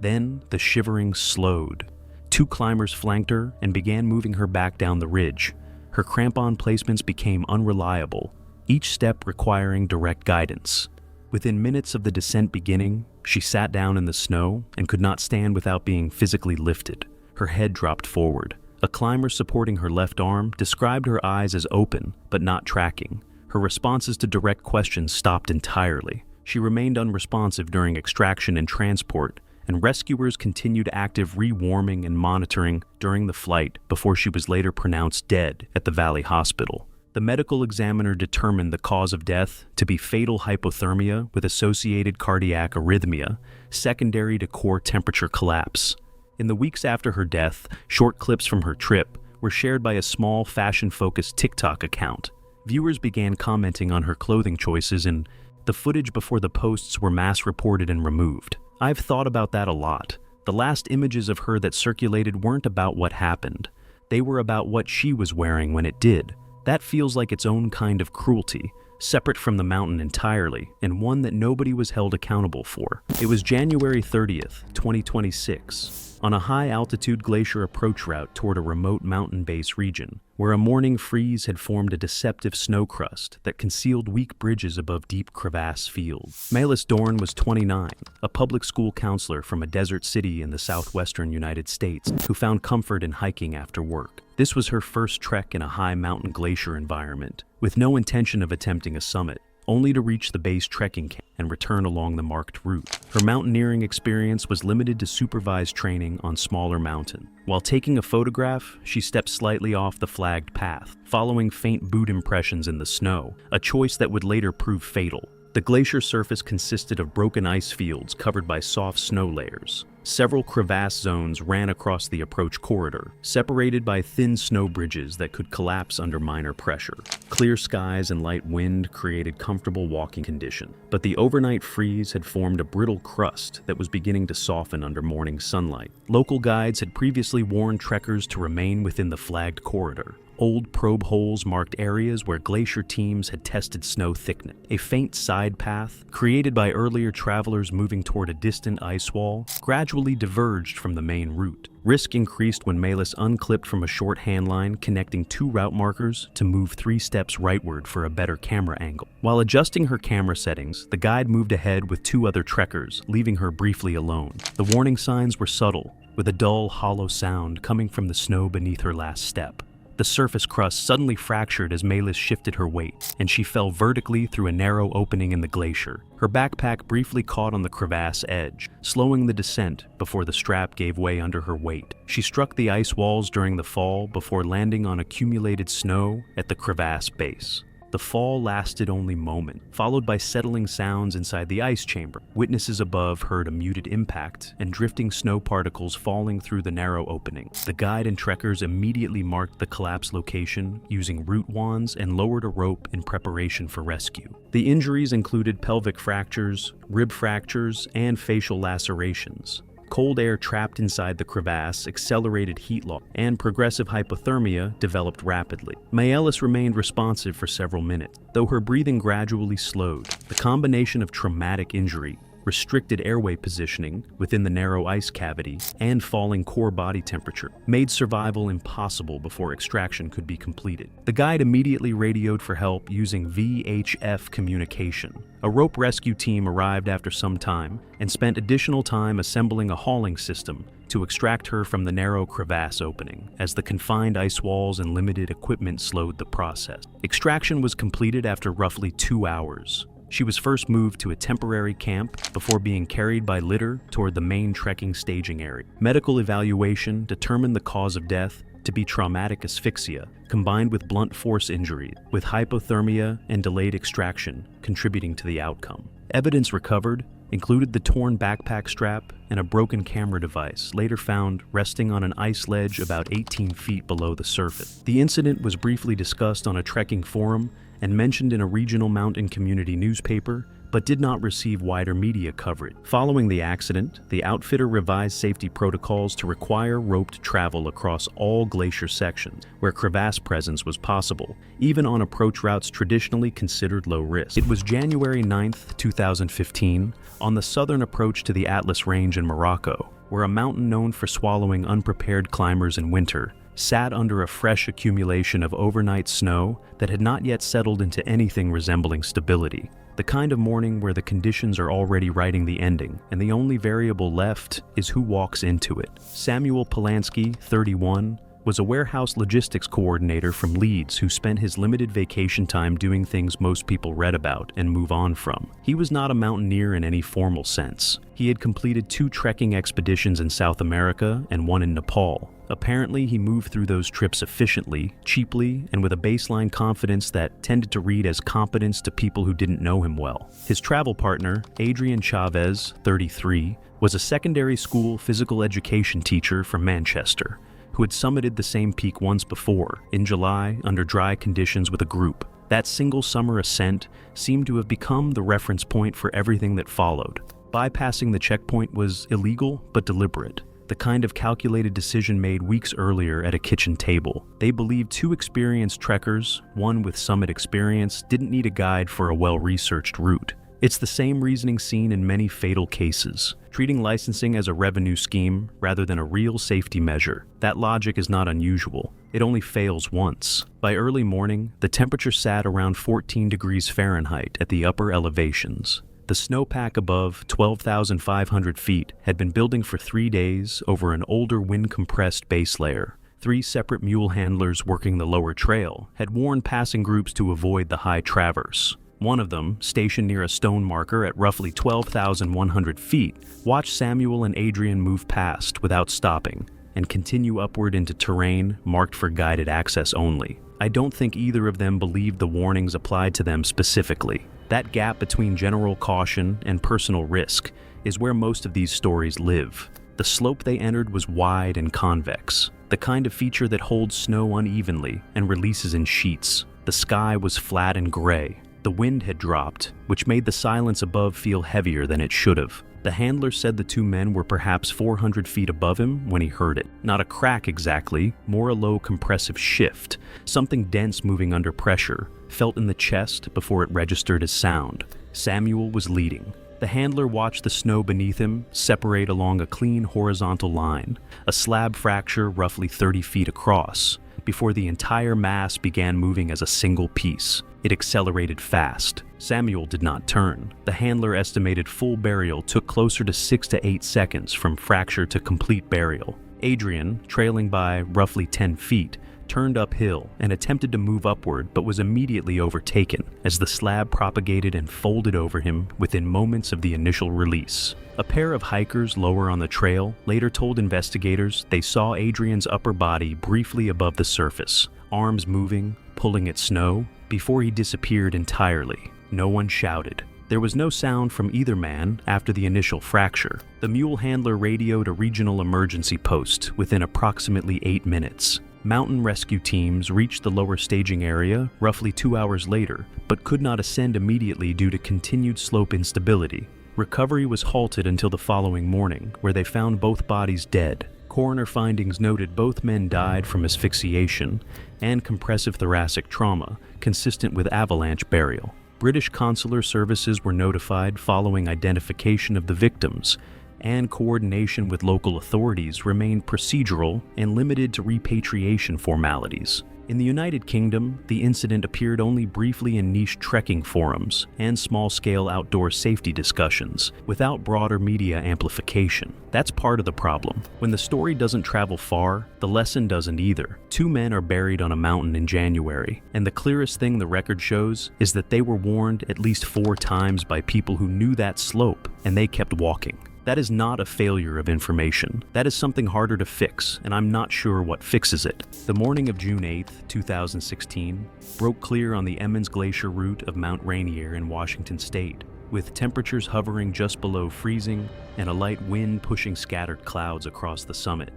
Then the shivering slowed, Two climbers flanked her and began moving her back down the ridge. Her crampon placements became unreliable, each step requiring direct guidance. Within minutes of the descent beginning, she sat down in the snow and could not stand without being physically lifted. Her head dropped forward. A climber supporting her left arm described her eyes as open, but not tracking. Her responses to direct questions stopped entirely. She remained unresponsive during extraction and transport, and rescuers continued active rewarming and monitoring during the flight before she was later pronounced dead at the Valley Hospital. The medical examiner determined the cause of death to be fatal hypothermia with associated cardiac arrhythmia, secondary to core temperature collapse. In the weeks after her death, short clips from her trip were shared by a small fashion-focused TikTok account. Viewers began commenting on her clothing choices, and the footage before the posts were mass-reported and removed. I've thought about that a lot. The last images of her that circulated weren't about what happened. They were about what she was wearing when it did. That feels like its own kind of cruelty, separate from the mountain entirely, and one that nobody was held accountable for. It was January 30th, 2026, on a high-altitude glacier approach route toward a remote mountain base region, where a morning freeze had formed a deceptive snow crust that concealed weak bridges above deep crevasse fields. Melis Dorn was 29, a public school counselor from a desert city in the southwestern United States who found comfort in hiking after work. This was her first trek in a high mountain glacier environment, with no intention of attempting a summit, only to reach the base trekking camp and return along the marked route. Her mountaineering experience was limited to supervised training on smaller mountains. While taking a photograph, she stepped slightly off the flagged path, following faint boot impressions in the snow, a choice that would later prove fatal. The glacier surface consisted of broken ice fields covered by soft snow layers. Several crevasse zones ran across the approach corridor, separated by thin snow bridges that could collapse under minor pressure. Clear skies and light wind created comfortable walking conditions, but the overnight freeze had formed a brittle crust that was beginning to soften under morning sunlight. Local guides had previously warned trekkers to remain within the flagged corridor. Old probe holes marked areas where glacier teams had tested snow thickness. A faint side path, created by earlier travelers moving toward a distant ice wall, gradually diverged from the main route. Risk increased when Melis unclipped from a short handline connecting two route markers to move 3 steps rightward for a better camera angle. While adjusting her camera settings, the guide moved ahead with 2 other trekkers, leaving her briefly alone. The warning signs were subtle, with a dull, hollow sound coming from the snow beneath her last step. The surface crust suddenly fractured as Melis shifted her weight, and she fell vertically through a narrow opening in the glacier. Her backpack briefly caught on the crevasse edge, slowing the descent before the strap gave way under her weight. She struck the ice walls during the fall before landing on accumulated snow at the crevasse base. The fall lasted only moments, followed by settling sounds inside the ice chamber. Witnesses above heard a muted impact and drifting snow particles falling through the narrow opening. The guide and trekkers immediately marked the collapse location using root wands and lowered a rope in preparation for rescue. The injuries included pelvic fractures, rib fractures, and facial lacerations. Cold air trapped inside the crevasse accelerated heat loss, and progressive hypothermia developed rapidly. Melis remained responsive for several minutes, though her breathing gradually slowed. The combination of traumatic injury, restricted airway positioning within the narrow ice cavity, and falling core body temperature made survival impossible before extraction could be completed. The guide immediately radioed for help using VHF communication. A rope rescue team arrived after some time and spent additional time assembling a hauling system to extract her from the narrow crevasse opening, as the confined ice walls and limited equipment slowed the process. Extraction was completed after roughly 2 hours. She was first moved to a temporary camp before being carried by litter toward the main trekking staging area. Medical evaluation determined the cause of death to be traumatic asphyxia combined with blunt force injury, with hypothermia and delayed extraction contributing to the outcome. Evidence recovered included the torn backpack strap and a broken camera device, later found resting on an ice ledge about 18 feet below the surface. The incident was briefly discussed on a trekking forum and mentioned in a regional mountain community newspaper, but did not receive wider media coverage. Following the accident, the outfitter revised safety protocols to require roped travel across all glacier sections where crevasse presence was possible, even on approach routes traditionally considered low risk. It was January 9, 2015, on the southern approach to the Atlas Range in Morocco, where a mountain known for swallowing unprepared climbers in winter sat under a fresh accumulation of overnight snow that had not yet settled into anything resembling stability. The kind of morning where the conditions are already writing the ending, and the only variable left is who walks into it. Samuel Polanski, 31, was a warehouse logistics coordinator from Leeds who spent his limited vacation time doing things most people read about and move on from. He was not a mountaineer in any formal sense. He had completed 2 trekking expeditions in South America and 1 in Nepal. Apparently, he moved through those trips efficiently, cheaply, and with a baseline confidence that tended to read as competence to people who didn't know him well. His travel partner, Adrian Chavez, 33, was a secondary school physical education teacher from Manchester, who had summited the same peak once before, in July, under dry conditions with a group. That single summer ascent seemed to have become the reference point for everything that followed. Bypassing the checkpoint was illegal but deliberate, the kind of calculated decision made weeks earlier at a kitchen table. They believed 2 experienced trekkers, one with summit experience, didn't need a guide for a well-researched route. It's the same reasoning seen in many fatal cases, treating licensing as a revenue scheme rather than a real safety measure. That logic is not unusual. It only fails once. By early morning, the temperature sat around 14 degrees Fahrenheit at the upper elevations. The snowpack above 12,500 feet had been building for 3 days over an older wind-compressed base layer. 3 separate mule handlers working the lower trail had warned passing groups to avoid the high traverse. One of them, stationed near a stone marker at roughly 12,100 feet, watched Samuel and Adrian move past without stopping and continue upward into terrain marked for guided access only. I don't think either of them believed the warnings applied to them specifically. That gap between general caution and personal risk is where most of these stories live. The slope they entered was wide and convex, the kind of feature that holds snow unevenly and releases in sheets. The sky was flat and gray. The wind had dropped, which made the silence above feel heavier than it should have. The handler said the 2 men were perhaps 400 feet above him when he heard it. Not a crack exactly, more a low compressive shift, something dense moving under pressure, felt in the chest before it registered as sound. Samuel was leading. The handler watched the snow beneath him separate along a clean horizontal line, a slab fracture roughly 30 feet across, before the entire mass began moving as a single piece. It accelerated fast. Samuel did not turn. The handler estimated full burial took closer to 6 to 8 seconds from fracture to complete burial. Adrian, trailing by roughly 10 feet, turned uphill and attempted to move upward but was immediately overtaken as the slab propagated and folded over him within moments of the initial release. A pair of hikers lower on the trail later told investigators they saw Adrian's upper body briefly above the surface, arms moving, pulling at snow, before he disappeared entirely. No one shouted. There was no sound from either man after the initial fracture. The mule handler radioed a regional emergency post within approximately 8 minutes. Mountain rescue teams reached the lower staging area roughly 2 hours later, but could not ascend immediately due to continued slope instability. Recovery was halted until the following morning, where they found both bodies dead. Coroner findings noted both men died from asphyxiation and compressive thoracic trauma, consistent with avalanche burial. British consular services were notified following identification of the victims, and coordination with local authorities remained procedural and limited to repatriation formalities. In the United Kingdom, the incident appeared only briefly in niche trekking forums and small-scale outdoor safety discussions, without broader media amplification. That's part of the problem. When the story doesn't travel far, the lesson doesn't either. 2 men are buried on a mountain in January, and the clearest thing the record shows is that they were warned at least 4 times by people who knew that slope, and they kept walking. That is not a failure of information. That is something harder to fix, and I'm not sure what fixes it. The morning of June 8, 2016, broke clear on the Emmons Glacier route of Mount Rainier in Washington state, with temperatures hovering just below freezing and a light wind pushing scattered clouds across the summit.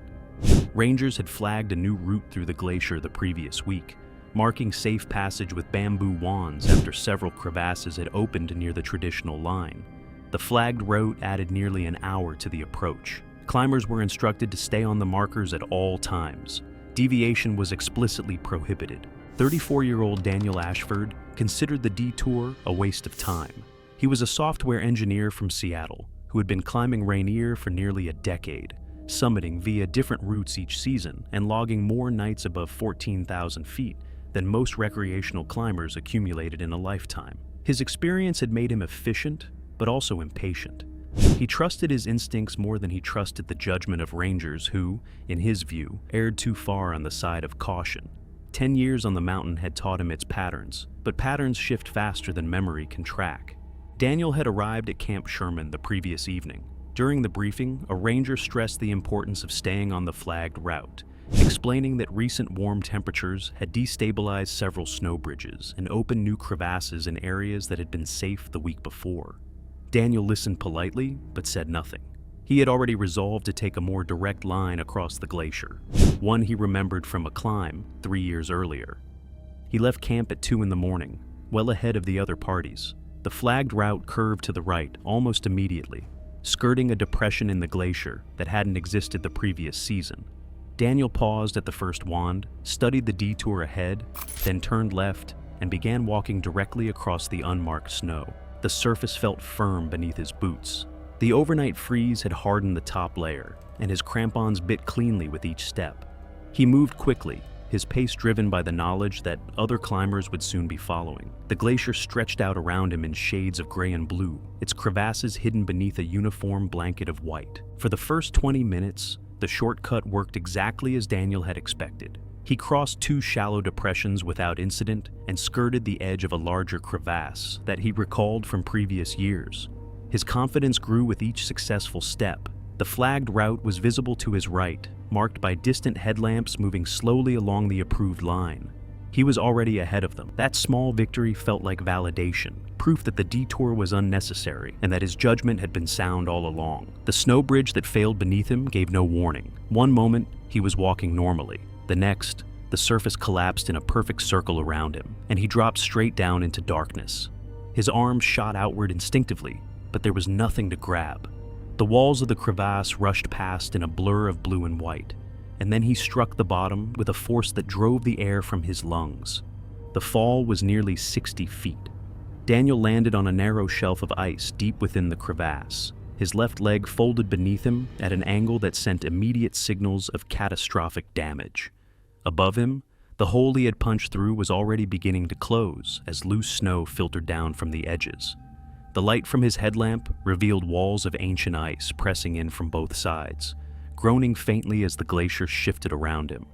Rangers had flagged a new route through the glacier the previous week, marking safe passage with bamboo wands after several crevasses had opened near the traditional line. The flagged route added nearly an hour to the approach. Climbers were instructed to stay on the markers at all times. Deviation was explicitly prohibited. 34-year-old Daniel Ashford considered the detour a waste of time. He was a software engineer from Seattle who had been climbing Rainier for nearly a decade, summiting via different routes each season and logging more nights above 14,000 feet than most recreational climbers accumulated in a lifetime. His experience had made him efficient, but also impatient. He trusted his instincts more than he trusted the judgment of rangers who, in his view, erred too far on the side of caution. 10 years on the mountain had taught him its patterns, but patterns shift faster than memory can track. Daniel had arrived at Camp Sherman the previous evening. During the briefing, a ranger stressed the importance of staying on the flagged route, explaining that recent warm temperatures had destabilized several snow bridges and opened new crevasses in areas that had been safe the week before. Daniel listened politely, but said nothing. He had already resolved to take a more direct line across the glacier, one he remembered from a climb 3 years earlier. He left camp at 2 in the morning, well ahead of the other parties. The flagged route curved to the right almost immediately, skirting a depression in the glacier that hadn't existed the previous season. Daniel paused at the first wand, studied the detour ahead, then turned left and began walking directly across the unmarked snow. The surface felt firm beneath his boots. The overnight freeze had hardened the top layer, and his crampons bit cleanly with each step. He moved quickly, his pace driven by the knowledge that other climbers would soon be following. The glacier stretched out around him in shades of gray and blue, its crevasses hidden beneath a uniform blanket of white. For the first 20 minutes, the shortcut worked exactly as Daniel had expected. He crossed 2 shallow depressions without incident and skirted the edge of a larger crevasse that he recalled from previous years. His confidence grew with each successful step. The flagged route was visible to his right, marked by distant headlamps moving slowly along the approved line. He was already ahead of them. That small victory felt like validation, proof that the detour was unnecessary and that his judgment had been sound all along. The snow bridge that failed beneath him gave no warning. One moment, he was walking normally. The next, the surface collapsed in a perfect circle around him, and he dropped straight down into darkness. His arms shot outward instinctively, but there was nothing to grab. The walls of the crevasse rushed past in a blur of blue and white, and then he struck the bottom with a force that drove the air from his lungs. The fall was nearly 60 feet. Daniel landed on a narrow shelf of ice deep within the crevasse. His left leg folded beneath him at an angle that sent immediate signals of catastrophic damage. Above him, the hole he had punched through was already beginning to close as loose snow filtered down from the edges. The light from his headlamp revealed walls of ancient ice pressing in from both sides, groaning faintly as the glacier shifted around him.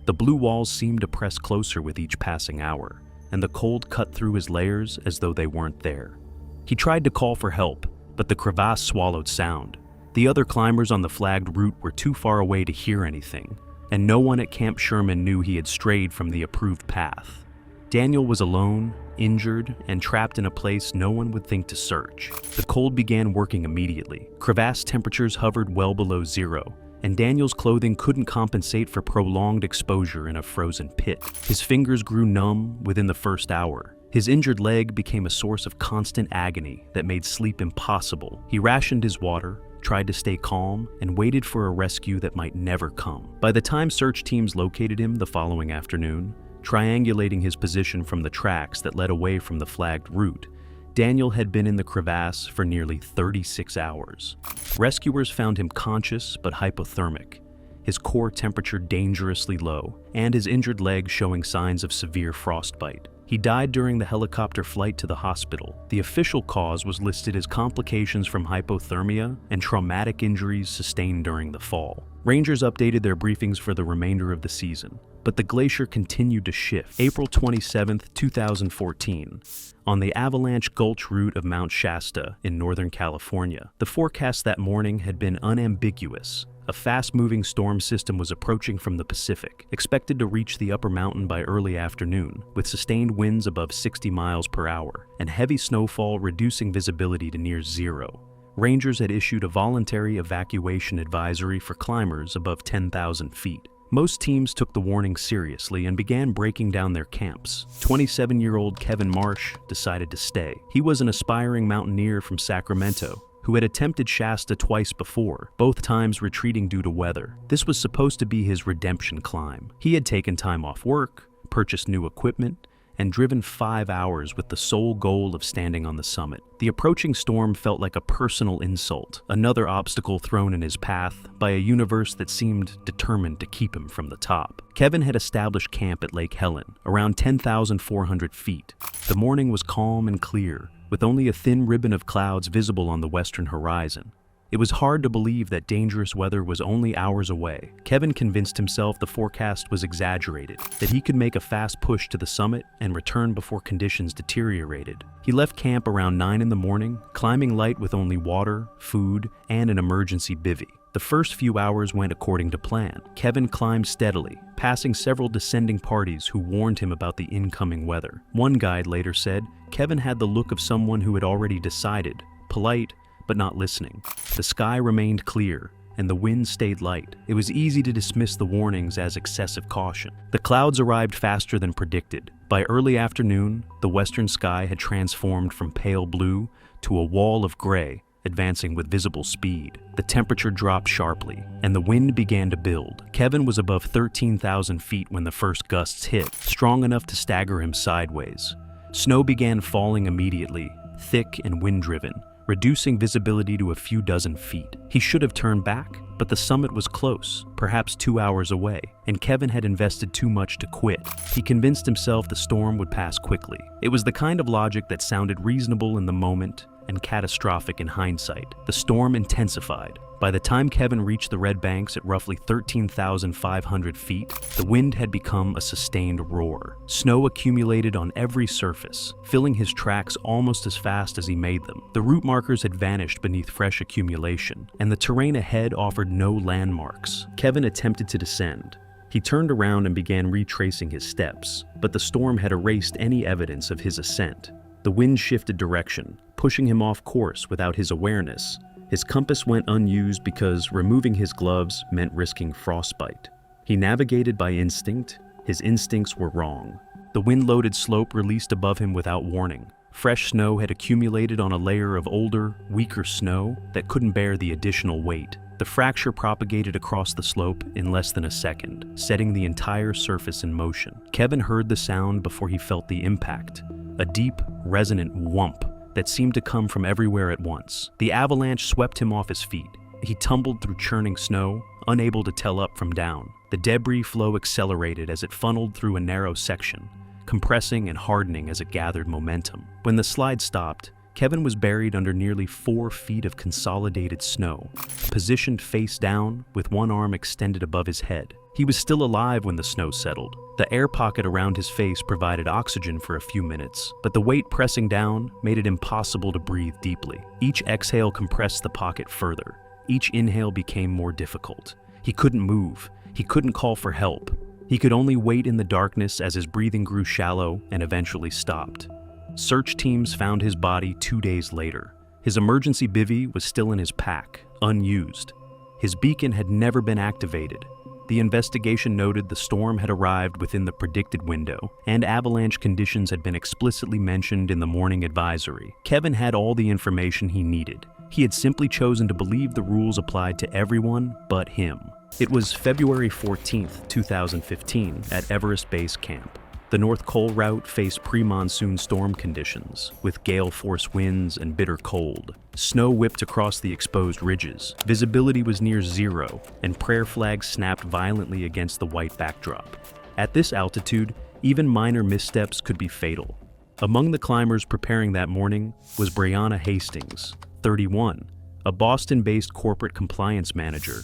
The blue walls seemed to press closer with each passing hour, and the cold cut through his layers as though they weren't there. He tried to call for help, but the crevasse swallowed sound. The other climbers on the flagged route were too far away to hear anything, and no one at Camp Sherman knew he had strayed from the approved path. Daniel was alone, injured, and trapped in a place no one would think to search. The cold began working immediately. Crevasse temperatures hovered well below zero, and Daniel's clothing couldn't compensate for prolonged exposure in a frozen pit. His fingers grew numb within the first hour. His injured leg became a source of constant agony that made sleep impossible. He rationed his water, tried to stay calm, and waited for a rescue that might never come. By the time search teams located him the following afternoon, triangulating his position from the tracks that led away from the flagged route, Daniel had been in the crevasse for nearly 36 hours. Rescuers found him conscious but hypothermic, his core temperature dangerously low, and his injured leg showing signs of severe frostbite. He died during the helicopter flight to the hospital. The official cause was listed as complications from hypothermia and traumatic injuries sustained during the fall. Rangers updated their briefings for the remainder of the season, but the glacier continued to shift. April 27, 2014, on the Avalanche Gulch route of Mount Shasta in Northern California. The forecast that morning had been unambiguous. A fast-moving storm system was approaching from the Pacific, expected to reach the upper mountain by early afternoon, with sustained winds above 60 miles per hour, and heavy snowfall reducing visibility to near zero. Rangers had issued a voluntary evacuation advisory for climbers above 10,000 feet. Most teams took the warning seriously and began breaking down their camps. 27-year-old Kevin Marsh decided to stay. He was an aspiring mountaineer from Sacramento who had attempted Shasta twice before, both times retreating due to weather. This was supposed to be his redemption climb. He had taken time off work, purchased new equipment, and driven 5 hours with the sole goal of standing on the summit. The approaching storm felt like a personal insult, another obstacle thrown in his path by a universe that seemed determined to keep him from the top. Kevin had established camp at Lake Helen, around 10,400 feet. The morning was calm and clear, with only a thin ribbon of clouds visible on the western horizon. It was hard to believe that dangerous weather was only hours away. Kevin convinced himself the forecast was exaggerated, that he could make a fast push to the summit and return before conditions deteriorated. He left camp around 9 in the morning, climbing light with only water, food, and an emergency bivvy. The first few hours went according to plan. Kevin climbed steadily, passing several descending parties who warned him about the incoming weather. One guide later said, Kevin had the look of someone who had already decided, polite, but not listening. The sky remained clear, and the wind stayed light. It was easy to dismiss the warnings as excessive caution. The clouds arrived faster than predicted. By early afternoon, the western sky had transformed from pale blue to a wall of gray, advancing with visible speed. The temperature dropped sharply, and the wind began to build. Kevin was above 13,000 feet when the first gusts hit, strong enough to stagger him sideways. Snow began falling immediately, thick and wind-driven, reducing visibility to a few dozen feet. He should have turned back, but the summit was close, perhaps 2 hours away, and Kevin had invested too much to quit. He convinced himself the storm would pass quickly. It was the kind of logic that sounded reasonable in the moment and catastrophic in hindsight. The storm intensified. By the time Kevin reached the Red Banks at roughly 13,500 feet, the wind had become a sustained roar. Snow accumulated on every surface, filling his tracks almost as fast as he made them. The route markers had vanished beneath fresh accumulation, and the terrain ahead offered no landmarks. Kevin attempted to descend. He turned around and began retracing his steps, but the storm had erased any evidence of his ascent. The wind shifted direction, pushing him off course without his awareness. His compass went unused because removing his gloves meant risking frostbite. He navigated by instinct. His instincts were wrong. The wind-loaded slope released above him without warning. Fresh snow had accumulated on a layer of older, weaker snow that couldn't bear the additional weight. The fracture propagated across the slope in less than a second, setting the entire surface in motion. Kevin heard the sound before he felt the impact, a deep, resonant whump that seemed to come from everywhere at once. The avalanche swept him off his feet. He tumbled through churning snow, unable to tell up from down. The debris flow accelerated as it funneled through a narrow section, compressing and hardening as it gathered momentum. When the slide stopped, Kevin was buried under nearly 4 feet of consolidated snow, positioned face down with one arm extended above his head. He was still alive when the snow settled. The air pocket around his face provided oxygen for a few minutes, but the weight pressing down made it impossible to breathe deeply. Each exhale compressed the pocket further. Each inhale became more difficult. He couldn't move. He couldn't call for help. He could only wait in the darkness as his breathing grew shallow and eventually stopped. Search teams found his body 2 days later. His emergency bivvy was still in his pack, unused. His beacon had never been activated. The investigation noted the storm had arrived within the predicted window, and avalanche conditions had been explicitly mentioned in the morning advisory. Kevin had all the information he needed. He had simply chosen to believe the rules applied to everyone but him. It was February 14th, 2015, at Everest Base Camp. The North Col route faced pre-monsoon storm conditions, with gale-force winds and bitter cold. Snow whipped across the exposed ridges. Visibility was near zero, and prayer flags snapped violently against the white backdrop. At this altitude, even minor missteps could be fatal. Among the climbers preparing that morning was Brianna Hastings, 31, a Boston-based corporate compliance manager.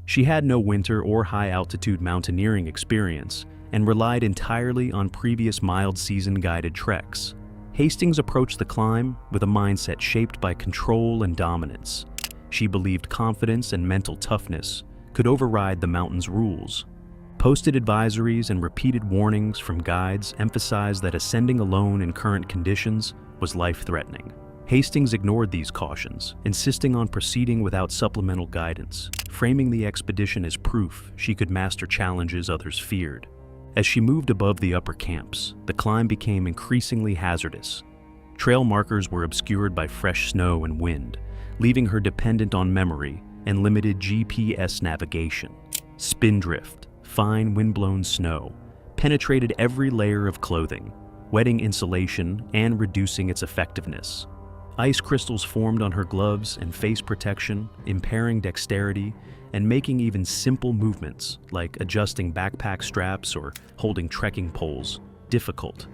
She had no winter or high-altitude mountaineering experience, and relied entirely on previous mild-season guided treks. Hastings approached the climb with a mindset shaped by control and dominance. She believed confidence and mental toughness could override the mountain's rules. Posted advisories and repeated warnings from guides emphasized that ascending alone in current conditions was life-threatening. Hastings ignored these cautions, insisting on proceeding without supplemental guidance, framing the expedition as proof she could master challenges others feared. As she moved above the upper camps, the climb became increasingly hazardous. Trail markers were obscured by fresh snow and wind, leaving her dependent on memory and limited GPS navigation. Spindrift, fine wind-blown snow, penetrated every layer of clothing. wetting insulation and reducing its effectiveness. Ice crystals formed on her gloves and face protection, impairing dexterity and making even simple movements, like adjusting backpack straps or holding trekking poles, difficult.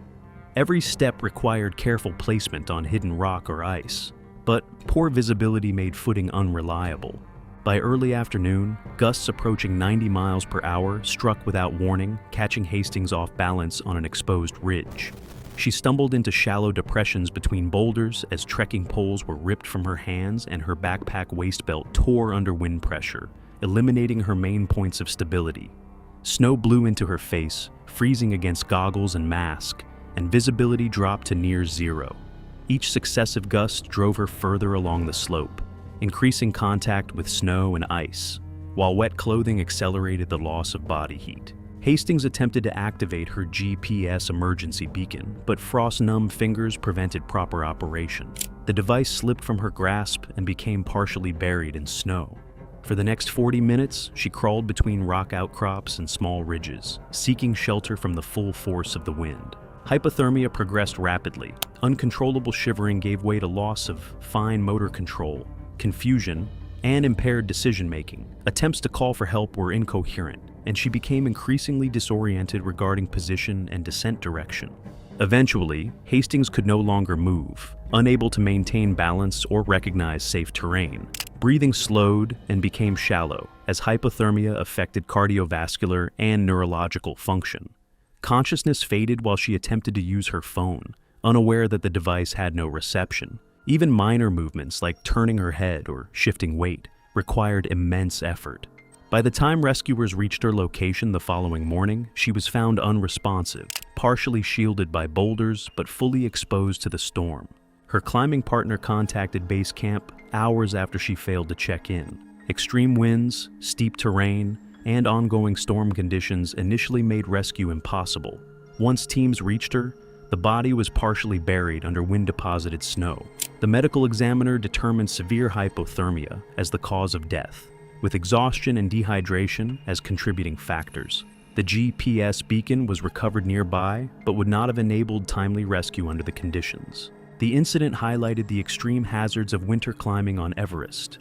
Every step required careful placement on hidden rock or ice, but poor visibility made footing unreliable. By early afternoon, gusts approaching 90 miles per hour struck without warning, catching Hastings off balance on an exposed ridge. She stumbled into shallow depressions between boulders as trekking poles were ripped from her hands and her backpack waist belt tore under wind pressure, eliminating her main points of stability. Snow blew into her face, freezing against goggles and mask, and visibility dropped to near zero. Each successive gust drove her further along the slope, increasing contact with snow and ice, while wet clothing accelerated the loss of body heat. Hastings attempted to activate her GPS emergency beacon, but frost-numb fingers prevented proper operation. The device slipped from her grasp and became partially buried in snow. For the next 40 minutes, she crawled between rock outcrops and small ridges, seeking shelter from the full force of the wind. Hypothermia progressed rapidly. Uncontrollable shivering gave way to loss of fine motor control, confusion, and impaired decision-making. Attempts to call for help were incoherent, and she became increasingly disoriented regarding position and descent direction. Eventually, Hastings could no longer move, unable to maintain balance or recognize safe terrain. Breathing slowed and became shallow as hypothermia affected cardiovascular and neurological function. Consciousness faded while she attempted to use her phone, unaware that the device had no reception. Even minor movements like turning her head or shifting weight required immense effort. By the time rescuers reached her location the following morning, she was found unresponsive, partially shielded by boulders but fully exposed to the storm. Her climbing partner contacted base camp hours after she failed to check in. Extreme winds, steep terrain, and ongoing storm conditions initially made rescue impossible. Once teams reached her, the body was partially buried under wind-deposited snow. The medical examiner determined severe hypothermia as the cause of death, with exhaustion and dehydration as contributing factors. The GPS beacon was recovered nearby, but would not have enabled timely rescue under the conditions. The incident highlighted the extreme hazards of winter climbing on Everest.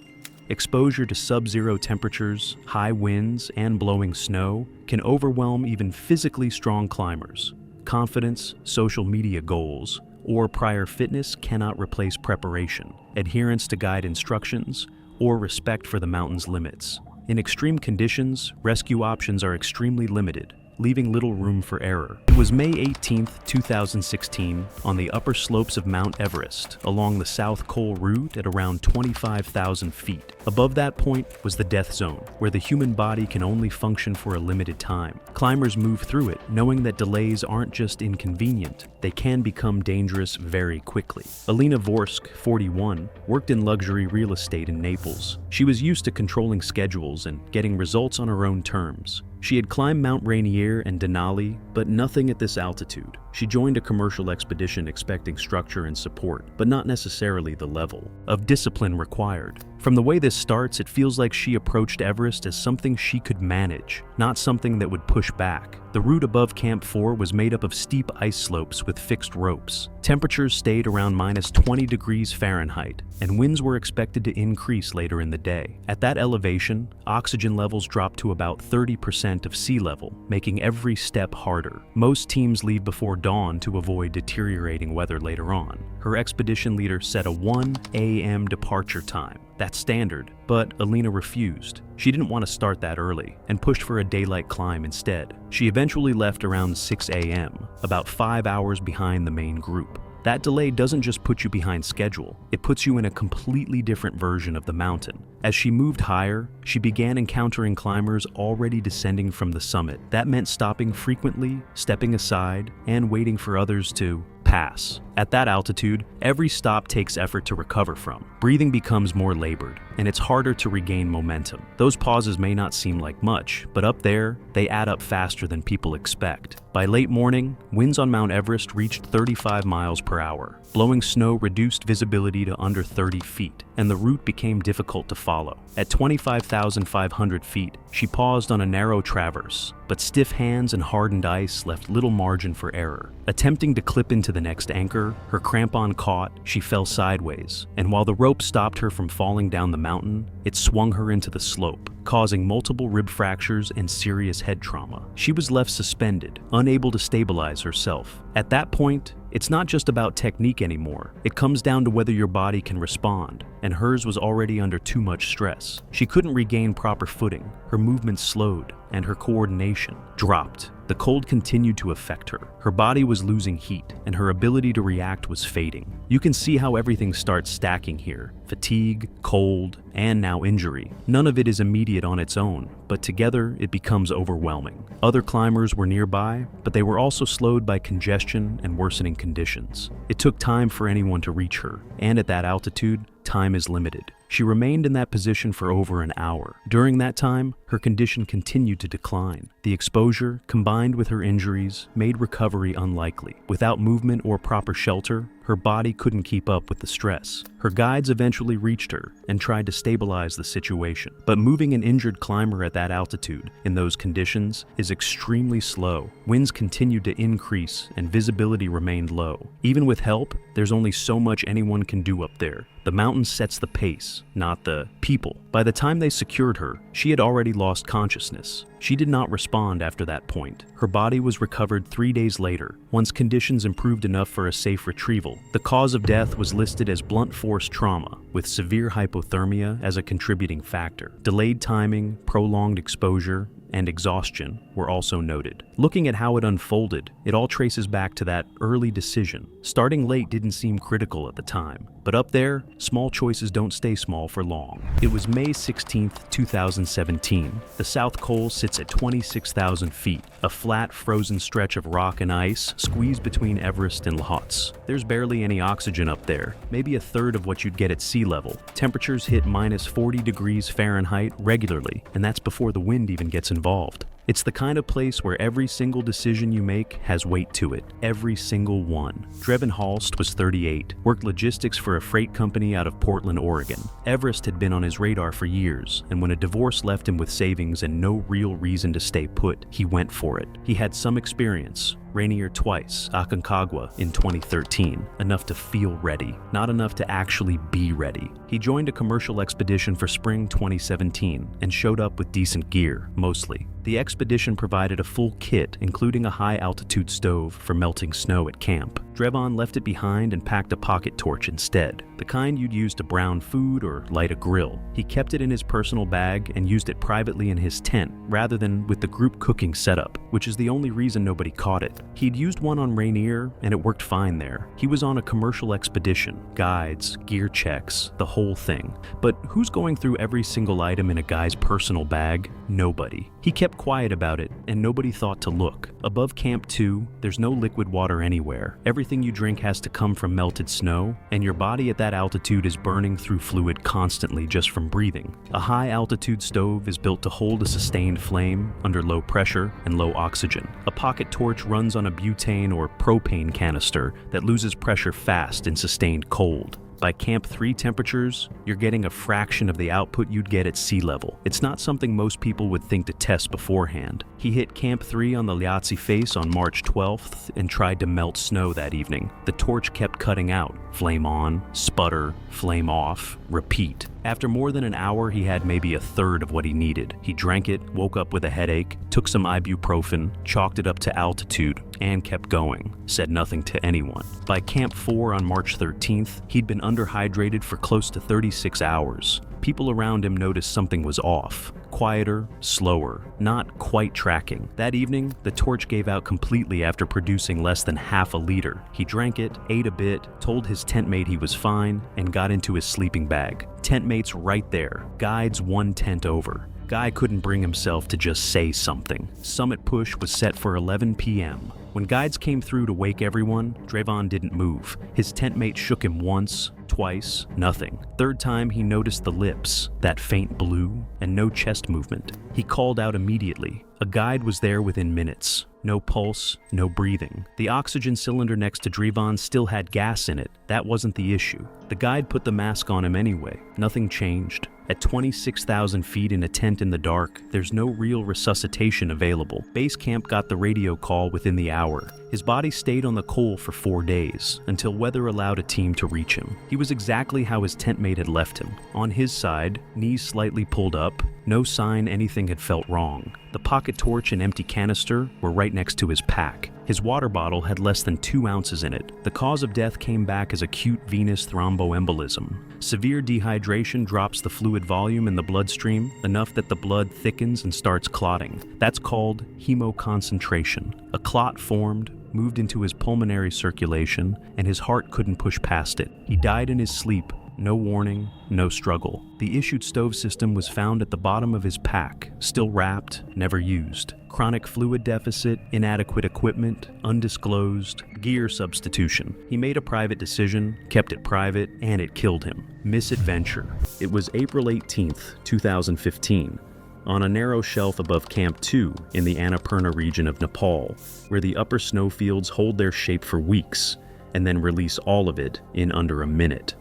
Exposure to sub-zero temperatures, high winds, and blowing snow can overwhelm even physically strong climbers. Confidence, social media goals, or prior fitness cannot replace preparation, adherence to guide instructions, or respect for the mountain's limits. In extreme conditions, rescue options are extremely limited, leaving little room for error. It was May 18, 2016, on the upper slopes of Mount Everest, along the South Col route at around 25,000 feet. Above that point was the death zone, where the human body can only function for a limited time. Climbers move through it, knowing that delays aren't just inconvenient, they can become dangerous very quickly. Alina Vorsk, 41, worked in luxury real estate in Naples. She was used to controlling schedules and getting results on her own terms. She had climbed Mount Rainier and Denali, but nothing at this altitude. She joined a commercial expedition expecting structure and support, but not necessarily the level of discipline required. From the way this starts, it feels like she approached Everest as something she could manage, not something that would push back. The route above Camp 4 was made up of steep ice slopes with fixed ropes. Temperatures stayed around -20 degrees Fahrenheit, and winds were expected to increase later in the day. At that elevation, oxygen levels dropped to about 30% of sea level, making every step harder. Most teams leave before dawn to avoid deteriorating weather later on. Her expedition leader set a 1 a.m. departure time. That's standard, but Alina refused. She didn't want to start that early and pushed for a daylight climb instead. She eventually left around 6 a.m., about 5 hours behind the main group. That delay doesn't just put you behind schedule, it puts you in a completely different version of the mountain. As she moved higher, she began encountering climbers already descending from the summit. That meant stopping frequently, stepping aside, and waiting for others to pass. At that altitude, every stop takes effort to recover from. Breathing becomes more labored, and it's harder to regain momentum. Those pauses may not seem like much, but up there, they add up faster than people expect. By late morning, winds on Mount Everest reached 35 miles per hour. Blowing snow reduced visibility to under 30 feet, and the route became difficult to follow. At 25,500 feet, she paused on a narrow traverse, but stiff hands and hardened ice left little margin for error. Attempting to clip into the next anchor, her crampon caught, she fell sideways, and while the rope stopped her from falling down the mountain, it swung her into the slope, causing multiple rib fractures and serious head trauma. She was left suspended, unable to stabilize herself. At that point, it's not just about technique anymore. It comes down to whether your body can respond, and hers was already under too much stress. She couldn't regain proper footing, her movements slowed, and her coordination dropped. The cold continued to affect her. Her body was losing heat, and her ability to react was fading. You can see how everything starts stacking here. Fatigue, cold, and now injury. None of it is immediate on its own, but together it becomes overwhelming. Other climbers were nearby, but they were also slowed by congestion and worsening conditions. It took time for anyone to reach her, and at that altitude, time is limited. She remained in that position for over an hour. During that time, her condition continued to decline. The exposure, combined with her injuries, made recovery unlikely. Without movement or proper shelter, her body couldn't keep up with the stress. Her guides eventually reached her and tried to stabilize the situation. But moving an injured climber at that altitude, in those conditions, is extremely slow. Winds continued to increase and visibility remained low. Even with help, there's only so much anyone can do up there. The mountain sets the pace, not the people. By the time they secured her, she had already lost consciousness. She did not respond after that point. Her body was recovered 3 days later, once conditions improved enough for a safe retrieval. The cause of death was listed as blunt force trauma, with severe hypothermia as a contributing factor. Delayed timing, prolonged exposure, and exhaustion were also noted. Looking at how it unfolded, it all traces back to that early decision. Starting late didn't seem critical at the time, but up there, small choices don't stay small for long. It was May 16, 2017. The South Col sits at 26,000 feet, a flat, frozen stretch of rock and ice squeezed between Everest and Lhotse. There's barely any oxygen up there, maybe a third of what you'd get at sea level. Temperatures hit minus 40 degrees Fahrenheit regularly, and that's before the wind even gets involved. It's the kind of place where every single decision you make has weight to it. Every single one. Dreven Halst was 38, worked logistics for a freight company out of Portland, Oregon. Everest had been on his radar for years, and when a divorce left him with savings and no real reason to stay put, he went for it. He had some experience. Rainier twice, Aconcagua in 2013, enough to feel ready, not enough to actually be ready. He joined a commercial expedition for spring 2017 and showed up with decent gear, mostly. The expedition provided a full kit, including a high-altitude stove for melting snow at camp. Dreven left it behind and packed a pocket torch instead, the kind you'd use to brown food or light a grill. He kept it in his personal bag and used it privately in his tent, rather than with the group cooking setup, which is the only reason nobody caught it. He'd used one on Rainier, and it worked fine there. He was on a commercial expedition, guides, gear checks, the whole thing. But who's going through every single item in a guy's personal bag? Nobody. He kept quiet about it, and nobody thought to look. Above Camp 2, there's no liquid water anywhere. Everything you drink has to come from melted snow, and your body at that altitude is burning through fluid constantly just from breathing. A high-altitude stove is built to hold a sustained flame under low pressure and low oxygen. A pocket torch runs on a butane or propane canister that loses pressure fast in sustained cold. By Camp 3 temperatures, you're getting a fraction of the output you'd get at sea level. It's not something most people would think to test beforehand. He hit Camp 3 on the Lhotse face on March 12th and tried to melt snow that evening. The torch kept cutting out. Flame on, sputter, flame off, repeat. After more than an hour, he had maybe a third of what he needed. He drank it, woke up with a headache, took some ibuprofen, chalked it up to altitude, and kept going. Said nothing to anyone. By Camp 4 on March 13th, he'd been underhydrated for close to 36 hours. People around him noticed something was off. Quieter, slower, not quite tracking. That evening, the torch gave out completely after producing less than half a liter. He drank it, ate a bit, told his tent mate he was fine, and got into his sleeping bag. Tent mate's right there. Guides one tent over. Guy couldn't bring himself to just say something. Summit push was set for 11 p.m. When guides came through to wake everyone, Drevon didn't move. His tent mate shook him once, twice, nothing. Third time, he noticed the lips, that faint blue, and no chest movement. He called out immediately. A guide was there within minutes. No pulse, no breathing. The oxygen cylinder next to Drevon still had gas in it. That wasn't the issue. The guide put the mask on him anyway. Nothing changed. At 26,000 feet in a tent in the dark, there's no real resuscitation available. Base camp got the radio call within the hour. His body stayed on the coal for 4 days, until weather allowed a team to reach him. He was exactly how his tent mate had left him. On his side, knees slightly pulled up, no sign anything had felt wrong. The pocket torch and empty canister were right next to his pack. His water bottle had less than 2 ounces in it. The cause of death came back as acute venous thromboembolism. Severe dehydration drops the fluid volume in the bloodstream enough that the blood thickens and starts clotting. That's called hemoconcentration. A clot formed, moved into his pulmonary circulation, and his heart couldn't push past it. He died in his sleep. No warning, no struggle. The issued stove system was found at the bottom of his pack, still wrapped, never used. Chronic fluid deficit, inadequate equipment, undisclosed, gear substitution. He made a private decision, kept it private, and it killed him. Misadventure. It was April 18th, 2015. On a narrow shelf above Camp 2 in the Annapurna region of Nepal, where the upper snowfields hold their shape for weeks, and then release all of it in under a minute.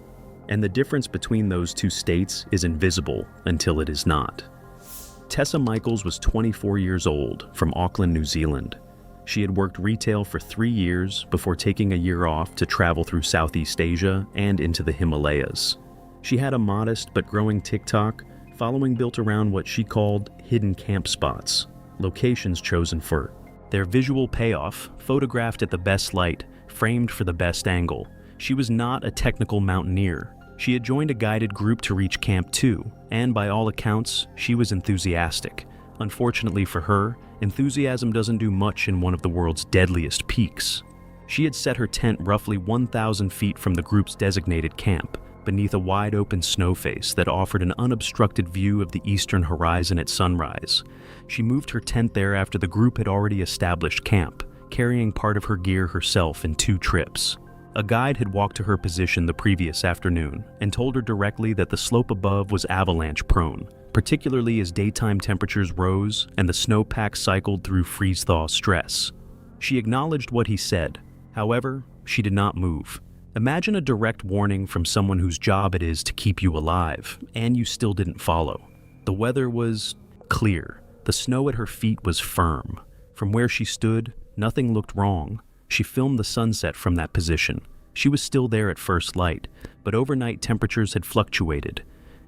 And the difference between those two states is invisible until it is not. Tessa Michaels was 24 years old, from Auckland, New Zealand. She had worked retail for 3 years before taking a year off to travel through Southeast Asia and into the Himalayas. She had a modest but growing TikTok following built around what she called hidden camp spots, locations chosen for their visual payoff, photographed at the best light, framed for the best angle. She was not a technical mountaineer. She had joined a guided group to reach Camp 2, and by all accounts, she was enthusiastic. Unfortunately for her, enthusiasm doesn't do much in one of the world's deadliest peaks. She had set her tent roughly 1,000 feet from the group's designated camp, beneath a wide-open snow face that offered an unobstructed view of the eastern horizon at sunrise. She moved her tent there after the group had already established camp, carrying part of her gear herself in 2 trips. A guide had walked to her position the previous afternoon and told her directly that the slope above was avalanche-prone, particularly as daytime temperatures rose and the snowpack cycled through freeze-thaw stress. She acknowledged what he said. However, she did not move. Imagine a direct warning from someone whose job it is to keep you alive, and you still didn't follow. The weather was clear. The snow at her feet was firm. From where she stood, nothing looked wrong. She filmed the sunset from that position. She was still there at first light, but overnight temperatures had fluctuated,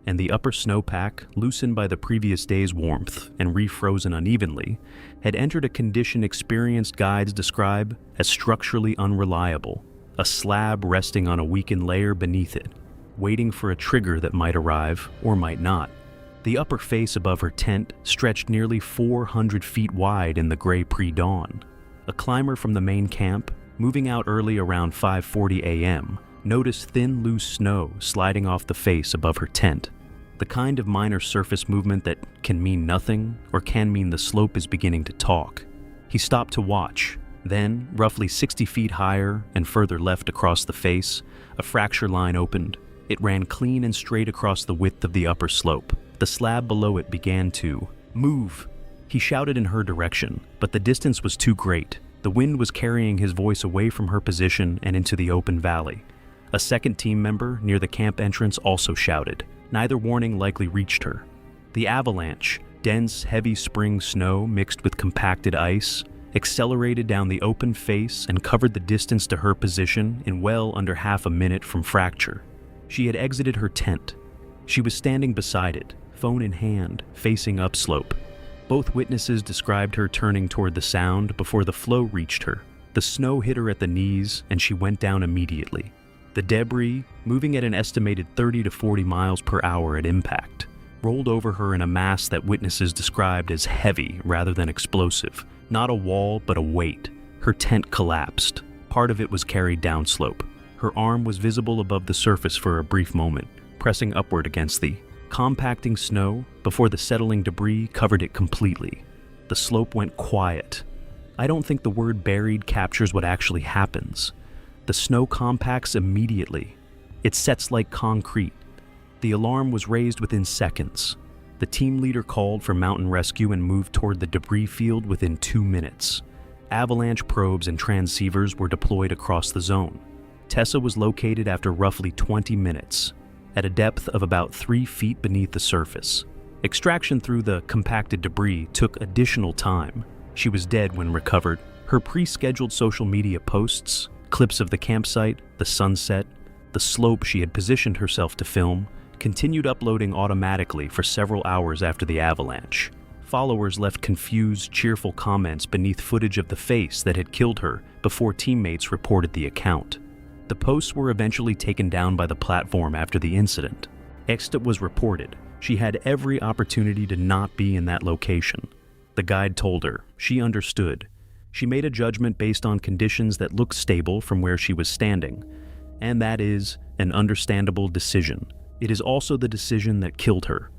and the upper snowpack, loosened by the previous day's warmth and refrozen unevenly, had entered a condition experienced guides describe as structurally unreliable, a slab resting on a weakened layer beneath it, waiting for a trigger that might arrive or might not. The upper face above her tent stretched nearly 400 feet wide in the gray pre-dawn. A climber from the main camp, moving out early around 5:40 a.m., noticed thin, loose snow sliding off the face above her tent. The kind of minor surface movement that can mean nothing or can mean the slope is beginning to talk. He stopped to watch. Then, roughly 60 feet higher and further left across the face, a fracture line opened. It ran clean and straight across the width of the upper slope. The slab below it began to move. He shouted in her direction, but the distance was too great. The wind was carrying his voice away from her position and into the open valley. A second team member near the camp entrance also shouted. Neither warning likely reached her. The avalanche, dense, heavy spring snow mixed with compacted ice, accelerated down the open face and covered the distance to her position in well under half a minute from fracture. She had exited her tent. She was standing beside it, phone in hand, facing upslope. Both witnesses described her turning toward the sound before the flow reached her. The snow hit her at the knees, and she went down immediately. The debris, moving at an estimated 30 to 40 miles per hour at impact, rolled over her in a mass that witnesses described as heavy rather than explosive. Not a wall, but a weight. Her tent collapsed. Part of it was carried downslope. Her arm was visible above the surface for a brief moment, pressing upward against the compacting snow before the settling debris covered it completely. The slope went quiet. I don't think the word buried captures what actually happens. The snow compacts immediately. It sets like concrete. The alarm was raised within seconds. The team leader called for mountain rescue and moved toward the debris field within 2 minutes. Avalanche probes and transceivers were deployed across the zone. Tessa was located after roughly 20 minutes, at a depth of about 3 feet beneath the surface. Extraction through the compacted debris took additional time. She was dead when recovered. Her pre-scheduled social media posts, clips of the campsite, the sunset, the slope she had positioned herself to film, continued uploading automatically for several hours after the avalanche. Followers left confused, cheerful comments beneath footage of the face that had killed her before teammates reported the account. The posts were eventually taken down by the platform after the incident. Ekstedt was reported. She had every opportunity to not be in that location. The guide told her. She understood. She made a judgment based on conditions that looked stable from where she was standing. And that is an understandable decision. It is also the decision that killed her.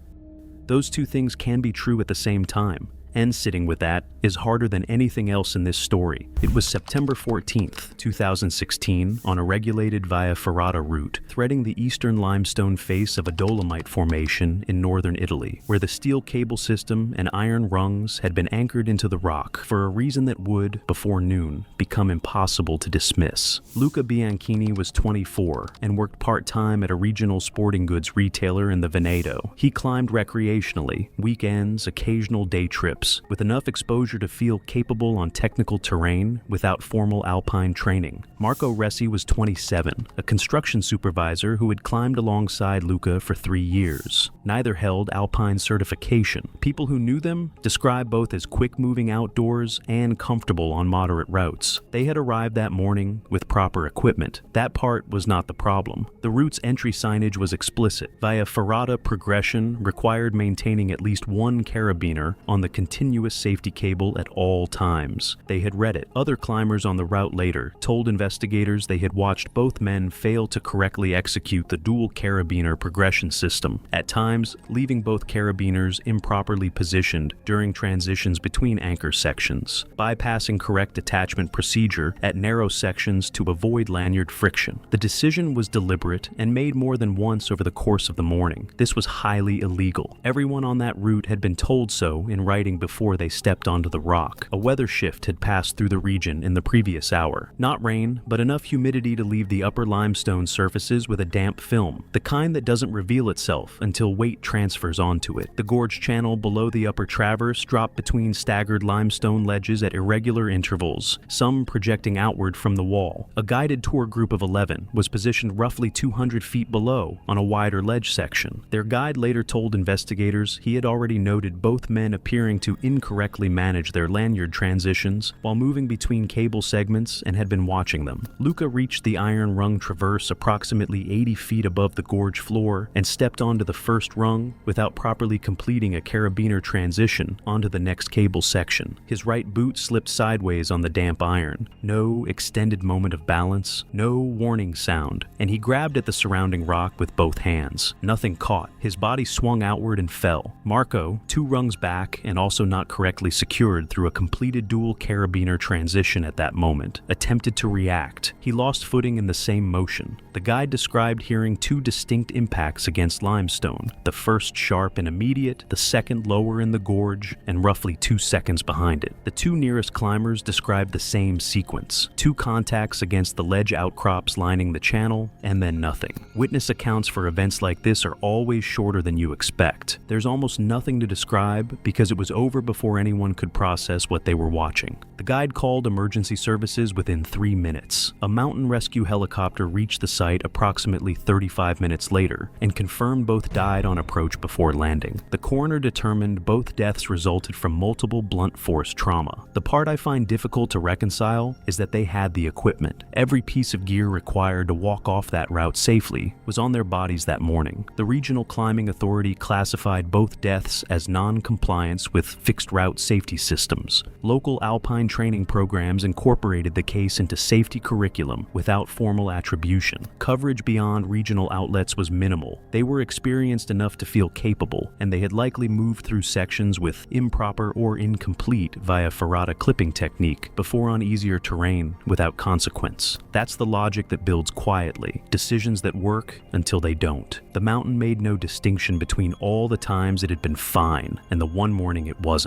Those two things can be true at the same time, and sitting with that is harder than anything else in this story. It was September 14th, 2016, on a regulated Via Ferrata route, threading the eastern limestone face of a dolomite formation in northern Italy, where the steel cable system and iron rungs had been anchored into the rock for a reason that would, before noon, become impossible to dismiss. Luca Bianchini was 24 and worked part-time at a regional sporting goods retailer in the Veneto. He climbed recreationally, weekends, occasional day trips, with enough exposure to feel capable on technical terrain without formal alpine training. Marco Resi was 27, a construction supervisor who had climbed alongside Luca for 3 years. Neither held alpine certification. People who knew them described both as quick-moving outdoors and comfortable on moderate routes. They had arrived that morning with proper equipment. That part was not the problem. The route's entry signage was explicit. Via Ferrata progression required maintaining at least one carabiner on the continuous safety cable at all times. They had read it. Other climbers on the route later told investigators they had watched both men fail to correctly execute the dual carabiner progression system, at times leaving both carabiners improperly positioned during transitions between anchor sections, bypassing correct attachment procedure at narrow sections to avoid lanyard friction. The decision was deliberate and made more than once over the course of the morning. This was highly illegal. Everyone on that route had been told so in writing before they stepped onto the rock. A weather shift had passed through the region in the previous hour. Not rain, but enough humidity to leave the upper limestone surfaces with a damp film, the kind that doesn't reveal itself until weight transfers onto it. The gorge channel below the upper traverse dropped between staggered limestone ledges at irregular intervals, some projecting outward from the wall. A guided tour group of 11 was positioned roughly 200 feet below on a wider ledge section. Their guide later told investigators he had already noted both men appearing to incorrectly manage their lanyard transitions while moving between cable segments and had been watching them. Luca reached the iron rung traverse approximately 80 feet above the gorge floor and stepped onto the first rung without properly completing a carabiner transition onto the next cable section. His right boot slipped sideways on the damp iron. No extended moment of balance, no warning sound, and he grabbed at the surrounding rock with both hands. Nothing caught. His body swung outward and fell. Marco, 2 rungs back and also not correctly secured through a completed dual carabiner transition at that moment, attempted to react. He lost footing in the same motion. The guide described hearing 2 distinct impacts against limestone, the first sharp and immediate, the second lower in the gorge, and roughly 2 seconds behind it. The 2 nearest climbers described the same sequence, 2 contacts against the ledge outcrops lining the channel, and then nothing. Witness accounts for events like this are always shorter than you expect. There's almost nothing to describe because it was over before anyone could process what they were watching. The guide called emergency services within 3 minutes. A mountain rescue helicopter reached the site approximately 35 minutes later and confirmed both died on approach before landing. The coroner determined both deaths resulted from multiple blunt force trauma. The part I find difficult to reconcile is that they had the equipment. Every piece of gear required to walk off that route safely was on their bodies that morning. The Regional Climbing Authority classified both deaths as non-compliance with fixed route safety systems. Local alpine training programs incorporated the case into safety curriculum without formal attribution. Coverage beyond regional outlets was minimal. They were experienced enough to feel capable, and they had likely moved through sections with improper or incomplete via ferrata clipping technique before on easier terrain without consequence. That's the logic that builds quietly, decisions that work until they don't. The mountain made no distinction between all the times it had been fine and the one morning it wasn't.